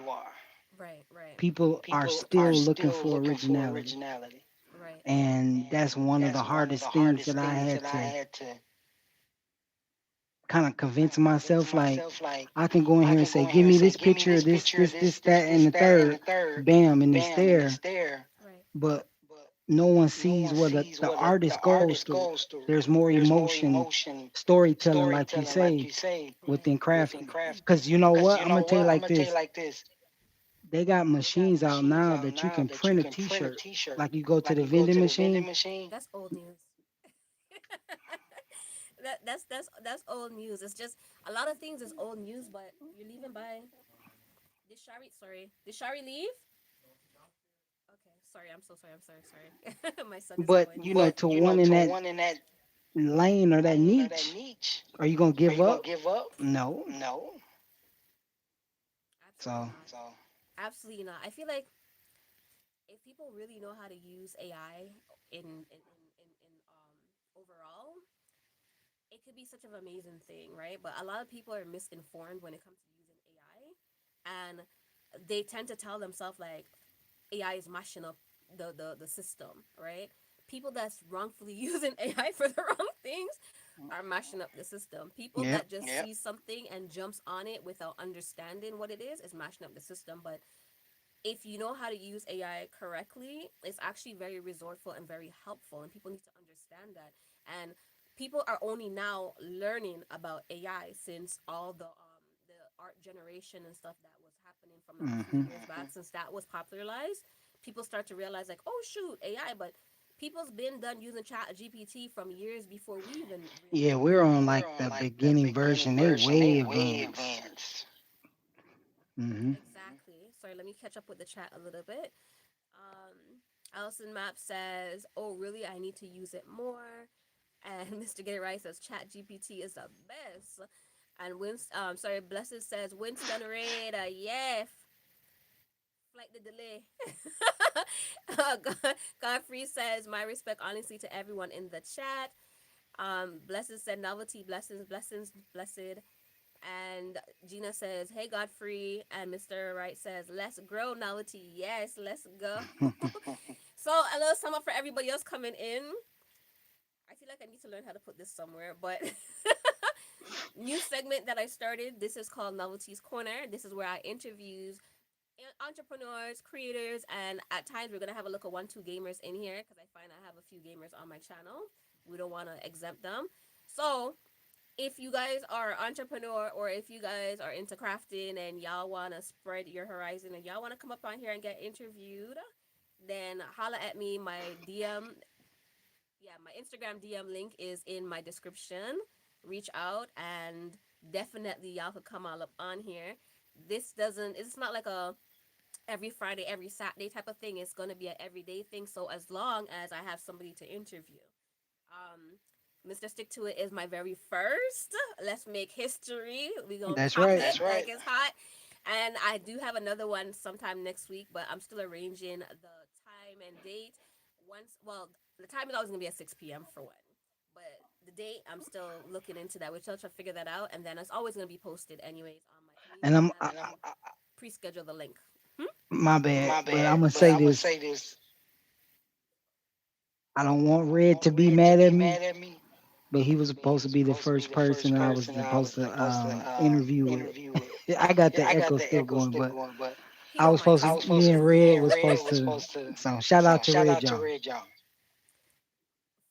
Right, right, People are still looking for originality. right. And that's one of the hardest things that I had to kind of convince myself. Like, I can go in here and say, give me this picture, this, that, and the third. Bam, and it's there. Right. But no one sees what the artist goes through. There's more emotion, storytelling, like you say, Right. within crafting. Because you know what? I'm going to tell you like this. They got machines out now that you can print a t-shirt. Like, you go to the vending machine, That's old news. That's old news. It's just a lot of things is old news, but you're leaving by. Did Shari? Sorry, did Shari leave? Okay, sorry. I'm so sorry. I'm sorry. Sorry. My son is but going. to one in that lane or that niche, are you going to give up? No. Absolutely So, not. Absolutely not. I feel like if people really know how to use AI in overall, it could be such an amazing thing, right? But a lot of people are misinformed when it comes to using AI, and they tend to tell themselves like AI is mashing up the system, right? People that's wrongfully using AI for the wrong things are mashing up the system. People yeah. that just see something and jumps on it without understanding what it is mashing up the system. But if you know how to use AI correctly, it's actually very resourceful and very helpful, and people need to understand that. And people are only now learning about AI since all the art generation and stuff that was happening from like a few Hmm. years back, since that was popularized. People start to realize like, oh shoot, AI, but people's been done using Chat GPT from years before we even Yeah, realized. we're on like the beginning version. They way advanced. Hmm. Exactly. Sorry, let me catch up with the chat a little bit. Allison Map says, "Oh, really? I need to use it more." And Mr. Get It Right says, "Chat GPT is the best." And Blessed says, "Winston Raid, yeah, flight the delay." Godfrey says, "My respect, honestly, to everyone in the chat." Blessed said novelty, blessings, blessings, blessed. And Gina says, "Hey Godfrey," and Mr. Wright says, "Let's grow novelty." Yes, let's go. So a little sum up for everybody else coming in. I feel like I need to learn how to put this somewhere, but new segment that I started. This is called Novelty's Corner. This is where I interviews entrepreneurs, creators, and at times we're gonna have a look at 1-2 gamers in here because I find I have a few gamers on my channel. We don't want to exempt them. So if you guys are an entrepreneur or if you guys are into crafting and y'all want to spread your horizon and y'all want to come up on here and get interviewed, then holla at me. My DM, yeah, my Instagram DM link is in my description. Reach out and definitely y'all could come all up on here. This doesn't, it's not like a every Friday, every Saturday type of thing. It's going to be an everyday thing. So as long as I have somebody to interview. Um, Mr. Stick to It is my very first. Let's make history. We gonna That's pop it. right. That's right. Like it's hot. And I do have another one sometime next week, but I'm still arranging the time and date. Once, well, the time is always gonna be at 6 p.m. for one, but the date I'm still looking into that. We're still trying to figure that out, and then it's always gonna be posted anyways on my And community I'm tab, and I'm pre-schedule the link. Hmm? my bad, My but I'm bad, gonna but say I'm gonna this. say this. I don't want I don't Red want to be Red to mad be at mad me, at me, but he was but he supposed to was be the supposed to be first the first person that I was person that I was supposed to supposed to interview with. interview with. I got Yeah, the I got echo the still echo going, still but going, but he I don't was mind supposed I to. was supposed Me to. and Me Red and was Red supposed was to. supposed to. So shout So out to shout Red out to John. Red John.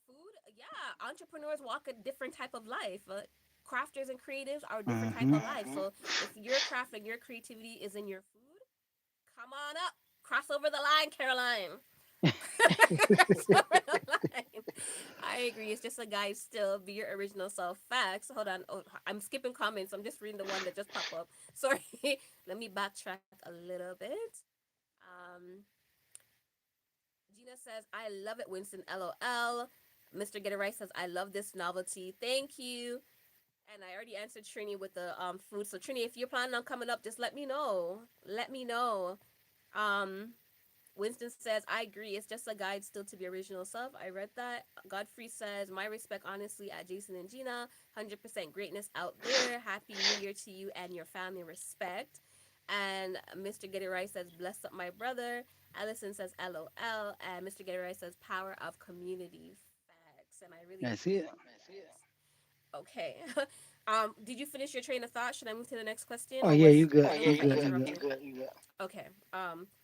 Food, yeah, entrepreneurs walk a different type of life. Crafters and creatives are a different type Hmm. of life. So if your craft and your creativity is in your food, come on up, cross over the line, Caroline. Cross over the line. I agree. It's just a guide still. Be your original self. Facts. Hold on. Oh, I'm skipping comments. I'm just reading the one that just popped up. Sorry. Let me backtrack a little bit. Um, Gina says, I love it, Winston. LOL. Mr. Get It Right says, I love this novelty. Thank you. And I already answered Trini with the food. So Trini, if you're planning on coming up, just let me know. Let me know. Um, Winston says, I agree. It's just a guide still to be original self. I read that. Godfrey says, my respect, honestly, at Jason and Gina. 100% greatness out there. Happy New Year to you and your family. Respect. And Mr. Get It Right says, bless up my brother. Allison says, LOL. And Mr. Get It Right says, power of community. Facts. And I really That's it. appreciate that. Okay. Did you finish your train of thought? Should I move to the next question? Oh Or yeah, was you I good. don't know You if I good. You interrupted. good. You good. You good. Okay.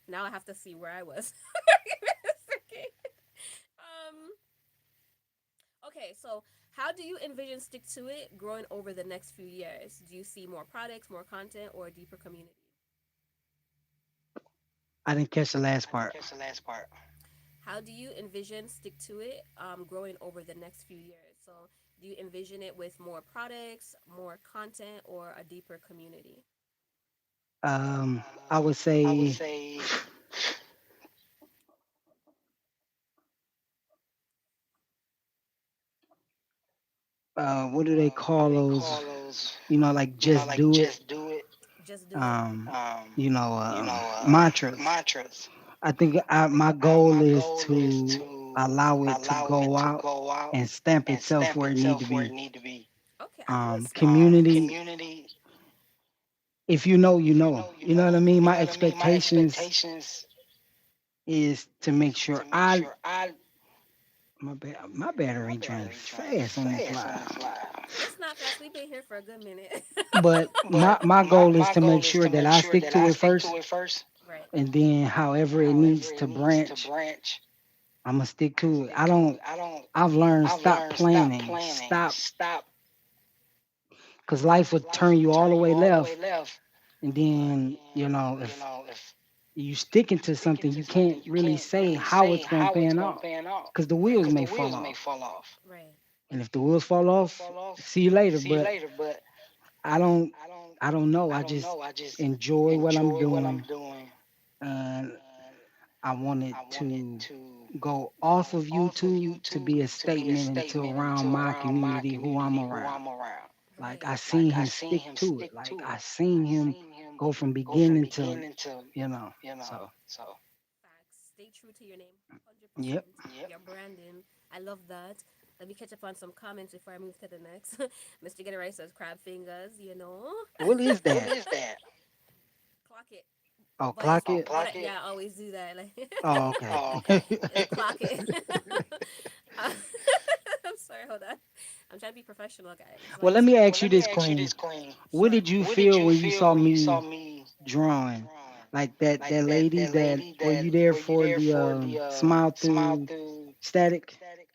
Now I have to see where I was. Okay. Um. Okay. So, how do you envision Stick to It growing over the next few years? Do you see more products, more content, or a deeper community? I didn't catch the last I didn't part. catch the last part. How do you envision Stick to It growing over the next few years? So, do you envision it with more products, more content, or a deeper community? I would I would say, say, what do they what do call they those? call those? Like You know, just like do it. just do it. Just do it. Um, Um, mantras. mantras. I think my My goal is goal is to to allow it to allow it go to out go out and stamp and itself stamp where it need to itself where it be. need to be. Okay, I can respect that. Community, Community, if you know, you if you know. know, you You know what I know. mean? You My know what I mean? My expectations expectations is to make is sure to make sure I my battery my drained battery drained fast on this fast on live. this live. It's not fast. We've been here for a good minute. But But my goal is my to make goal is sure to that make I sure stick that to I it stick first, to it first. Right. and then And then however it however needs it to needs to branch, branch, I'm gonna stick I'm gonna to it. stick to it. I've learned I've stop learned stop planning, planning, stop, stop, because life would because life turn will you all the turn you way all the way left, left. and And then then, if if you sticking you to sticking something, to you something, can't you really can't say really how say it's gonna how it's pan gonna out, pan out. because the Right. wheels Because may the fall wheels may off, fall off. Right. and if the wheels fall The wheels off, fall off. see you later. See you But later. But I don't I don't I don't know. I I don't just know. I just enjoy what I'm enjoy what I'm doing, doing, and and I want it I want it to to go off go of off of YouTube to YouTube be a to be a statement into statement around into my around my community who I'm community who around. I'm around. Like Right. I seen Like I him seen stick him to it. stick Like to I it. seen I him seen him go from go from beginning to, beginning to, you know. so. So Facts. Stay true to your name. yep. 100%. Yep. Your branding. I love that. Let me catch up on some comments before I move to the next. Mr. Get It Right says crab fingers, you know. What is What that? is that? Clock it. Oh, But it's clock it. yeah, I always do that. Like Oh, okay. oh, okay. It's clock it. Uh, I'm sorry, hold on. I'm trying to be professional, guys. Well, One let me second. Well, ask you let me this, ask you Queen. this, Queen. What Sure. did you What did feel you when you feel saw when you saw me me drawing? drawing? Like that Like lady that that lady were that you there were you for there the for the smile smile through through static? static?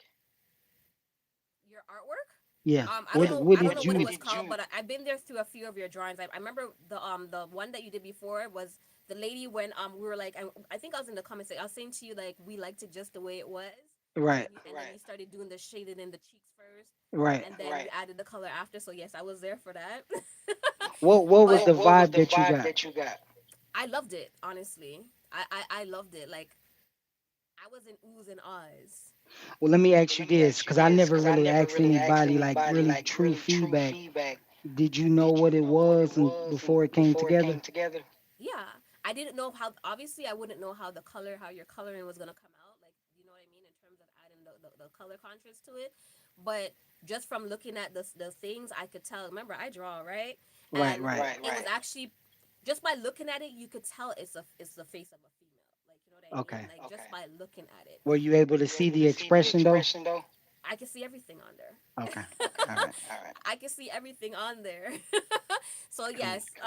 Your artwork? Yeah. I don't What know. what I don't know did what it you was called, but I've been there through a few of your drawings. I remember the one that you did before was the lady when we were like I think I was in the comments. I was saying to you like we liked it just the way it was, right, and then you started doing the shaded in the cheeks first, right. and then you added the color after. So yes, I was there for that. What was But the what was vibe the that you vibe got? that you got? I loved it honestly. I loved it. Like I was in oohs and ahs. Well, let me Well, ask you let me this, ask you because I this, never because I really never asked really asked anybody like anybody really like true really true feedback. feedback. Did you know Did you what it know what it was and was and before it came before it together? came together? Yeah, I didn't know how. Obviously, I wouldn't know how the color, how your coloring was gonna come out. Like, you know what I mean, in terms of adding the color contrast to it. But just from looking at the things, I could tell. Remember, I draw right, Right, and right. it was actually just by looking at it, you could tell it's the face of a female. Like, you know what I mean? Okay. Like just by looking at it. Were you able Were to you see able the to see the expression though? expression though? I can see everything on there. Okay. Okay. All right. All right. I can see everything on there. So Cool. yes,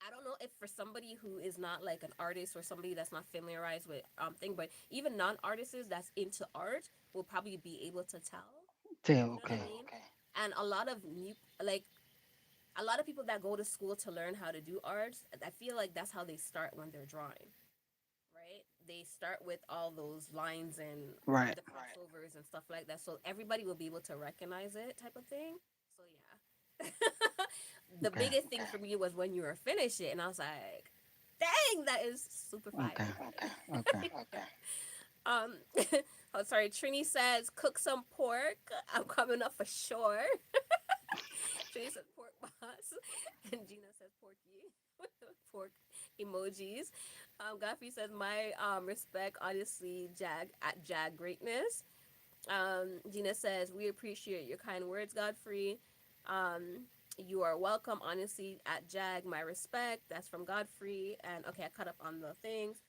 I don't know if for somebody who is not like an artist or somebody that's not familiarized with thing, but even non-artists that's into art will probably be able to tell. Tell. You know what I Okay. mean? Okay. And a lot of new like a lot of people that go to school to learn how to do art, I feel like that's how they start when they're drawing, right? They start with all those lines and Right. the crossovers and stuff like that, so everybody will be able to recognize it, type of thing. So yeah, the Okay. biggest thing for me was when you were finished it, and I was like, "Dang, that is super Okay. fire!" Okay. Okay. Okay. Um, oh sorry. Trini says, "Cook some pork. I'm coming up for sure." Trini says, "Pork boss," and Gina says, "Porky." With the pork emojis. Godfrey says, "My respect, honestly, Jag at Jag greatness." Gina says, "We appreciate your kind words, Godfrey. You are welcome, honestly, at Jag. My respect." That's from Godfrey. And okay, I caught up on the things.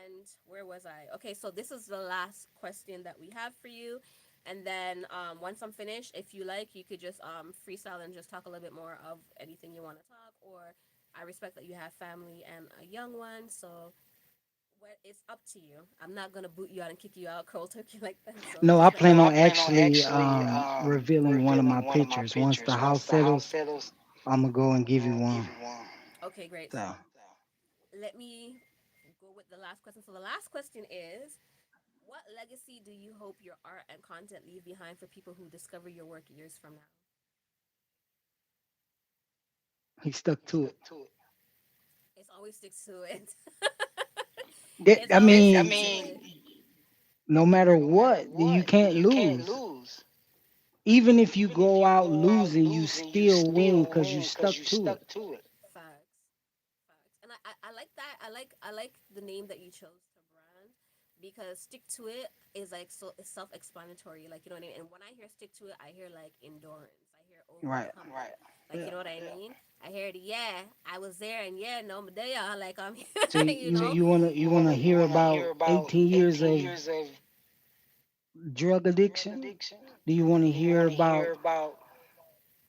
And where was I? Okay, so this is the last question that we have for you. And then once I'm finished, if you like, you could just freestyle and just talk a little bit more of anything you want to talk. Or I respect that you have family and a young one, so what it's up to you. I'm not gonna boot you out and kick you out cold turkey like that. So No, I no, plan I on plan on actually actually revealing one of my revealing one of my pictures. Once pictures. the Once house the house settles, settles, I'm gonna go I'm and gonna give go you and give one. you one. Okay, great. So So let me go with the last question. So the last question is, what legacy do you hope your art and content leave behind for people who discover your work years from now? he stuck He to stuck it. to it. It's always sticks to it. That, It's I always mean, sticks to it. no matter No matter what, you what, can't you can't lose. lose. Even if you Even if go you out go out losing, you losing, you still win still because you win because stuck you to stuck it. to it. Facts. Facts. And I like that. I like the name that you chose to brand because stick to it is like so it's self explanatory. Like you know what I mean? And when I hear stick to it, I hear like endurance. I hear Right. overcoming. Right. Like Yeah. you know what I mean? I hear the yeah, I was there and yeah, no Medea, like I'm So you know. you wanna You hear wanna about hear about 18 years 18 of years of drug drug addiction? addiction? Do you want to Do you hear want to about, hear about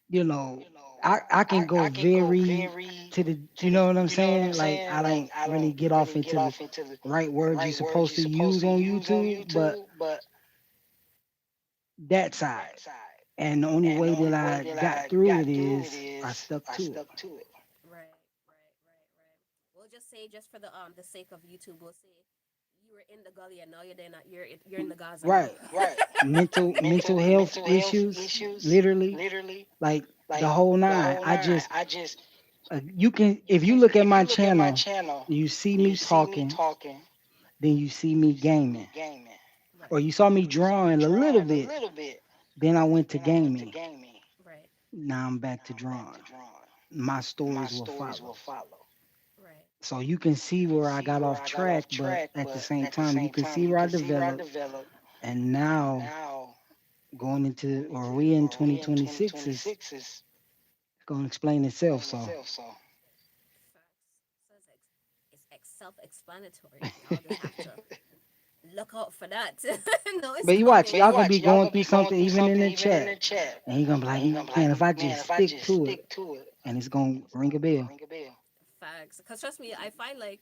you know, you know, I can go I can go very very to the, to you the, know what I'm you know what I'm saying? Like saying? I Like don't I really don't get off really get into the off into the right words you're right words supposed you're to supposed use to on use on YouTube, but YouTube, but that side. that side. And the only And the way that only way I that got I through it got through it is I is stuck I to it. stuck to it. Right, right. We'll just say, just for the sake of YouTube, we'll say you were in the gully and now you're there. Not you're in the Gaza now. Right. Right. Mental health Mental health issues, issues, literally, literally, like the like whole the nine. whole I nine. just I just you can, you if you can look at if my you look at my channel, channel, you see you me see me talking, talking, then you see then me you see me gaming, gaming. or Right. you saw me Or you saw me drawing a little drawing a bit. little bit, Then I went to then I went to gaming. gaming. Right. Now I'm back to Now I'm back to drawing. drawing. My My stories will stories will follow. follow. Right. So you can So you see can where I see got where off I got track, off but track, at the but same at the time, you same can time, see you where I can see where I developed. developed. And And now now going into, or we in 2026 is going to explain itself. So, Facts. So it's self-explanatory. Y'all just have to look out for that. No, it's but you watch, coming. y'all gonna be going through something even in the chat, and you're gonna be like, man, if I just stick to it, and it's gonna ring a bell. Facts. Because trust me, I find like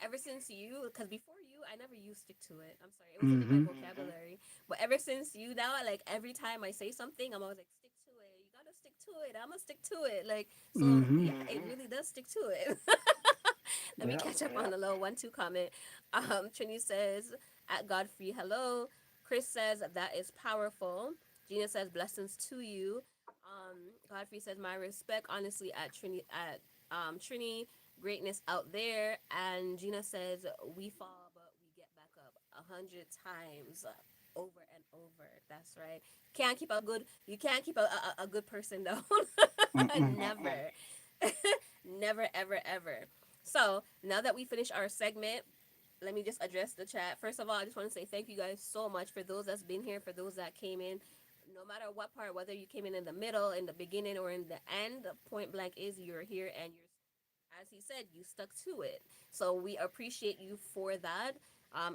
ever since you, because before you, I never used stick to it. I'm sorry, it wasn't in my Mm-hmm. vocabulary. But ever since you now, like every time I say something, I'm always like, stick to it. You gotta stick to it. I'm gonna stick to it. Like, so Mm-hmm. yeah, it really does stick to it. Let me Yeah. catch up on a little 1-2 comment. Trini says, at Godfrey, hello. Chris says, that is powerful. Gina says, blessings to you. Godfrey says, my respect, honestly, Trini, greatness out there. And Gina says, we fall, but we get back up 100 times over and over. That's right. You can't keep a good person down. Mm-mm. Never. Never, ever, ever. So now that we finish our segment, let me just address the chat. First of all, I just want to say thank you guys so much for those that's been here, for those that came in. No matter what part, whether you came in the middle, in the beginning, or in the end, point blank is you're here and you're, as he said, you stuck to it. So we appreciate you for that.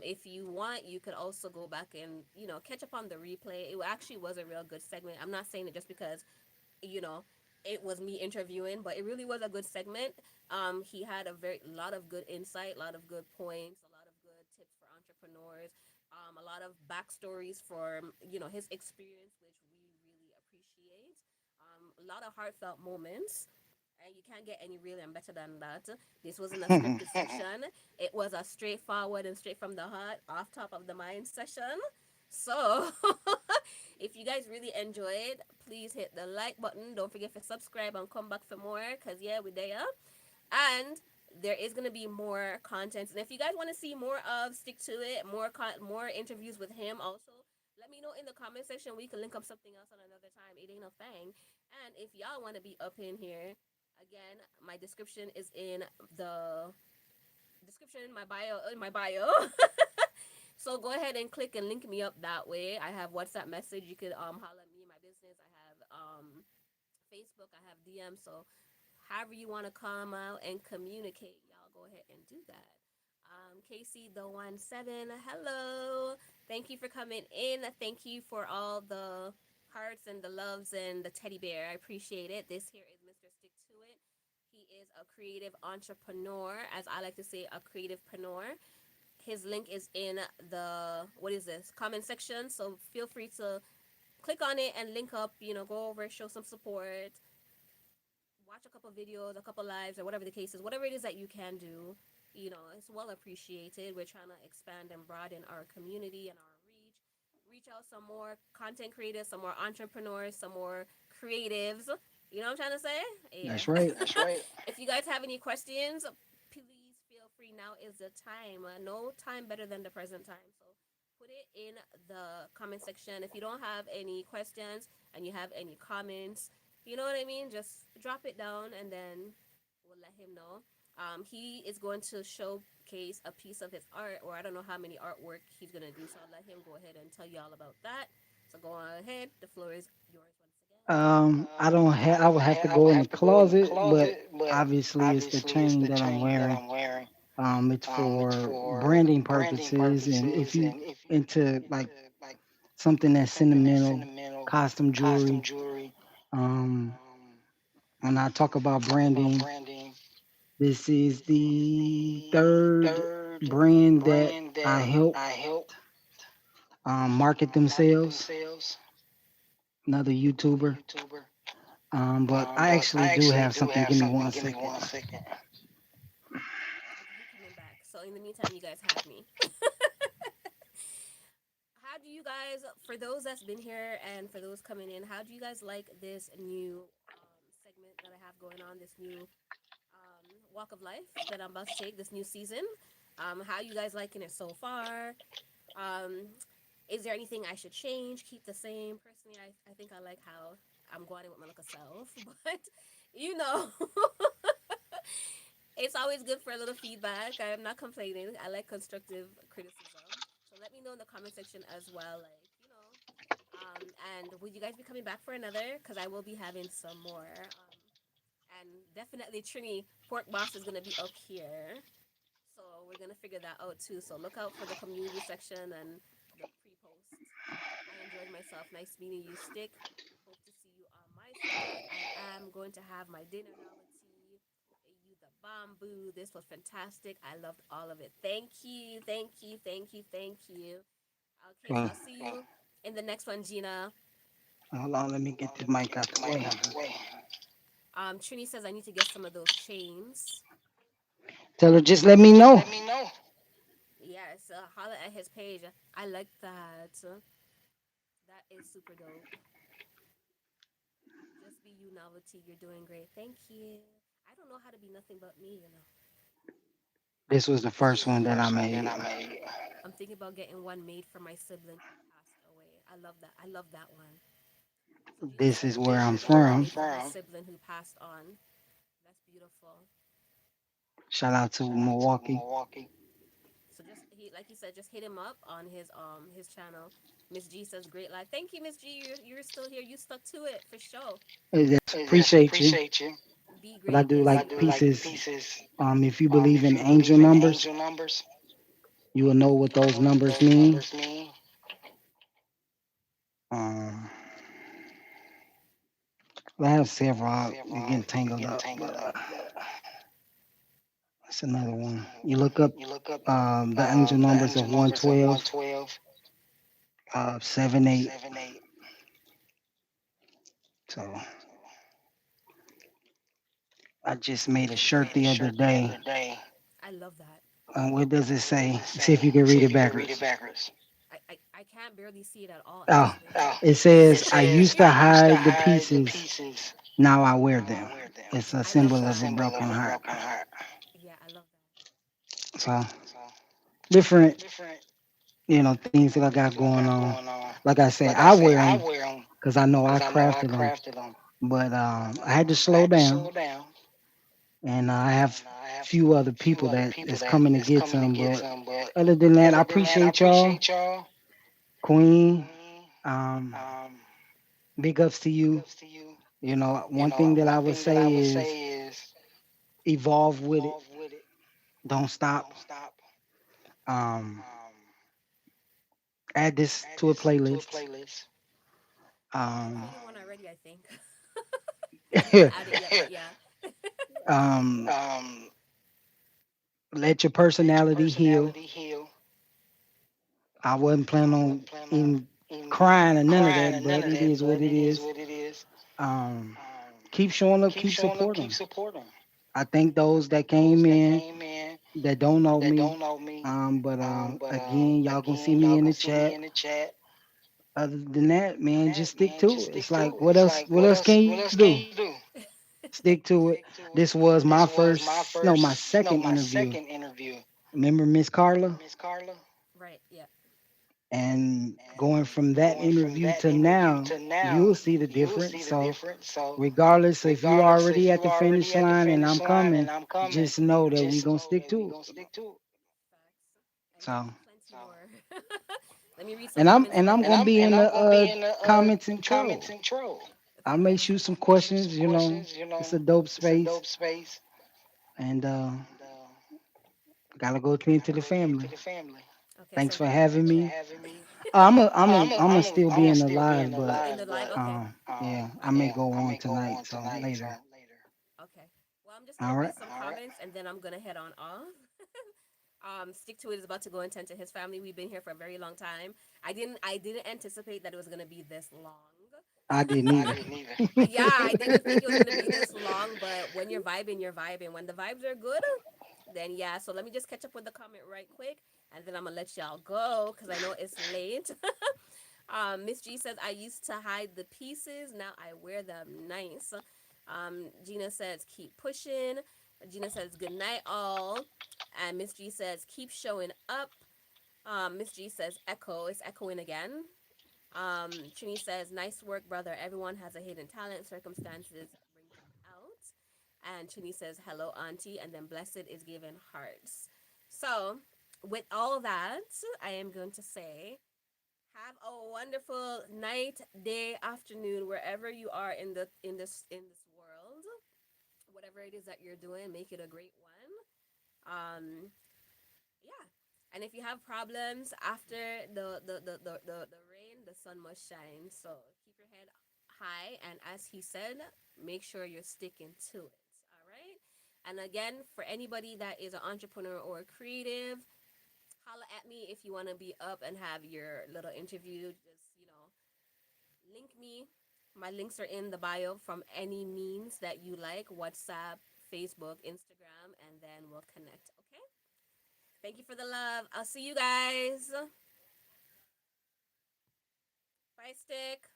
If you want, you could also go back and catch up on the replay. It actually was a real good segment. I'm not saying it just because you know it was me interviewing, but it really was a good segment. He had a very lot of good insight, a lot of good points, a lot of good tips for entrepreneurs, a lot of backstories for his experience, which we really appreciate. A lot of heartfelt moments, and you can't get any realer and better than that. This wasn't a scripted session. It was a straightforward and straight from the heart, off top of the mind session. So, if you guys really enjoyed, please hit the like button. Don't forget to subscribe and come back for more. Cause yeah, we're there. And there is gonna be more content. And if you guys want to see more of Stick to It, more interviews with him, also let me know in the comment section. We can link up something else on another time. It ain't a thing. And if y'all want to be up in here, again, my description is in the description in my bio. In my bio. So go ahead and click and link me up that way. I have WhatsApp message. You could holler at me, my business. I have Facebook. I have DM. So however you want to come out and communicate, y'all go ahead and do that. Casey the 1-7, hello. Thank you for coming in. Thank you for all the hearts and the loves and the teddy bear. I appreciate it. This here is Mr. Stick to It. He is a creative entrepreneur, as I like to say, a creativepreneur. His link is in the what is this comment section. So feel free to click on it and link up. Go over, show some support, watch a couple videos, a couple lives, or whatever the case is. Whatever it is that you can do, it's well appreciated. We're trying to expand and broaden our community and our reach out some more content creators, some more entrepreneurs, some more creatives. You know what I'm trying to say? Yeah. That's right. If you guys have any questions, please feel free. Now is the time. No time better than the present time. So put it in the comment section. If you don't have any questions and you have any comments, you know what I mean? Just drop it down and then we'll let him know. He is going to showcase a piece of his art, or I don't know how many artwork he's going to do. So I'll let him go ahead and tell you all about that. So go on ahead. The floor is yours once again. I don't have. I would have to go in the closet, but obviously it's the chain that I'm wearing. It's for branding purposes, and if you into like something that's sentimental, costume jewelry. Um, when I talk about branding, this is the third brand that I help market themselves. Another YouTuber. But I actually do have something. Give me 1 second. Okay, he coming back. So in the meantime, you guys have me. How do you guys, for those that's been here and for those coming in, how do you guys like this new segment that I have going on, this new walk of life that I'm about to take, this new season? How you guys liking it so far? Um, is there anything I should change, keep the same? Personally, I think I like how I'm going with my look of self, but you know, it's always good for a little feedback. I am not complaining. I like constructive criticism. So let me know in the comment section as well, like, And would you guys be coming back for another? Because I will be having some more. And definitely Trini Pork Boss is gonna be up here. So we're gonna figure that out too. So look out for the community section and the pre-post. I enjoyed myself. Nice meeting you, Stick. Hope to see you on my side. I am going to have my dinner novelty. You the bamboo. This was fantastic. I loved all of it. Thank you, thank you, thank you, thank you. Okay, so Well, I'll see you in the next one, Gina. hold on, let me get the mic out the way. Trini says I need to get some of those chains. Tell her just let me know. Yes, holla at his page. I like that. That is super dope. Just be you, novelty. You're doing great. Thank you. I don't know how to be nothing but me. This was the This first was the one that I first one that made. I made. I'm thinking about getting one made for my sibling who passed away. I love that. I love that one. So Gina This said is I'm where gonna I'm get one from. made for her sibling who passed on. That's beautiful. Shout out to Shout out to Milwaukee. Milwaukee. So just he like you said, just hit him up on his channel. Miss G says great live. Thank you, Miss G. You're still here. You stuck to it for sure. I just Yes, appreciate you. appreciate you. Be But I great. do Yes, like you. But I do like pieces. pieces. If you believe If in you angel believe in numbers, angel numbers, you will know what you will those know what numbers those mean. numbers mean. Um, I have I several. have You're several. getting You're tangled getting up, tangled but up, but that's another that's one. another You one. look up You look up the angel the numbers angel of numbers of 112, 112, 7, 8. 7, 8. So So I just I made a just shirt made a the other shirt the day. other day. I love that. What does it What does say? it See if say? you can See read if it you can read it backwards. backwards. I can't barely see it at all, Oh, actually. it It says, I says, used to I used to hide the hide the pieces. pieces. Now I wear Now I them. wear them. It's a I love symbol that. of a Symbol of broken a heart. broken heart. Yeah, I love So that. So different, different, things that I got things that I going got on. going on. Like I said, Like I I say, wear I them wear them because I know I because I know I crafted them. crafted them. But But I had to I slow had to down, slow down, and I have and I have few other few people other that people is that coming to is get coming to some. get But some. But other than that, I other than that, I appreciate y'all, appreciate y'all. Queen. Queen, Um, um, big ups to big you. ups to you. One thing that I One would thing that I say would is say is evolve with it. evolve with it. Don't stop. Don't stop. Um, Um, add this add to a this to a playlist. playlist. I Um, created one already, I think. I didn't add it yet, but yeah. um, um, let your let your personality heal. personality heal. I wasn't planning I on wasn't planning on even even crying or none of crying or that, none but of it that, is what but it it is is. what it is. Um, Um, keep showing up, keep keep showing up, keep supporting. supporting. I thank I those that think came those that in came in that don't know that me. don't know me. But But again, y'all gonna see again, me y'all in gonna the see me chat. in the chat. Other than that, Than man, just that, stick man, to just it. It's stick like to it. It's like what else can what you else do? can you do? Stick to it. Stick to it. This was my This was my first, no, my first, no, second my interview. second interview. Remember Miss Carla? Miss Carla? Right, yeah. And going And from that going from interview that to interview now, to now, you'll see the you will difference. see the So difference. So, regardless if you regardless already if at you the already finish at the line and finish I'm line and coming, I'm coming, just know that we just gonna know stick that we to it. gonna stick to it. Facts. And there'll So be plenty more. Let me read some comments and real I'm quick. gonna be in I'm the gonna be in the comments and comments troll. and troll. I may Facts. shoot some I may shoot some questions. questions. It's a dope It's a space, dope space, and and gotta go into gotta the go into family. the family. Okay, Thanks so for having thanks for me. having me. I'm gonna still I'm be gonna in the still be in live, the but live, in the live. But Okay. yeah, I may Yeah, go I on may go tonight. on So tonight. So later. later. Okay. Well, I'm just All gonna right. read some comments and then I'm gonna head on off. Stick to it is about to go and tend to his family. We've been here for a very long time. I didn't anticipate that it was gonna be this long. I didn't I either. didn't either. Yeah, I didn't think it was gonna be this long. But when you're vibing, you're vibing. When the vibes are good, then yeah. So let me just catch up with the comment right quick, and then I'm gonna let y'all go because I know it's late. Miss G says I used to hide the pieces. Now I wear them nice. Gina says keep pushing. Gina says good night all. And Miss G says keep showing up. Miss G says echo. It's echoing again. Trini says nice work, brother. Everyone has a hidden talent. Circumstances bring them out. And Trini says hello, auntie. And then blessed is given hearts. So with all that, I am going to say Have a wonderful night, day, afternoon, wherever you are in this world. Whatever it is that you're doing, make it a great one. Yeah. And if you have problems after the rain, the sun must shine. So keep your head high. And as he said, make sure you're sticking to it. All right. And again, for anybody that is an entrepreneur or a creative, holla at me if you want to be up and have your little interview. Just, link me. My links are in the bio from any means that you like, WhatsApp, Facebook, Instagram, and then we'll connect. Okay. Thank you for the love. I'll see you guys. Bye, Stick.